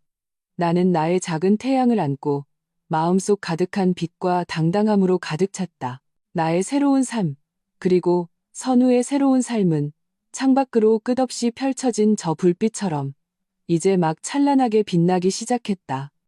나는 나의 작은 태양을 안고 마음속 가득한 빛과 당당함으로 가득 찼다. 나의 새로운 삶, 그리고 선우의 새로운 삶은 창밖으로 끝없이 펼쳐진 저 불빛처럼 이제 막 찬란하게 빛나기 시작했다.